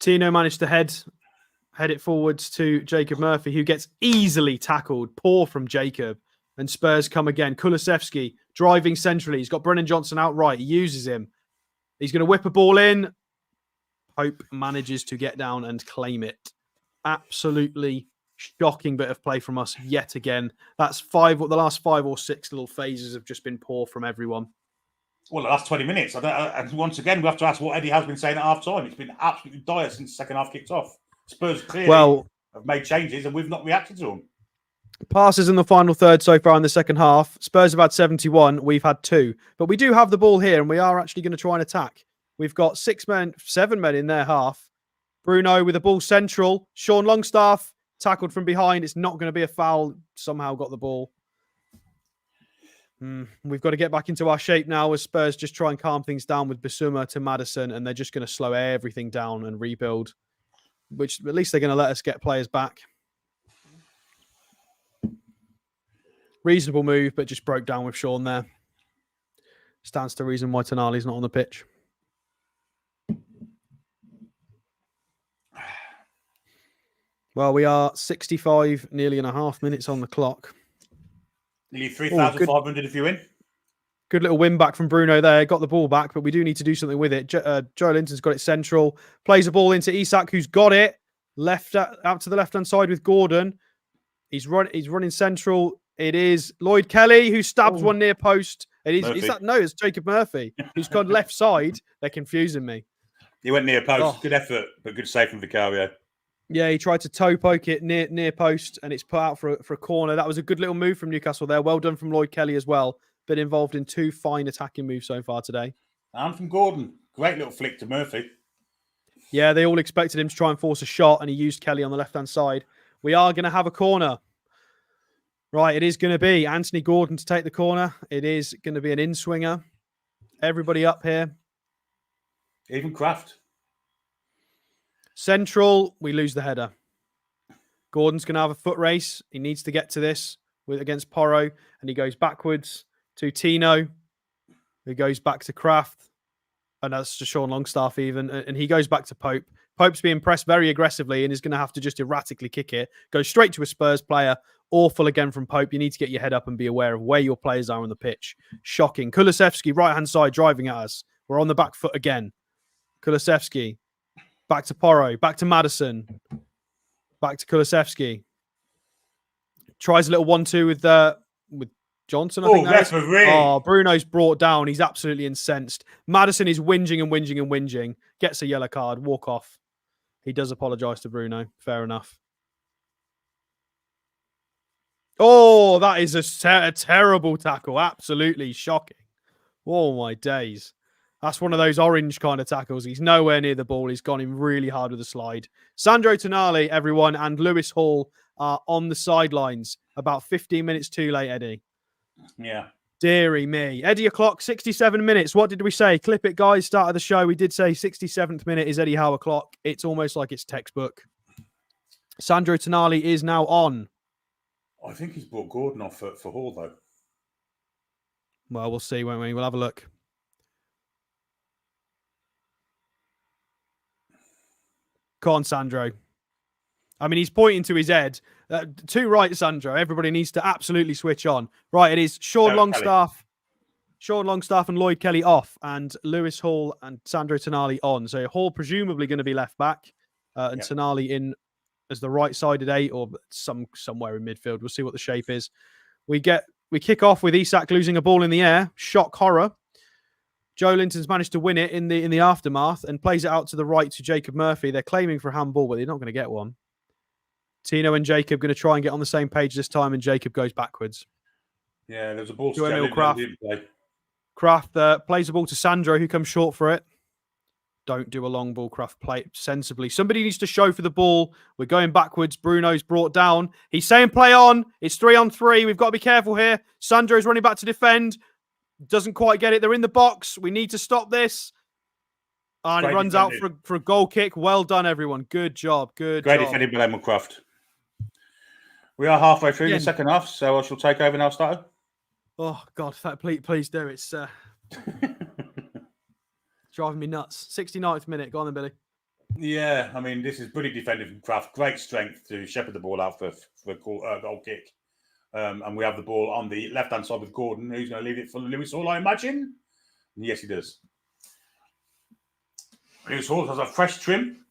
Tino managed to head it forwards to Jacob Murphy, who gets easily tackled. Poor from Jacob. And Spurs come again. Kulusevski driving centrally. He's got Brennan Johnson outright. He uses him. He's going to whip a ball in. Pope manages to get down and claim it. Absolutely shocking bit of play from us yet again. That's the last 5 or 6 little phases have just been poor from everyone. Well, the last 20 minutes. And once again, we have to ask what Eddie has been saying at half time. It's been absolutely dire since the second half kicked off. Spurs clearly have made changes and we've not reacted to them. Passes in the final third so far in the second half. Spurs have had 71. We've had 2. But we do have the ball here and we are actually going to try and attack. We've got 7 men in their half. Bruno with the ball central. Sean Longstaff tackled from behind. It's not going to be a foul. Somehow got the ball. We've got to get back into our shape now as Spurs just try and calm things down with Bissouma to Maddison, and they're just going to slow everything down and rebuild, which at least they're going to let us get players back. Reasonable move, but just broke down with Sean there. Stands to reason why Tonali's not on the pitch. Well, we are 65, nearly and a half minutes on the clock. Nearly 3,500 if you win. Good little win back from Bruno there. Got the ball back, but we do need to do something with it. Joe Linton's got it central. Plays a ball into Isak, who's got it. Out to the left-hand side with Gordon. He's running central. It is Lloyd Kelly who stabs one near post. It's Jacob Murphy, who's gone left side. They're confusing me. He went near post. Oh. Good effort, but good save from Vicario. Yeah, he tried to toe poke it near post, and it's put out for a corner. That was a good little move from Newcastle there. Well done from Lloyd Kelly as well. Been involved in 2 fine attacking moves so far today. And from Gordon. Great little flick to Murphy. Yeah, they all expected him to try and force a shot, and he used Kelly on the left-hand side. We are going to have a corner. Right, it is going to be Anthony Gordon to take the corner. It is going to be an in-swinger. Everybody up here. Even Kraft. Central, we lose the header. Gordon's going to have a foot race. He needs to get to this against Porro, and he goes backwards to Tino, who goes back to Kraft, and that's to Sean Longstaff even, and he goes back to Pope. Pope's being pressed very aggressively and is going to have to just erratically kick it. Goes straight to a Spurs player. Awful again from Pope. You need to get your head up and be aware of where your players are on the pitch. Shocking. Kulusevski, right-hand side, driving at us. We're on the back foot again. Kulusevski. Back to Porro. Back to Maddison. Back to Kulusevski. Tries a little 1-2 with Johnson, I think. Referee. Oh, Bruno's brought down. He's absolutely incensed. Maddison is whinging and whinging and whinging. Gets a yellow card. Walk off. He does apologise to Bruno. Fair enough. Oh, that is a terrible tackle. Absolutely shocking. Oh, my days. That's one of those orange kind of tackles. He's nowhere near the ball. He's gone in really hard with the slide. Sandro Tonali, everyone, and Lewis Hall are on the sidelines. About 15 minutes too late, Eddie. Yeah. Deary me. Eddie o'clock, 67 minutes. What did we say? Clip it, guys. Start of the show. We did say 67th minute is Eddie Howe o'clock. It's almost like it's textbook. Sandro Tonali is now on. I think he's brought Gordon off for Hall, though. Well, we'll see, won't we? We'll have a look. Come on, Sandro. I mean, he's pointing to his head. Too right, Sandro. Everybody needs to absolutely switch on. Right, it is Sean Longstaff and Lloyd Kelly off, and Lewis Hall and Sandro Tonali on. So Hall presumably going to be left back, and Tonali in as the right-sided 8 or somewhere in midfield. We'll see what the shape is. We kick off with Isak losing a ball in the air. Shock horror. Joe Linton's managed to win it in the aftermath and plays it out to the right to Jacob Murphy. They're claiming for a handball, but they're not going to get one. Tino and Jacob going to try and get on the same page this time, and Jacob goes backwards. Yeah, there's a ball to Emil Kraft plays the ball to Sandro, who comes short for it. Don't do a long ball, Kraft. Play it sensibly. Somebody needs to show for the ball. We're going backwards. Bruno's brought down. He's saying play on. It's 3-on-3. We've got to be careful here. Sandro's running back to defend. Doesn't quite get it. They're in the box. We need to stop this. And it runs out for a goal kick. Well done, everyone. Good job. Great defending by Emil Kraft. We are halfway through the second half, so I shall take over now, Stato. Oh, God. Please do. It's driving me nuts. 69th minute. Go on then, Billy. Yeah, I mean, this is brilliant defending from Kraft. Great strength to shepherd the ball out for a goal kick. And we have the ball on the left-hand side with Gordon, who's going to leave it for Lewis Hall, I imagine. And yes, he does. Lewis Hall has a fresh trim.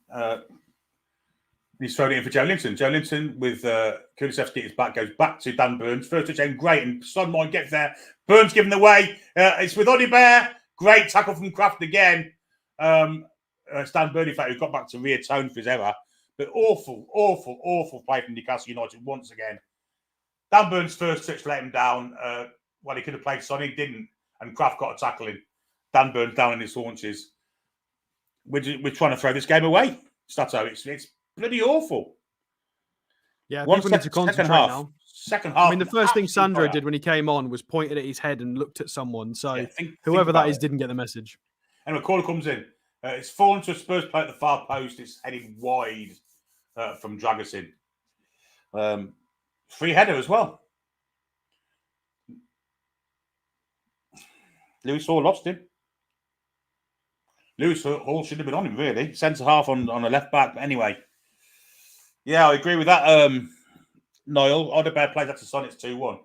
He's thrown it in for Joe Linton. Joe Linton with Kulusevski at his back goes back to Dan Burns. First touch end, great. And Sonmine gets there. Burns giving away. It's with Odibert. Great tackle from Kraft again. It's Dan Burns, in fact, who got back to reatone for his error. But awful play from Newcastle United once again. Dan Burns' first touch let him down. Well, he could have played Sonny, didn't. And Kraft got a tackle in. Dan Burns down in his haunches. We're trying to throw this game away, Stato. It's bloody awful. Yeah, people need to concentrate now. Second half. I mean, the first thing Sandro did when he came on was pointed at his head and looked at someone. So whoever that is didn't get the message. Anyway, corner comes in. It's fallen to a Spurs play at the far post. It's headed wide from Dragusin. Free header as well. Lewis Hall lost him. Lewis Hall should have been on him, really. Centre half on a left back. But anyway, yeah, I agree with that. Niall, Odibert plays that to Son. It's 2-1.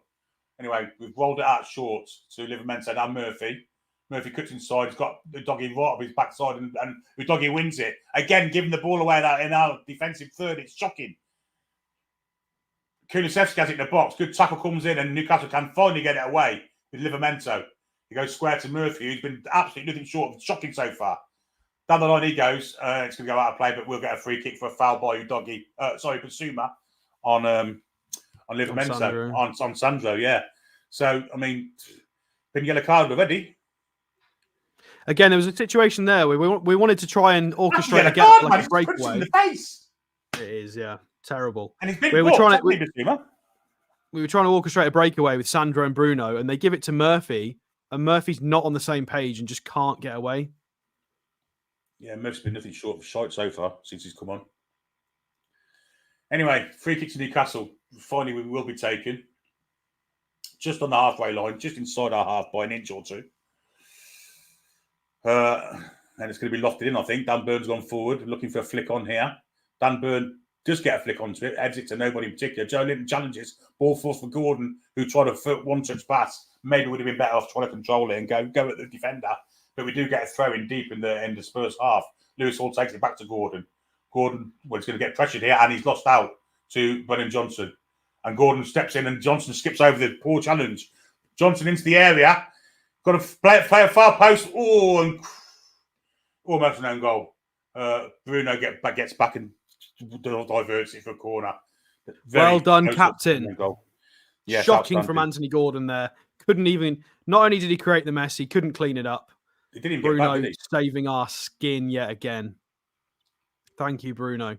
Anyway, we've rolled it out short to Livramento. Now Murphy. Murphy cuts inside. He's got the doggy right up his backside, and the doggy wins it. Again, giving the ball away in our defensive third. It's shocking. Kulusevski has it in the box. Good tackle comes in, and Newcastle can finally get it away with Livramento. He goes square to Murphy, who's been absolutely nothing short of shocking so far. Down the line he goes. It's going to go out of play, but we'll get a free kick for a foul by Basuma on Livramento. On Sandro, yeah. So, I mean, been yellow card already. Again, there was a situation there where we wanted to try and orchestrate a breakaway. In the face. It is, yeah. Terrible. And he's been we were trying to orchestrate a breakaway with Sandro and Bruno, and they give it to Murphy, and Murphy's not on the same page and just can't get away. Yeah, Murphy's been nothing short of shite so far since he's come on. Anyway, free kick to Newcastle. Finally, we will be taken. Just on the halfway line, just inside our half by an inch or two. And it's going to be lofted in, I think. Dan Burns gone forward, looking for a flick on here. Dan Burns does get a flick onto it, heads it to nobody in particular. Joe Linton challenges, ball force for Gordon, who tried a one-touch pass. Maybe would have been better off trying to control it and go at the defender. But we do get a throw in deep in the Spurs half. Lewis Hall takes it back to Gordon. Gordon, well, he's going to get pressured here, and he's lost out to Brennan Johnson. And Gordon steps in, and Johnson skips over the poor challenge. Johnson into the area. Got to play a far post. Oh, and almost an own goal. Bruno gets back and diverts it for a corner. Well done, captain. Yeah, shocking from Anthony Gordon there. Couldn't even. Not only did he create the mess, he couldn't clean it up. He didn't even Bruno get back, did he? saving our skin yet again. Thank you, Bruno.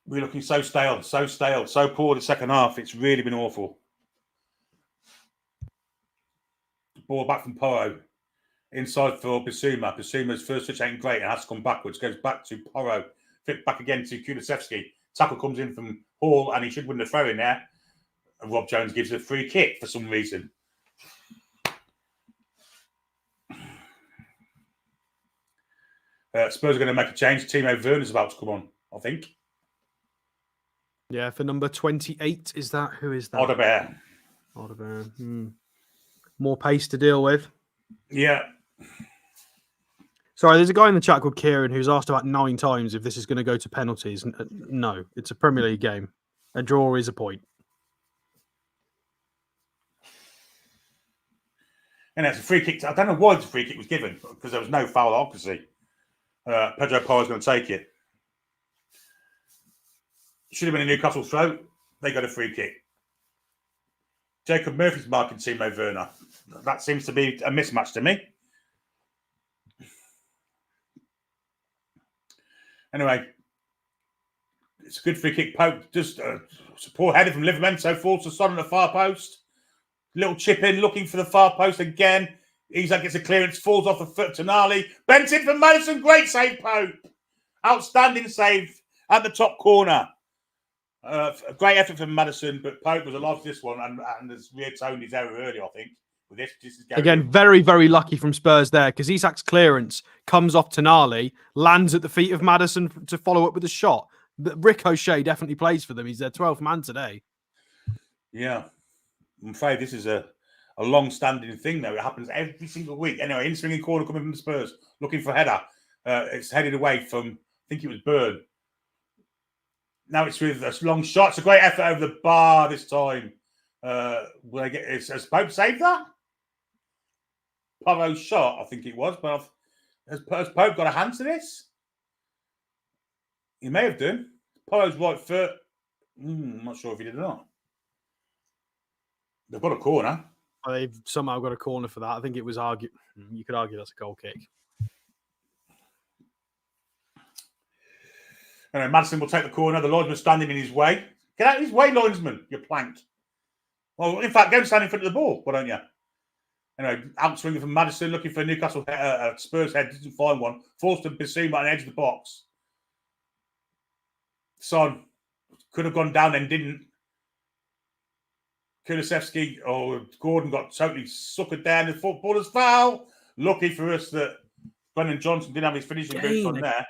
We're looking so stale, so poor the second half. It's really been awful. Ball back from Porro. Inside for Basuma. Basuma's first touch ain't great and has to come backwards. Goes back to Porro. Flip back again to Kulusevski. Tackle comes in from Hall, and he should win the throw in there. And Rob Jones gives a free kick for some reason. Spurs are going to make a change. Timo Werner's about to come on, I think. Yeah, for number 28, is that? Who is that? Odebear. More pace to deal with. Yeah. Sorry, there's a guy in the chat called Kieran who's asked about 9 times if this is going to go to penalties. No, it's a Premier League game. A draw is a point. And it's a free kick. I don't know why the free kick was given, because there was no foul, obviously. Pedro Porro's going to take it. Should have been a Newcastle throw. They got a free kick. Jacob Murphy's marking Timo Werner. That seems to be a mismatch to me. Anyway, it's a good free kick. Pope just it's a poor header from Livramento, falls to Son on the far post. Little chip in, looking for the far post again. Isak gets a clearance, falls off the foot to Tonali. Bent in from Madison. Great save, Pope. Outstanding save at the top corner. A great effort from Madison, but Pope was alive to this one and has reatoned his error early, I think. With this is again, very, very lucky from Spurs there, because Isak's clearance comes off Tonali, lands at the feet of Madison to follow up with a shot. But Ricochet definitely plays for them. He's their 12th man today. Yeah. I'm afraid this is a long-standing thing, though. It happens every single week. Anyway, in-swinging corner coming from the Spurs, looking for a header. It's headed away from, I think it was Byrne. Now it's with a long shot. It's a great effort over the bar this time. Will they get? Has Pope saved that? Porro's shot, I think it was. But has Pope got a hand to this? He may have done. Porro's right foot. I'm not sure if he did or not. They've got a corner. They've somehow got a corner for that. I think it was you could argue that's a goal kick. Anyway, Madison will take the corner. The linesman standing in his way. Get out of his way, linesman. You plank. Well, in fact, go and stand in front of the ball. Why don't you? Anyway, outswinging from Madison, looking for a Newcastle Spurs head. Doesn't find one. Forced to Basuma on the edge of the box. Son could have gone down and didn't. Kulusevski or Gordon got totally suckered down. The footballer's foul. Lucky for us that Brennan Johnson didn't have his finishing boots on there.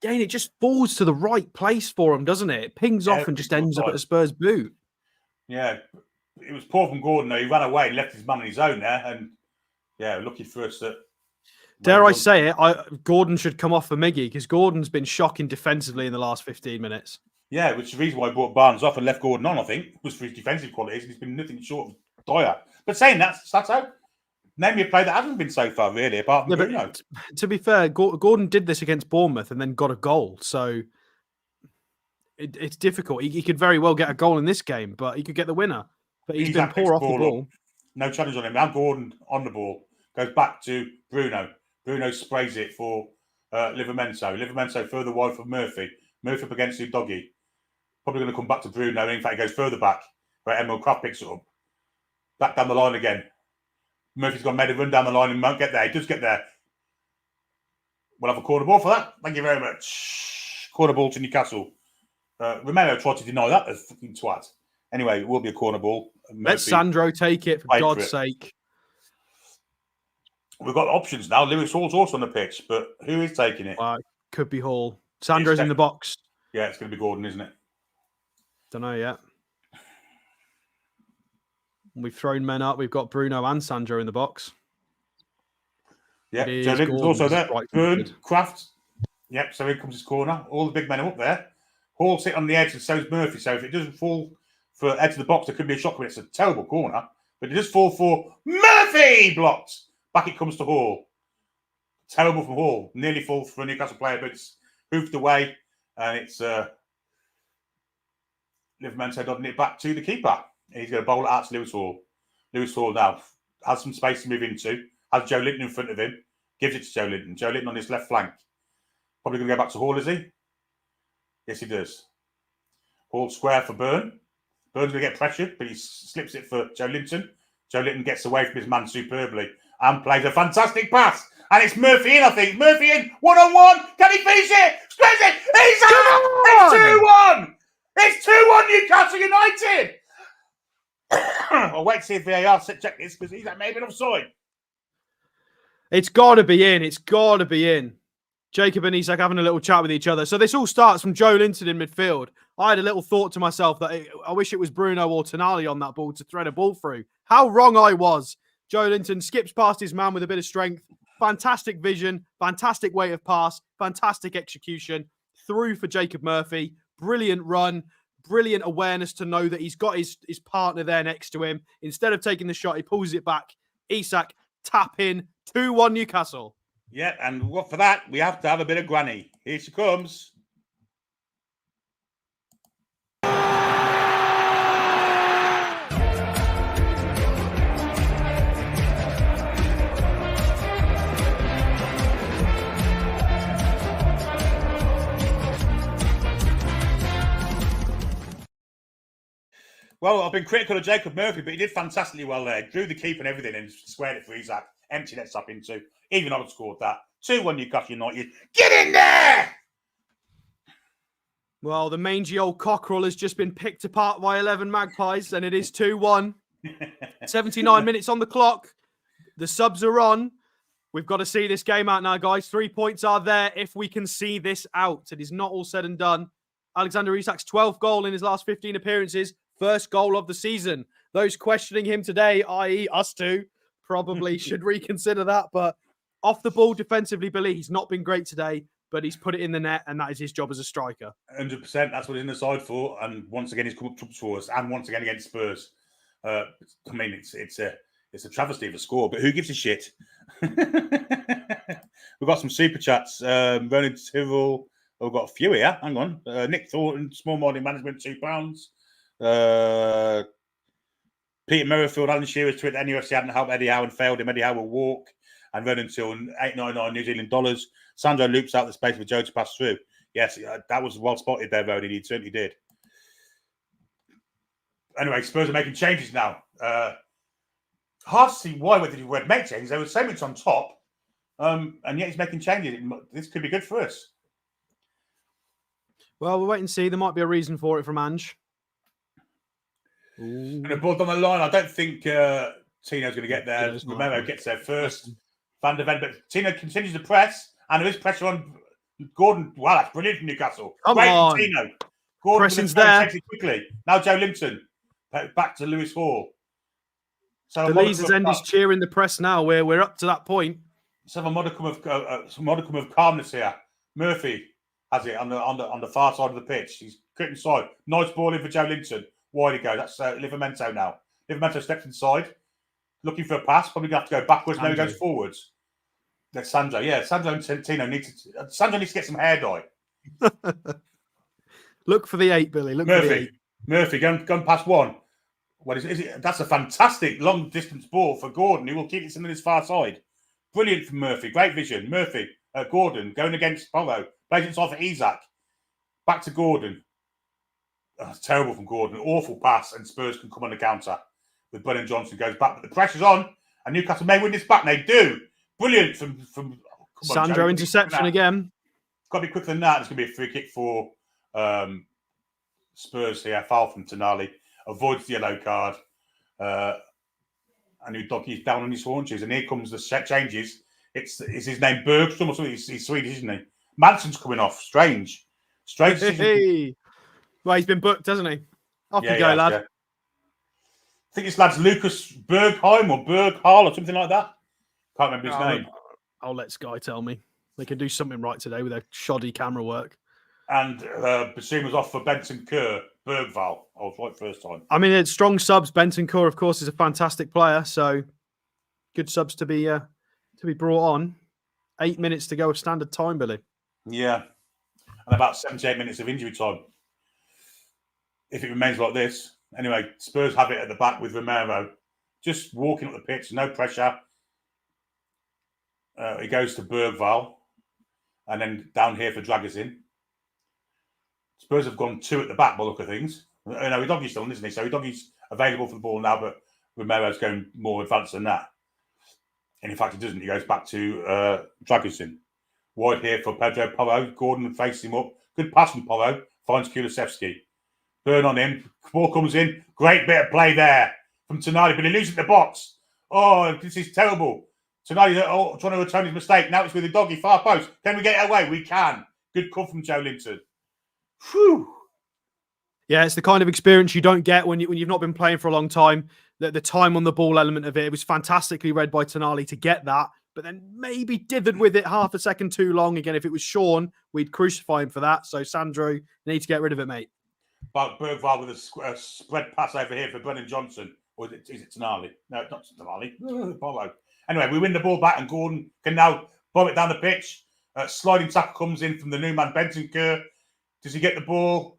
Again, it just falls to the right place for him, doesn't it? It pings off and just ends up at a Spurs boot. Yeah, it was poor from Gordon, though. He ran away and left his man on his own there. And, yeah, lucky for us that... Dare I say it, Gordon should come off for Miggy, because Gordon's been shocking defensively in the last 15 minutes. Yeah, which is the reason why I brought Barnes off and left Gordon on, I think, was for his defensive qualities. He's been nothing short of dire. But saying that, Sato, name me a player that hasn't been so far, really, apart from Bruno. To be fair, Gordon did this against Bournemouth and then got a goal. So it's difficult. He could very well get a goal in this game, but he could get the winner. But he's been poor off the ball. No challenge on him. Now Gordon on the ball. Goes back to Bruno. Bruno sprays it for Livramento. Livramento further wide for Murphy. Murphy up against Udogie. Probably going to come back to Bruno. In fact, he goes further back where Emil Kraft picks it up. Back down the line again. Murphy's got made a run down the line and won't get there. He does get there. We'll have a corner ball for that. Thank you very much. Corner ball to Newcastle. Romero tried to deny that as fucking twat. Anyway, it will be a corner ball. Let Sandro take it, for God's sake. We've got options now. Lewis Hall's also on the pitch, but who is taking it? It could be Hall. Sandro's in the box. Yeah, it's going to be Gordon, isn't it? Don't know yet. We've thrown men up. We've got Bruno and Sandro in the box. Yeah, so Linton's also there. Burn, Kraft. Yep, so here comes his corner. All the big men are up there. Hall sit on the edge and so is Murphy. So if it doesn't fall for edge of the box, there could be a shot. It's a terrible corner. But it does fall for Murphy! Blocked. Back it comes to Hall. Terrible from Hall. Nearly fall for a Newcastle player, but it's hoofed away. And it's Livramento nodding it back to the keeper. He's going to bowl it out to Lewis Hall. Lewis Hall now has some space to move into. Has Joe Linton in front of him. Gives it to Joe Linton. Joe Linton on his left flank. Probably going to go back to Hall, is he? Yes, he does. Hall square for Byrne. Byrne's going to get pressured, but he slips it for Joe Linton. Joe Linton gets away from his man superbly and plays a fantastic pass. And it's Murphy in, I think. Murphy in, one-on-one. Can he finish it? Squares it. He's out! It's 2-1! It's 2-1 Newcastle United. I'll wait to see if VAR check this because he's maybe offside. It's got to be in. It's got to be in. Jacob and Isak having a little chat with each other. So this all starts from Joe Linton in midfield. I had a little thought to myself that I wish it was Bruno or Tonali on that ball to thread a ball through. How wrong I was. Joe Linton skips past his man with a bit of strength. Fantastic vision. Fantastic weight of pass. Fantastic execution. Through for Jacob Murphy. Brilliant run. Brilliant awareness to know that he's got his partner there next to him. Instead of taking the shot, he pulls it back. Isak, tap in. 2-1 Newcastle. Yeah, and what for that, we have to have a bit of granny. Here she comes. Well, I've been critical of Jacob Murphy, but he did fantastically well there. Drew the keeper and everything and squared it for Isak. Empty nets up into. Even I would have scored that. 2-1 Newcastle United. Get in there! Well, the mangy old cockerel has just been picked apart by 11 Magpies, and it is 2-1. 79 minutes on the clock. The subs are on. We've got to see this game out now, guys. 3 points are there if we can see this out. It is not all said and done. Alexander Isak's 12th goal in his last 15 appearances. First goal of the season. Those questioning him today, i.e. us two, probably should reconsider that. But off the ball defensively, Billy, he's not been great today, but he's put it in the net, and that is his job as a striker. 100%. That's what he's in the side for. And once again, he's come up top for us. And once again against Spurs. I mean, it's a travesty of a score, but who gives a shit? We've got some super chats. Ronan Tyrrell. We've got a few here. Hang on. Nick Thornton, Small Morning Management, £2. Peter Merrifield, Alan Shearer's tweet, NUFC hadn't helped Eddie Howe and failed him. Eddie Howe will walk. And Ronan Tyrrell, $8.99 New Zealand dollars. Sandro loops out the space for Joe to pass through. Yes, that was well spotted there, Ronan. He certainly did. Anyway, Spurs are making changes now. Hard to see why he would make changes. They were so much on top, and yet he's making changes. This could be good for us. Well, we'll wait and see. There might be a reason for it from Ange. And a ball on the line. I don't think Tino's going to get there. Romero gets there first. Van der Ven, but Tino continues to press, and there is pressure on Gordon. Wow, that's brilliant from Newcastle. Come on, Tino. Gordon pressing's there. Takes it quickly. Now Joe Linton back to Lewis Hall. So the Leeds' end is cheering the press now. We're up to that point. Let's have a modicum of calmness here. Murphy has it on the far side of the pitch. He's cutting side. Nice ball in for Joe Linton. Wide he goes. That's Livramento now. Livramento steps inside, looking for a pass. Probably going to have to go backwards. Now he goes forwards. That's Sandro. Yeah, Sandro and Tino needs to get some hair dye. Look for the 8, Billy. Look for the 8. Murphy, going past one. What is it? That's a fantastic long distance ball for Gordon, who will keep it in his far side. Brilliant from Murphy. Great vision. Murphy, Gordon going against Polo. Plays inside for Isak. Back to Gordon. Oh, it's terrible from Gordon. Awful pass, and Spurs can come on the counter. With Brennan Johnson goes back, but the pressure's on, and Newcastle may win this back. And they do. Brilliant from Sandro interception again. It's got to be quicker than that. It's going to be a free kick for Spurs here. Foul from Tonali. Avoids the yellow card. And he's down on his haunches. And here comes the changes. It's his name Bergstrom or something. He's Swedish, isn't he? Manson's coming off. Strange. Hey. Well, he's been booked, hasn't he? Off you go, lad. Yeah. I think this lad's Lucas Bergheim or Berghal or something like that. Can't remember his name. I'll let Sky tell me. They can do something right today with their shoddy camera work. And Basuma's off for Benson Kerr. Bergval. I was right first time. I mean, it's strong subs. Benton Kerr, of course, is a fantastic player. So good subs to be brought on. 8 minutes to go of standard time, Billy. Yeah. And about 78 minutes of injury time. If it remains like this. Anyway, Spurs have it at the back with Romero. Just walking up the pitch. No pressure. He goes to Bergval. And then down here for Dragusin. Spurs have gone 2 at the back by the look of things. No, Udogie's still on, isn't he? So Udogie's available for the ball now, but Romero's going more advanced than that. And in fact, he doesn't. He goes back to Dragusin. Wide here for Pedro Porro. Gordon faces him up. Good pass from Porro. Finds Kulusevski. Burn on him. Ball comes in. Great bit of play there from Tonali, but he loses the box. Oh, this is terrible. Tonali trying to return his mistake. Now it's with the doggy far post. Can we get it away? We can. Good call from Joe Linton. Whew. Yeah, it's the kind of experience you don't get when you've not been playing for a long time. The time on the ball element of it was fantastically read by Tonali to get that, but then maybe dithered with it half a second too long. Again, if it was Sean, we'd crucify him for that. So, Sandro, you need to get rid of it, mate. But Bergvall with a spread pass over here for Brennan Johnson. Or is it Tonali? No, not Tonali. Polo. Anyway, we win the ball back and Gordon can now bomb it down the pitch. Sliding tackle comes in from the new man, Bentancur. Does he get the ball?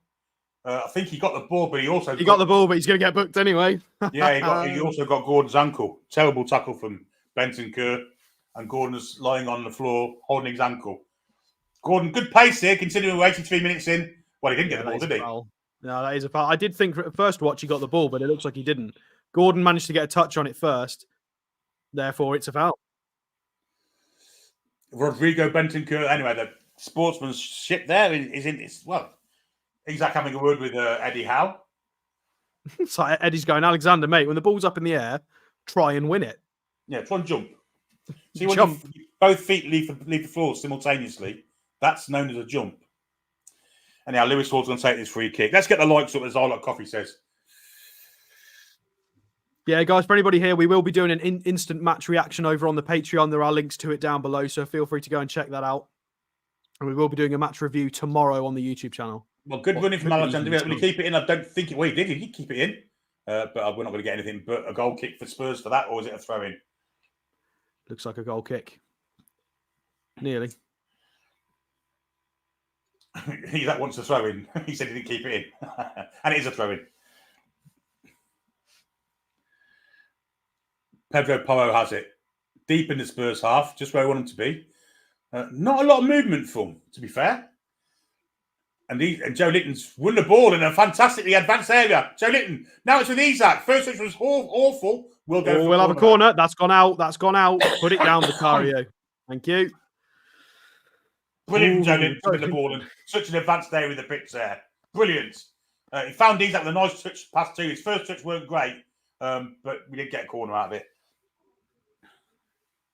I think he got the ball, but he got the ball, but he's going to get booked anyway. Yeah, he also got Gordon's ankle. Terrible tackle from Bentancur. And Gordon is lying on the floor, holding his ankle. Gordon, good pace here, considering we're 83 minutes in. Well, he didn't get the ball, did he? Foul. No, that is a foul. I did think at first watch he got the ball, but it looks like he didn't. Gordon managed to get a touch on it first. Therefore, it's a foul. Rodrigo Bentancur. Anyway, the sportsmanship there is in. Well, he's like having a word with Eddie Howe. So Eddie's going, Alexander, mate, when the ball's up in the air, try and win it. Yeah, try and jump. See, when both feet leave the floor simultaneously, that's known as a jump. Anyhow, Lewis Hall's going to take this free kick. Let's get the likes up, as Zylot Coffee says. Yeah, guys, for anybody here, we will be doing an instant match reaction over on the Patreon. There are links to it down below, so feel free to go and check that out. And we will be doing a match review tomorrow on the YouTube channel. Well, good running from Alexander. Will he keep it in? I don't think it. Well, he did. He did keep it in. But we're not going to get anything but a goal kick for Spurs for that, or is it a throw-in? Looks like a goal kick. Nearly. That wants a throw-in. He said he didn't keep it in. And it is a throw-in. Pedro Porro has it. Deep in the Spurs half, just where I want him to be. Not a lot of movement for him, to be fair. And Joe Linton's won the ball in a fantastically advanced area. Joe Linton. Now it's with Isak. First switch was awful. We'll have a corner. That's gone out. That's gone out. Put it down, Vicario. Thank you. Brilliant, Joe Linton with the ball and such an advanced area with the pitch there. Brilliant. He found Isak with a nice touch pass too. His first touch weren't great, but we did get a corner out of it.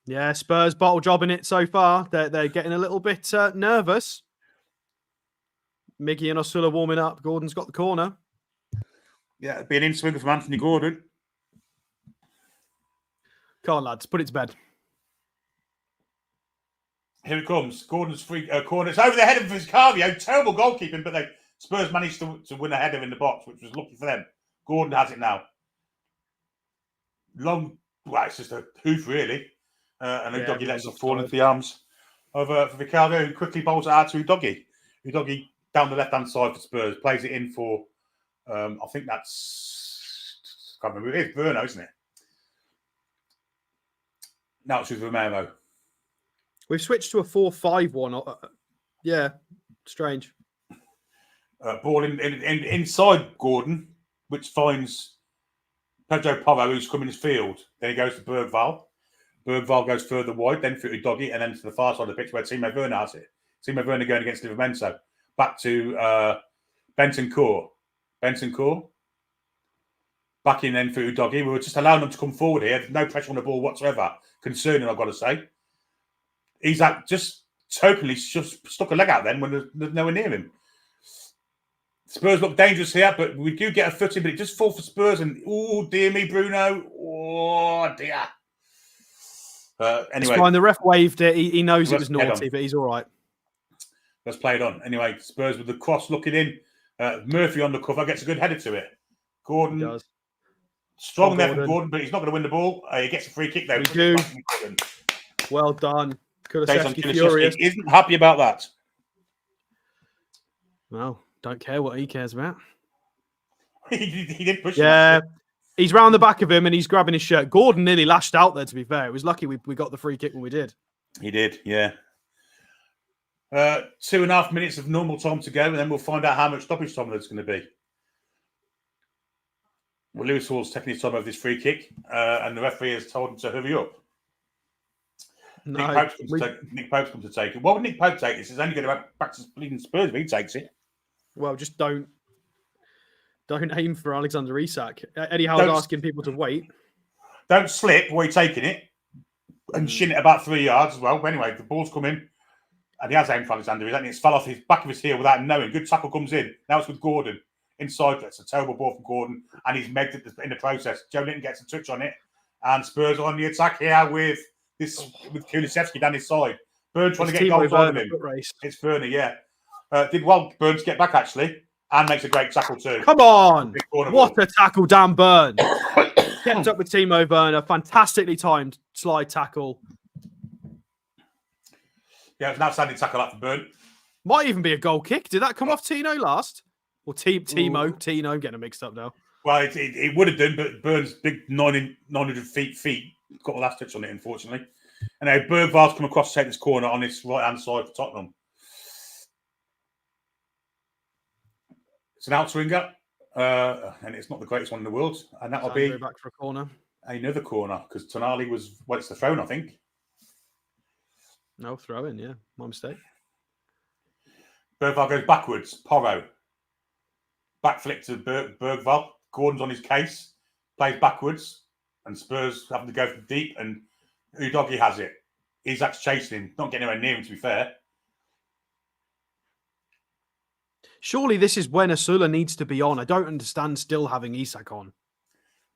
Yeah, Spurs bottle jobbing it so far. They're getting a little bit nervous. Miggy and Osula warming up. Gordon's got the corner. Yeah, it'd be an in-swinger from Anthony Gordon. Come on, lads. Put it to bed. Here it comes. Gordon's free corner. It's over the head of Vicario. Terrible goalkeeping, but the Spurs managed to win a header in the box, which was lucky for them. Gordon has it now. Long, well, it's just a hoof, really. And Udogie lets it fall into the arms of Vicario, who quickly bowls it out to Udogie. Udogie down the left-hand side for Spurs, plays it in for, I think that's, I can't remember, it's Verno, isn't it? Now it's with Romero. We've switched to a 4-5-1. Yeah, strange. Ball inside Gordon, which finds Pedro Porro, who's come in his field. Then he goes to Bergvall. Bergvall goes further wide, then for Udogie, and then to the far side of the pitch where Timo Werner has it. Timo Werner going against Livramento. Back to Bentancur. Back in then for Udogie. We were just allowing them to come forward here. There's no pressure on the ball whatsoever. Concerning, I've got to say. He's just totally just stuck a leg out then when there's no one near him. Spurs look dangerous here, but we do get a footing, but it just falls for Spurs. And, oh, dear me, Bruno. Oh, dear. Anyway. It's fine. The ref waved it. He knows it was naughty, but he's all right. Let's play it on. Anyway, Spurs with the cross looking in. Murphy on the cover gets a good header to it. Gordon. He does. Strong there from Gordon, but he's not going to win the ball. He gets a free kick though. Well done. Kulusevski furious. He isn't happy about that. Well, don't care what he cares about. he didn't push him. Yeah. He's round the back of him and he's grabbing his shirt. Gordon nearly lashed out there, to be fair. It was lucky we got the free kick when we did. He did, yeah. 2.5 minutes of normal time to go, and then we'll find out how much stoppage time there's going to be. Well, Lewis Hall's taking his time over this free kick, and the referee has told him to hurry up. No, Nick Pope's come to take it. Why would Nick Pope take this? He's only going to back to bleeding Spurs if he takes it. Well, just don't Don't aim for Alexander Isak. Eddie Howe's asking people to wait. Don't slip while you're taking it and shin it about 3 yards as well. But anyway, the ball's come in and he has aimed for Alexander Isak and it's fell off his back of his heel without knowing. Good tackle comes in. Now it's with Gordon. Inside, that's a terrible ball from Gordon and he's megged it in the process. Joe Linton gets a touch on it and Spurs on the attack here with Kulusevski down his side. Burn trying to get goals out of him. It's Werner, yeah. Did well, Burn, to get back actually and makes a great tackle too. Come on! What a tackle, Dan Burn. Kept up with Timo Werner. Fantastically timed slide tackle. Yeah, it's an outstanding tackle up for Burn. Might even be a goal kick. Did that come off Tino last? Or Tino, I'm getting it mixed up now. Well, it would have done, but Burn's big 900 feet got the last touch on it, unfortunately. And now Bergval's come across to take this corner on his right-hand side for Tottenham. It's an outswinger, and it's not the greatest one in the world. And that'll be back for a corner. Another corner, because Tonali was, it's the thrown, I think. No, throw in, yeah. My mistake. Bergval goes backwards. Porro. Back flick to Bergval. Gordon's on his case. Plays backwards. And Spurs having to go from deep. And Udogie has it. Isak's chasing him. Not getting anywhere near him, to be fair. Surely this is when Asula needs to be on. I don't understand still having Isak on.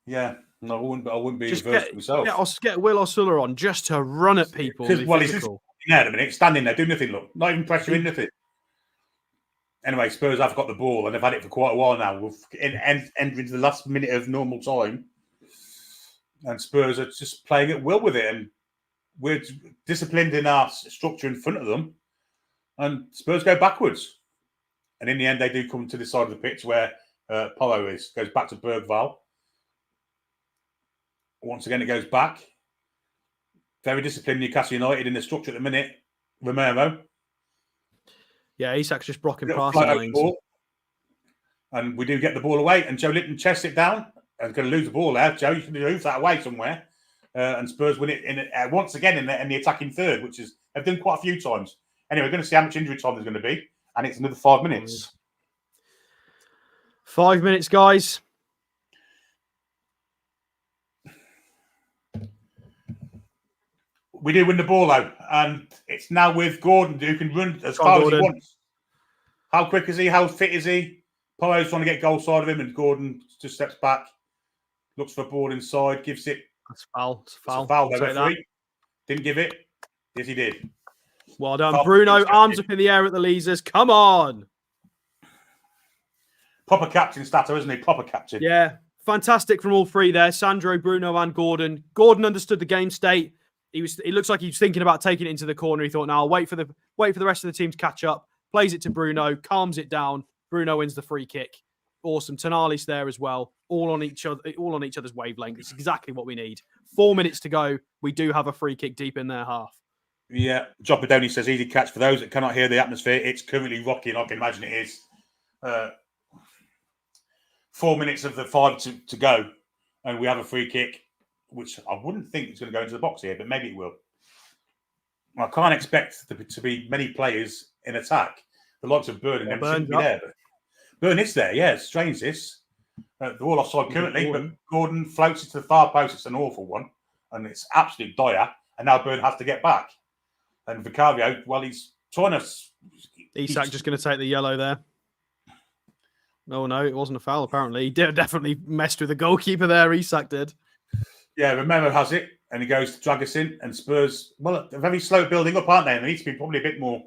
Yeah. No, I wouldn't be reversed myself. Get Will Asula on just to run at people. Well, he's just there a minute, standing there, doing nothing, look. Not even pressuring nothing. Anyway, Spurs have got the ball and they've had it for quite a while now. We're entering the last minute of normal time. And Spurs are just playing at will with it. And we're disciplined in our structure in front of them. And Spurs go backwards. And in the end, they do come to the side of the pitch where Porro is. Goes back to Bergval. Once again, it goes back. Very disciplined Newcastle United in the structure at the minute. Romero. Yeah, Isak's just blocking passing lanes. And we do get the ball away. And Joe Linton chests it down. And going to lose the ball there. Joe, you can move that away somewhere. And Spurs win it once again in the attacking third, which is they've done quite a few times. Anyway, we're going to see how much injury time there's going to be. And it's another 5 minutes. 5 minutes, guys. We do win the ball, though. And it's now with Gordon, who can run as far as he wants. How quick is he? How fit is he? Porro's trying to get goal side of him, and Gordon just steps back, looks for a ball inside, gives it. That's foul. It's foul. It's a foul, though. Didn't give it. Yes, he did. Well done. Foul. Bruno, arms up in the air at the Leazers. Come on. Proper captain status, isn't he? Proper captain. Yeah. Fantastic from all three there. Sandro, Bruno, and Gordon. Gordon understood the game state. It looks like he was thinking about taking it into the corner. He thought, "No, I'll wait for the rest of the team to catch up." Plays it to Bruno, calms it down. Bruno wins the free kick. Awesome. Tonali's there as well. All on each other's wavelength. It's exactly what we need. 4 minutes to go. We do have a free kick deep in their half. Yeah. Jopadoni says easy catch. For those that cannot hear the atmosphere, it's currently rocking. I can imagine it is. 4 minutes of the 5 to go, and we have a free kick, which I wouldn't think is going to go into the box here, but maybe it will. I can't expect there to be many players in attack. The likes of Burn and them shouldn't be there. But Burn is there, yeah. It's strange, this. They're all offside currently, but Gordon floats it to the far post. It's an awful one, and it's absolutely dire. And now Burn has to get back. And Vicario, well, he's trying to... Isak just going to take the yellow there. Oh, no, it wasn't a foul, apparently. He definitely messed with the goalkeeper there, Isak did. Yeah, Romero has it, and he goes to drag us in, and Spurs, well, they're very slow building up, aren't they? And they need to be probably a bit more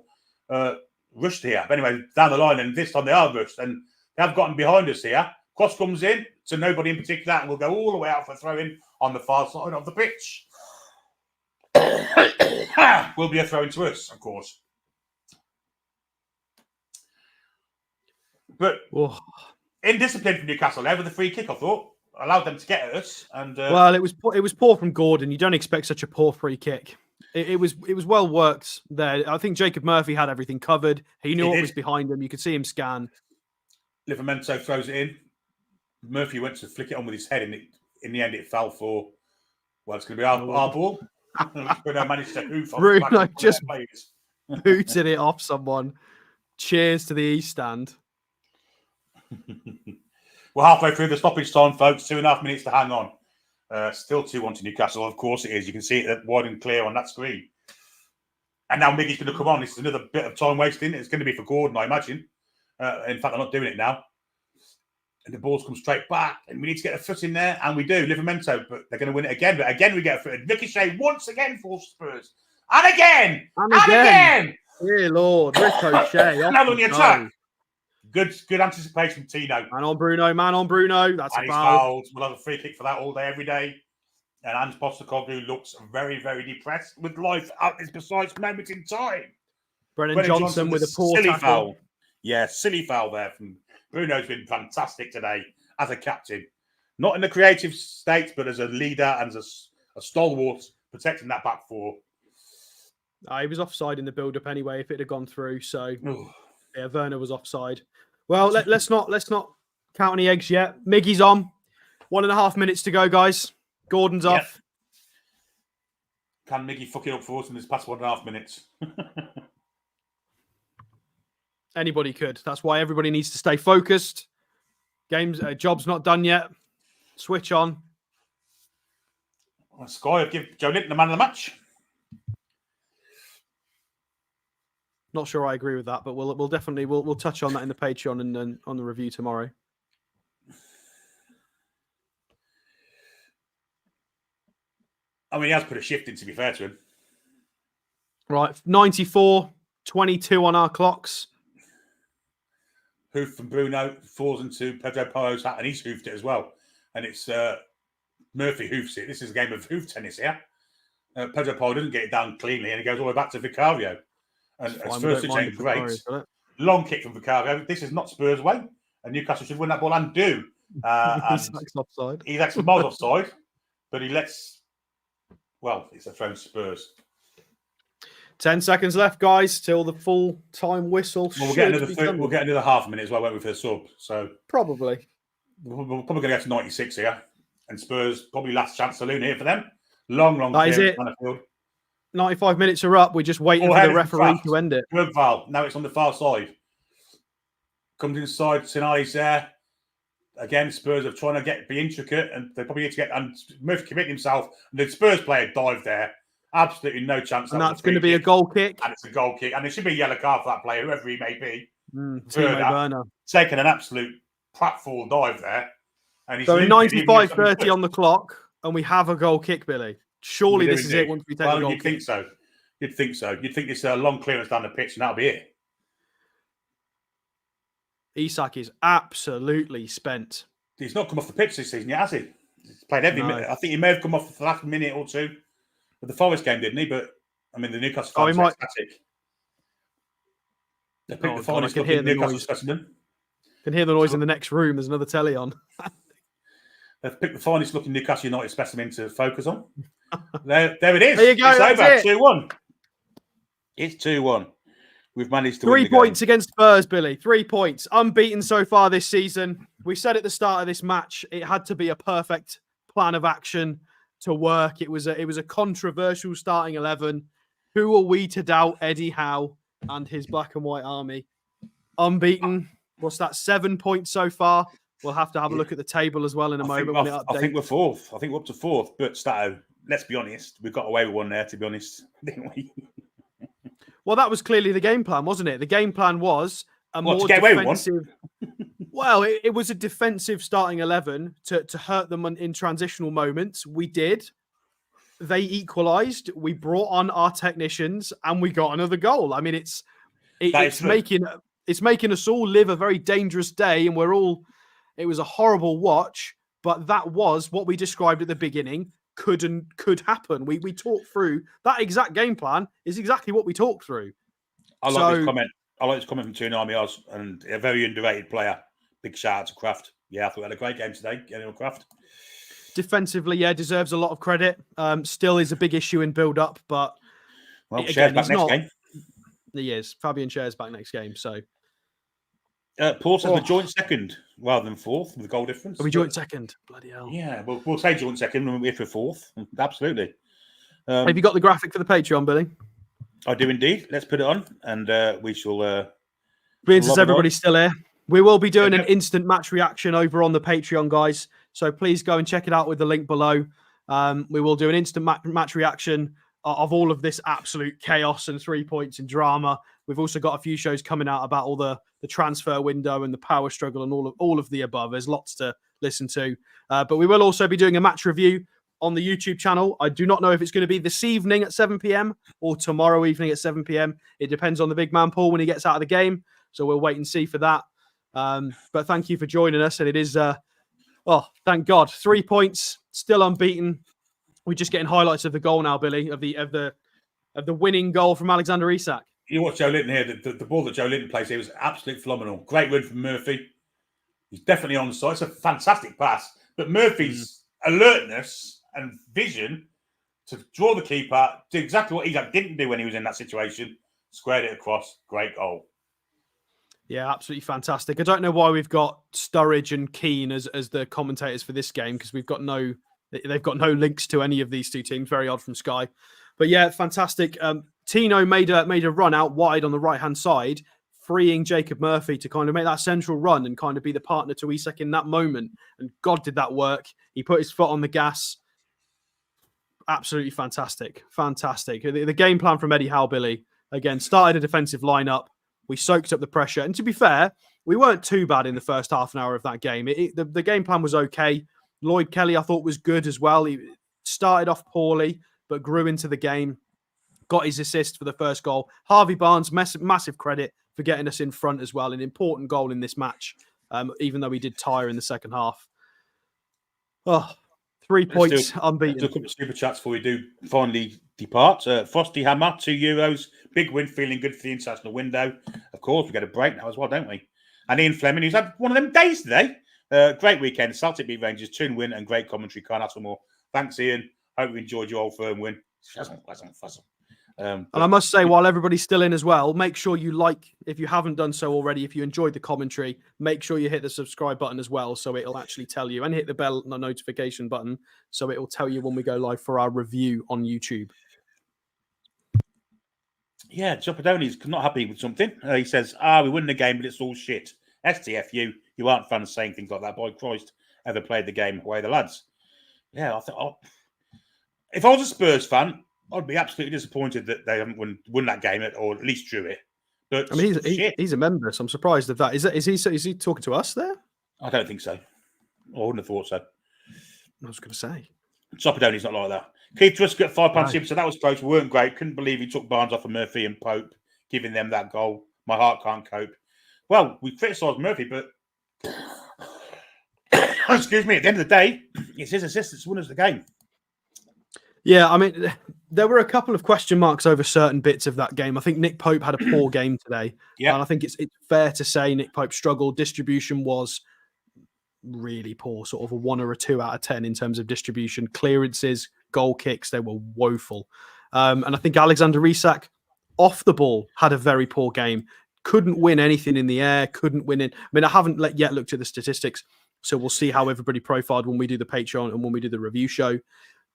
rushed here. But anyway, down the line, and this time they are rushed, and they have gotten behind us here. Cross comes in to nobody in particular, and we'll go all the way out for a throw-in on the far side of the pitch. Will be a throw-in to us, of course. But indiscipline from Newcastle there with the free kick, I thought. Allowed them to get at us. And well, it was poor from Gordon. You don't expect such a poor free kick. It was well worked there. I think Jacob Murphy had everything covered. He knew what was behind him. You could see him scan. Livramento throws it in. Murphy went to flick it on with his head, and in the end, it fell for. Well, it's going to be our ball. Bruno managed to hoof off. Bruno just booted it off someone. Cheers to the East Stand. We're halfway through the stoppage time, folks. 2.5 minutes to hang on. Still 2-1 to Newcastle. Of course it is. You can see it wide and clear on that screen. And now Miggy's going to come on. This is another bit of time wasting. It's going to be for Gordon, I imagine. In fact, I'm not doing it now. And the balls come straight back. And we need to get a foot in there. And we do. Livramento. But they're going to win it again. But again, we get a foot. Ricochet once again for Spurs. And again. And again. Dear Lord. Ricochet. Now on the attack. Good anticipation, Tino. Man on Bruno. That's and a foul. We'll have a free kick for that all day, every day. And Hans Postecoglou looks very, very depressed with life at this precise moment in time. Brennan Johnson with a poor silly tackle. Foul. Yeah, silly foul there from Bruno's been fantastic today as a captain. Not in the creative state, but as a leader and as a stalwart protecting that back four. He was offside in the build-up anyway if it had gone through. So, yeah, Werner was offside. Well, let's not count any eggs yet. Miggy's on. 1.5 minutes to go, guys. Gordon's off. Can Miggy fuck it up for us in this past 1.5 minutes? Anybody could. That's why everybody needs to stay focused. Job's not done yet. Switch on. Well, Sky, give Joe Linton the man of the match. Not sure I agree with that, but we'll definitely touch on that in the Patreon and then on the review tomorrow. I mean, he has put a shift in, to be fair to him. Right, 94-22 on our clocks. Hoof from Bruno falls into Pedro Porro's hat, and he's hoofed it as well. And it's Murphy hoofs it. This is a game of hoof tennis here. Pedro Porro doesn't get it down cleanly, and he goes all the way back to Vicario. And Spurs are great. Long kick from Vicario. This is not Spurs' way, and Newcastle should win that ball and do. He's offside. He's actually miles offside, but he lets. Well, it's a thrown Spurs. 10 seconds left, guys, till the full time whistle. Well, we'll get another half a minute as well, won't we, for the sub? So probably. We're probably going to get to 96 here, and Spurs probably last chance saloon here for them. Long. That is it. 95 minutes are up. We're just waiting for the referee to end it. Good foul. Now it's on the far side. Comes inside. Sinai's there. Again, Spurs are trying to be intricate, and they probably need to get. And Murphy committed himself. And the Spurs player dived there. Absolutely no chance. And that's going to be a goal kick. And it's a goal kick. And there should be a yellow card for that player, whoever he may be. Werner. Taking an absolute pratfall dive there. And he's so 95-30 on the clock, and we have a goal kick, Billy. Surely this is it once we take a goal you'd think so. You'd think so. You'd think it's a long clearance down the pitch, and that'll be it. Isak is absolutely spent. He's not come off the pitch this season yet, has he? He's played every minute. I think he may have come off the last minute or two of the Forest game, didn't he? But I mean, the Newcastle fans are ecstatic. They picked the finest looking Newcastle specimen. Can hear the noise in the next room. There's another telly on. They've picked the finest looking Newcastle United specimen to focus on. There it is. There you go. It's over. 2-1. It's 2-1. We've managed to win 3 points against Spurs, Billy. 3 points. Unbeaten so far this season. We said at the start of this match, it had to be a perfect plan of action to work. It was a controversial starting 11. Who are we to doubt Eddie Howe and his black and white army? Unbeaten. What's that? 7 points so far. We'll have to have a look at the table as well in a moment. I think we're fourth. I think we're up to fourth. But Stato, let's be honest, we got away with one there, to be honest, didn't we? Well, that was clearly the game plan, wasn't it? The game plan was more defensive. Well, it was a defensive starting 11 to hurt them in transitional moments. We did. They equalised. We brought on our technicians, and we got another goal. I mean, it's making us all live a very dangerous day, and it was a horrible watch. But that was what we described at the beginning. Could happen. We talked through that exact game plan is exactly what we talked through. I like this comment. I like this comment from Toon Army Oz, and a very underrated player. Big shout out to Kraft. Yeah, I thought we had a great game today. Getting on Kraft. Defensively, yeah, deserves a lot of credit. Still is a big issue in build-up, but Share's back next game. He is. Fabian Share's back next game, so. Paul says we're joint second rather than fourth with the goal difference. Are we joint second? Bloody hell. Yeah, we'll say joint second if we're fourth. Absolutely. Have you got the graphic for the Patreon, Billy? I do indeed. Let's put it on, and we shall. Since everybody's still here. We will be doing an instant match reaction over on the Patreon, guys. So please go and check it out with the link below. We will do an instant match reaction of all of this absolute chaos and 3 points and drama. We've also got a few shows coming out about all the transfer window and the power struggle and all of the above. There's lots to listen to. But we will also be doing a match review on the YouTube channel. I do not know if it's going to be this evening at 7 p.m. or tomorrow evening at 7 p.m. It depends on the big man Paul when he gets out of the game. So we'll wait and see for that. But thank you for joining us. And it is, thank God, 3 points, still unbeaten. We're just getting highlights of the goal now, Billy, of the winning goal from Alexander Isak. You watch Joe Linton here. The ball that Joe Linton plays here was absolutely phenomenal. Great win from Murphy. He's definitely on the side. It's a fantastic pass. But Murphy's alertness and vision to draw the keeper, do exactly what Isak didn't do when he was in that situation, squared it across. Great goal. Yeah, absolutely fantastic. I don't know why we've got Sturridge and Keane as the commentators for this game, because they've got no links to any of these two teams. Very odd from Sky. But yeah, fantastic. Tino made a run out wide on the right-hand side, freeing Jacob Murphy to kind of make that central run and kind of be the partner to Isak in that moment. And God, did that work. He put his foot on the gas. Absolutely fantastic. Fantastic. The game plan from Eddie Howe, Billy, again, started a defensive lineup. We soaked up the pressure. And to be fair, we weren't too bad in the first half an hour of that game. The game plan was okay. Lloyd Kelly, I thought, was good as well. He started off poorly, but grew into the game. Got his assist for the first goal. Harvey Barnes, massive credit for getting us in front as well. An important goal in this match, even though we did tire in the second half. 3 points, unbeaten. Let's do a couple of super chats before we do finally depart. Frosty Hammer, €2. Big win, feeling good for the international window. Of course, we get a break now as well, don't we? And Ian Fleming, who's had one of them days today. Great weekend. Celtic beat Rangers, Toon win, and great commentary. Can't ask for more. Thanks, Ian. Hope you enjoyed your old firm win. Fuzzle. And I must say, while everybody's still in as well, make sure you like, if you haven't done so already, if you enjoyed the commentary, make sure you hit the subscribe button as well, so it'll actually tell you, and hit the bell notification button, so it'll tell you when we go live for our review on YouTube. Yeah, Chopadoni's not happy with something. He says, we win the game, but it's all shit. STFU, you aren't fans saying things like that. By Christ, ever played the game away the lads. Yeah, I thought, if I was a Spurs fan, I'd be absolutely disappointed that they haven't won that game, or at least drew it. But I mean, he's a member, so I'm surprised of that. Is he talking to us there? I don't think so. I wouldn't have thought so. I was going to say. Chopadoni's not like that. Keith Trusk got £5 super, so that was close. We weren't great. Couldn't believe he took Barnes off of Murphy and Pope, giving them that goal. My heart can't cope. Well, we criticised Murphy, but excuse me, at the end of the day, it's his assistants won us the game. Yeah, I mean, there were a couple of question marks over certain bits of that game. I think Nick Pope had a poor game today. Yeah, and I think it's fair to say Nick Pope struggled. Distribution was really poor, sort of a 1 or a 2 out of 10 in terms of distribution. Clearances, goal kicks, they were woeful. And I think Alexander Isak, off the ball, had a very poor game. Couldn't win anything in the air, couldn't win it. I mean, I haven't yet looked at the statistics, so we'll see how everybody profiled when we do the Patreon and when we do the review show.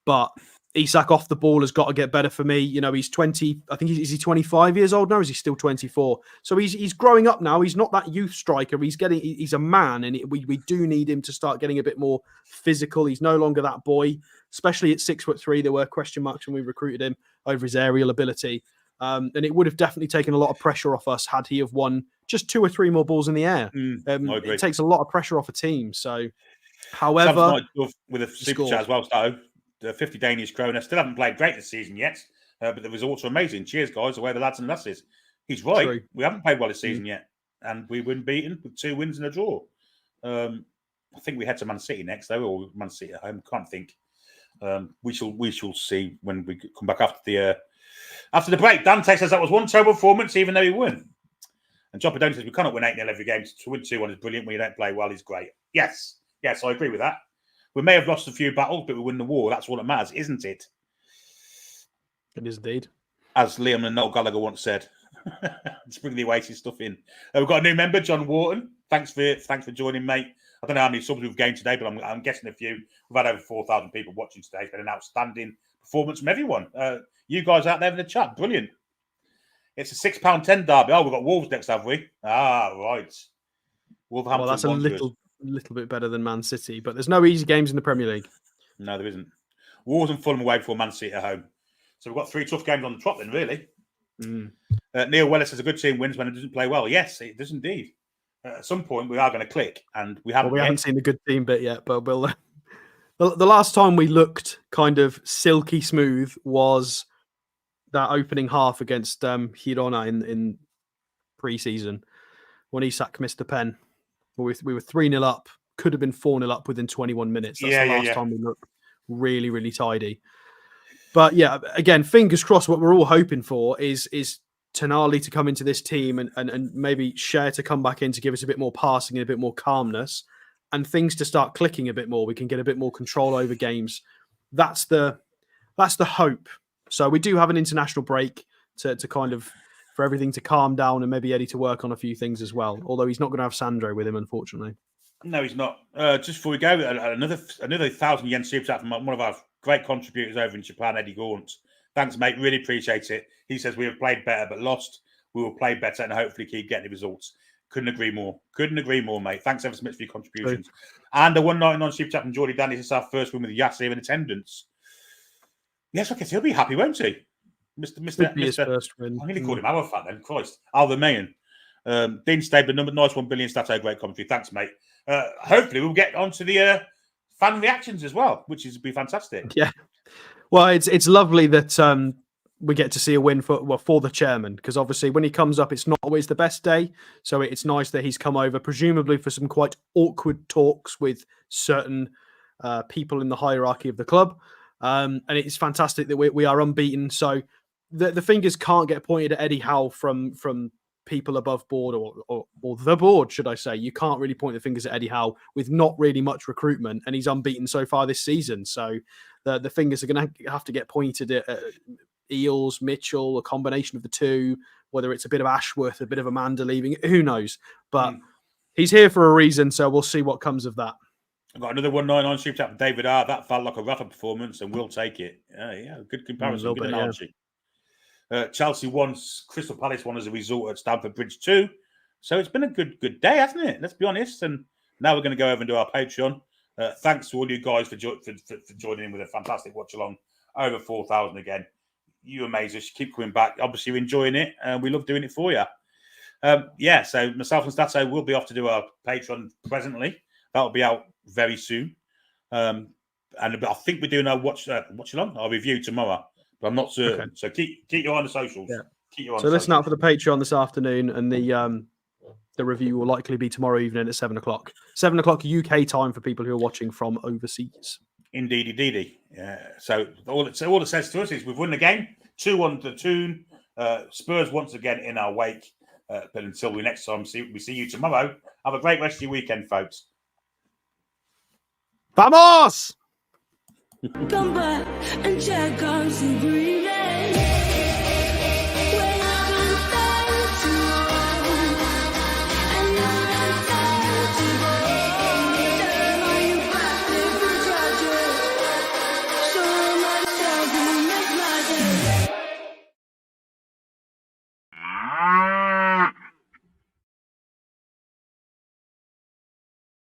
But Isak off the ball has got to get better for me. You know, he's 20. I think is he 25 years old now? Or is he still 24? So he's growing up now. He's not that youth striker. He's a man, and we do need him to start getting a bit more physical. He's no longer that boy, especially at 6'3". There were question marks when we recruited him over his aerial ability, and it would have definitely taken a lot of pressure off us had he have won just 2 or 3 more balls in the air. It takes a lot of pressure off a team. So, however, with a super chat as well, so. The 50 Danish kroner. Still haven't played great this season yet, but the results are amazing. Cheers, guys, away the lads and lasses. He's right. True. We haven't played well this season yet, and we've been beaten with 2 wins and a draw. I think we head to Man City next, though, or Man City at home. Can't think. We shall see when we come back after the break. Dante says that was one terrible performance, even though he won. And Chopadoni says we cannot win 8-0 every game. To win 2-1 is brilliant. When you don't play well, is great. Yes, I agree with that. We may have lost a few battles, but we win the war. That's all that matters, isn't it? It is indeed. As Liam and Noel Gallagher once said. Let's bring the Oasis stuff in. We've got a new member, John Wharton. Thanks for joining, mate. I don't know how many subs we've gained today, but I'm guessing a few. We've had over 4,000 people watching today. It's been an outstanding performance from everyone. You guys out there in the chat, brilliant. It's a £6.10 derby. Oh, we've got Wolves next, have we? Ah, right. Wolverhampton. Well, that's a Wanderers. little bit better than Man City, but there's no easy games in the Premier League. No, there isn't. Wolves and Fulham away before Man City at home. So we've got 3 tough games on the trot then, really. Neil Weller says a good team wins when it doesn't play well. Yes, it does indeed. At some point, we are going to click, and we haven't. Well, we haven't seen the good team bit yet, but we'll. The last time we looked kind of silky smooth was that opening half against Girona in pre-season when Isak missed a pen. We were 3-0 up, could have been 4-0 up within 21 minutes. That's the last time we looked really, really tidy. But yeah, again, fingers crossed. What we're all hoping for is Tonali to come into this team and maybe Share to come back in to give us a bit more passing and a bit more calmness, and things to start clicking a bit more. We can get a bit more control over games. That's the hope. So we do have an international break to kind of for everything to calm down and maybe Eddie to work on a few things as well. Although he's not going to have Sandro with him, unfortunately. No, he's not. Just before we go, another 1,000 yen super chat from one of our great contributors over in Japan, Eddie Gaunt. Thanks, mate. Really appreciate it. He says we have played better but lost. We will play better and hopefully keep getting the results. Couldn't agree more. Couldn't agree more, mate. Thanks ever so much for your contributions. And a 199 super chat from Geordie Danny. This is our first win with Yasser in attendance. Yes, I guess he'll be happy, won't he? Mr. First win. I nearly called him our fan then. Christ. Al the Mayan. Dean Stabler, nice 1 billion stato, great commentary. Thanks, mate. Hopefully we'll get onto the fan reactions as well, which is be fantastic. Yeah. Well, it's lovely that we get to see a win for the chairman, because obviously when he comes up, it's not always the best day. So it's nice that he's come over, presumably for some quite awkward talks with certain people in the hierarchy of the club. And it's fantastic that we are unbeaten. So the fingers can't get pointed at Eddie Howe from people above board or the board, should I say. You can't really point the fingers at Eddie Howe with not really much recruitment, and he's unbeaten so far this season. So the fingers are going to have to get pointed at Eels, Mitchell, a combination of the two, whether it's a bit of Ashworth, a bit of Amanda leaving, who knows. But he's here for a reason, so we'll see what comes of that. I've got another 199 super chat from David R. That felt like a Rafa performance, and we'll take it. Yeah, good comparison, good analogy. Yeah. Chelsea wants, Crystal Palace won as a result at Stamford Bridge 2. So it's been a good day, hasn't it? Let's be honest. And now we're going to go over and do our Patreon. Thanks to all you guys for joining in with a fantastic watch along. Over 4,000 again. You amaze us. Keep coming back. Obviously, you're enjoying it, and we love doing it for you. So myself and Stato will be off to do our Patreon presently. That'll be out very soon. And I think we're doing our watch along, our review tomorrow. But I'm not certain. Okay. So keep your eye on the socials. Yeah. Listen out for the Patreon this afternoon, and the review will likely be tomorrow evening at 7:00. 7:00 UK time for people who are watching from overseas. Indeedy. Yeah. So all it says to us is we've won the game 2-1 to Toon. Spurs once again in our wake. But until we next time we see you tomorrow, have a great rest of your weekend, folks. Vamos! Come back and check on some breathing. Ah!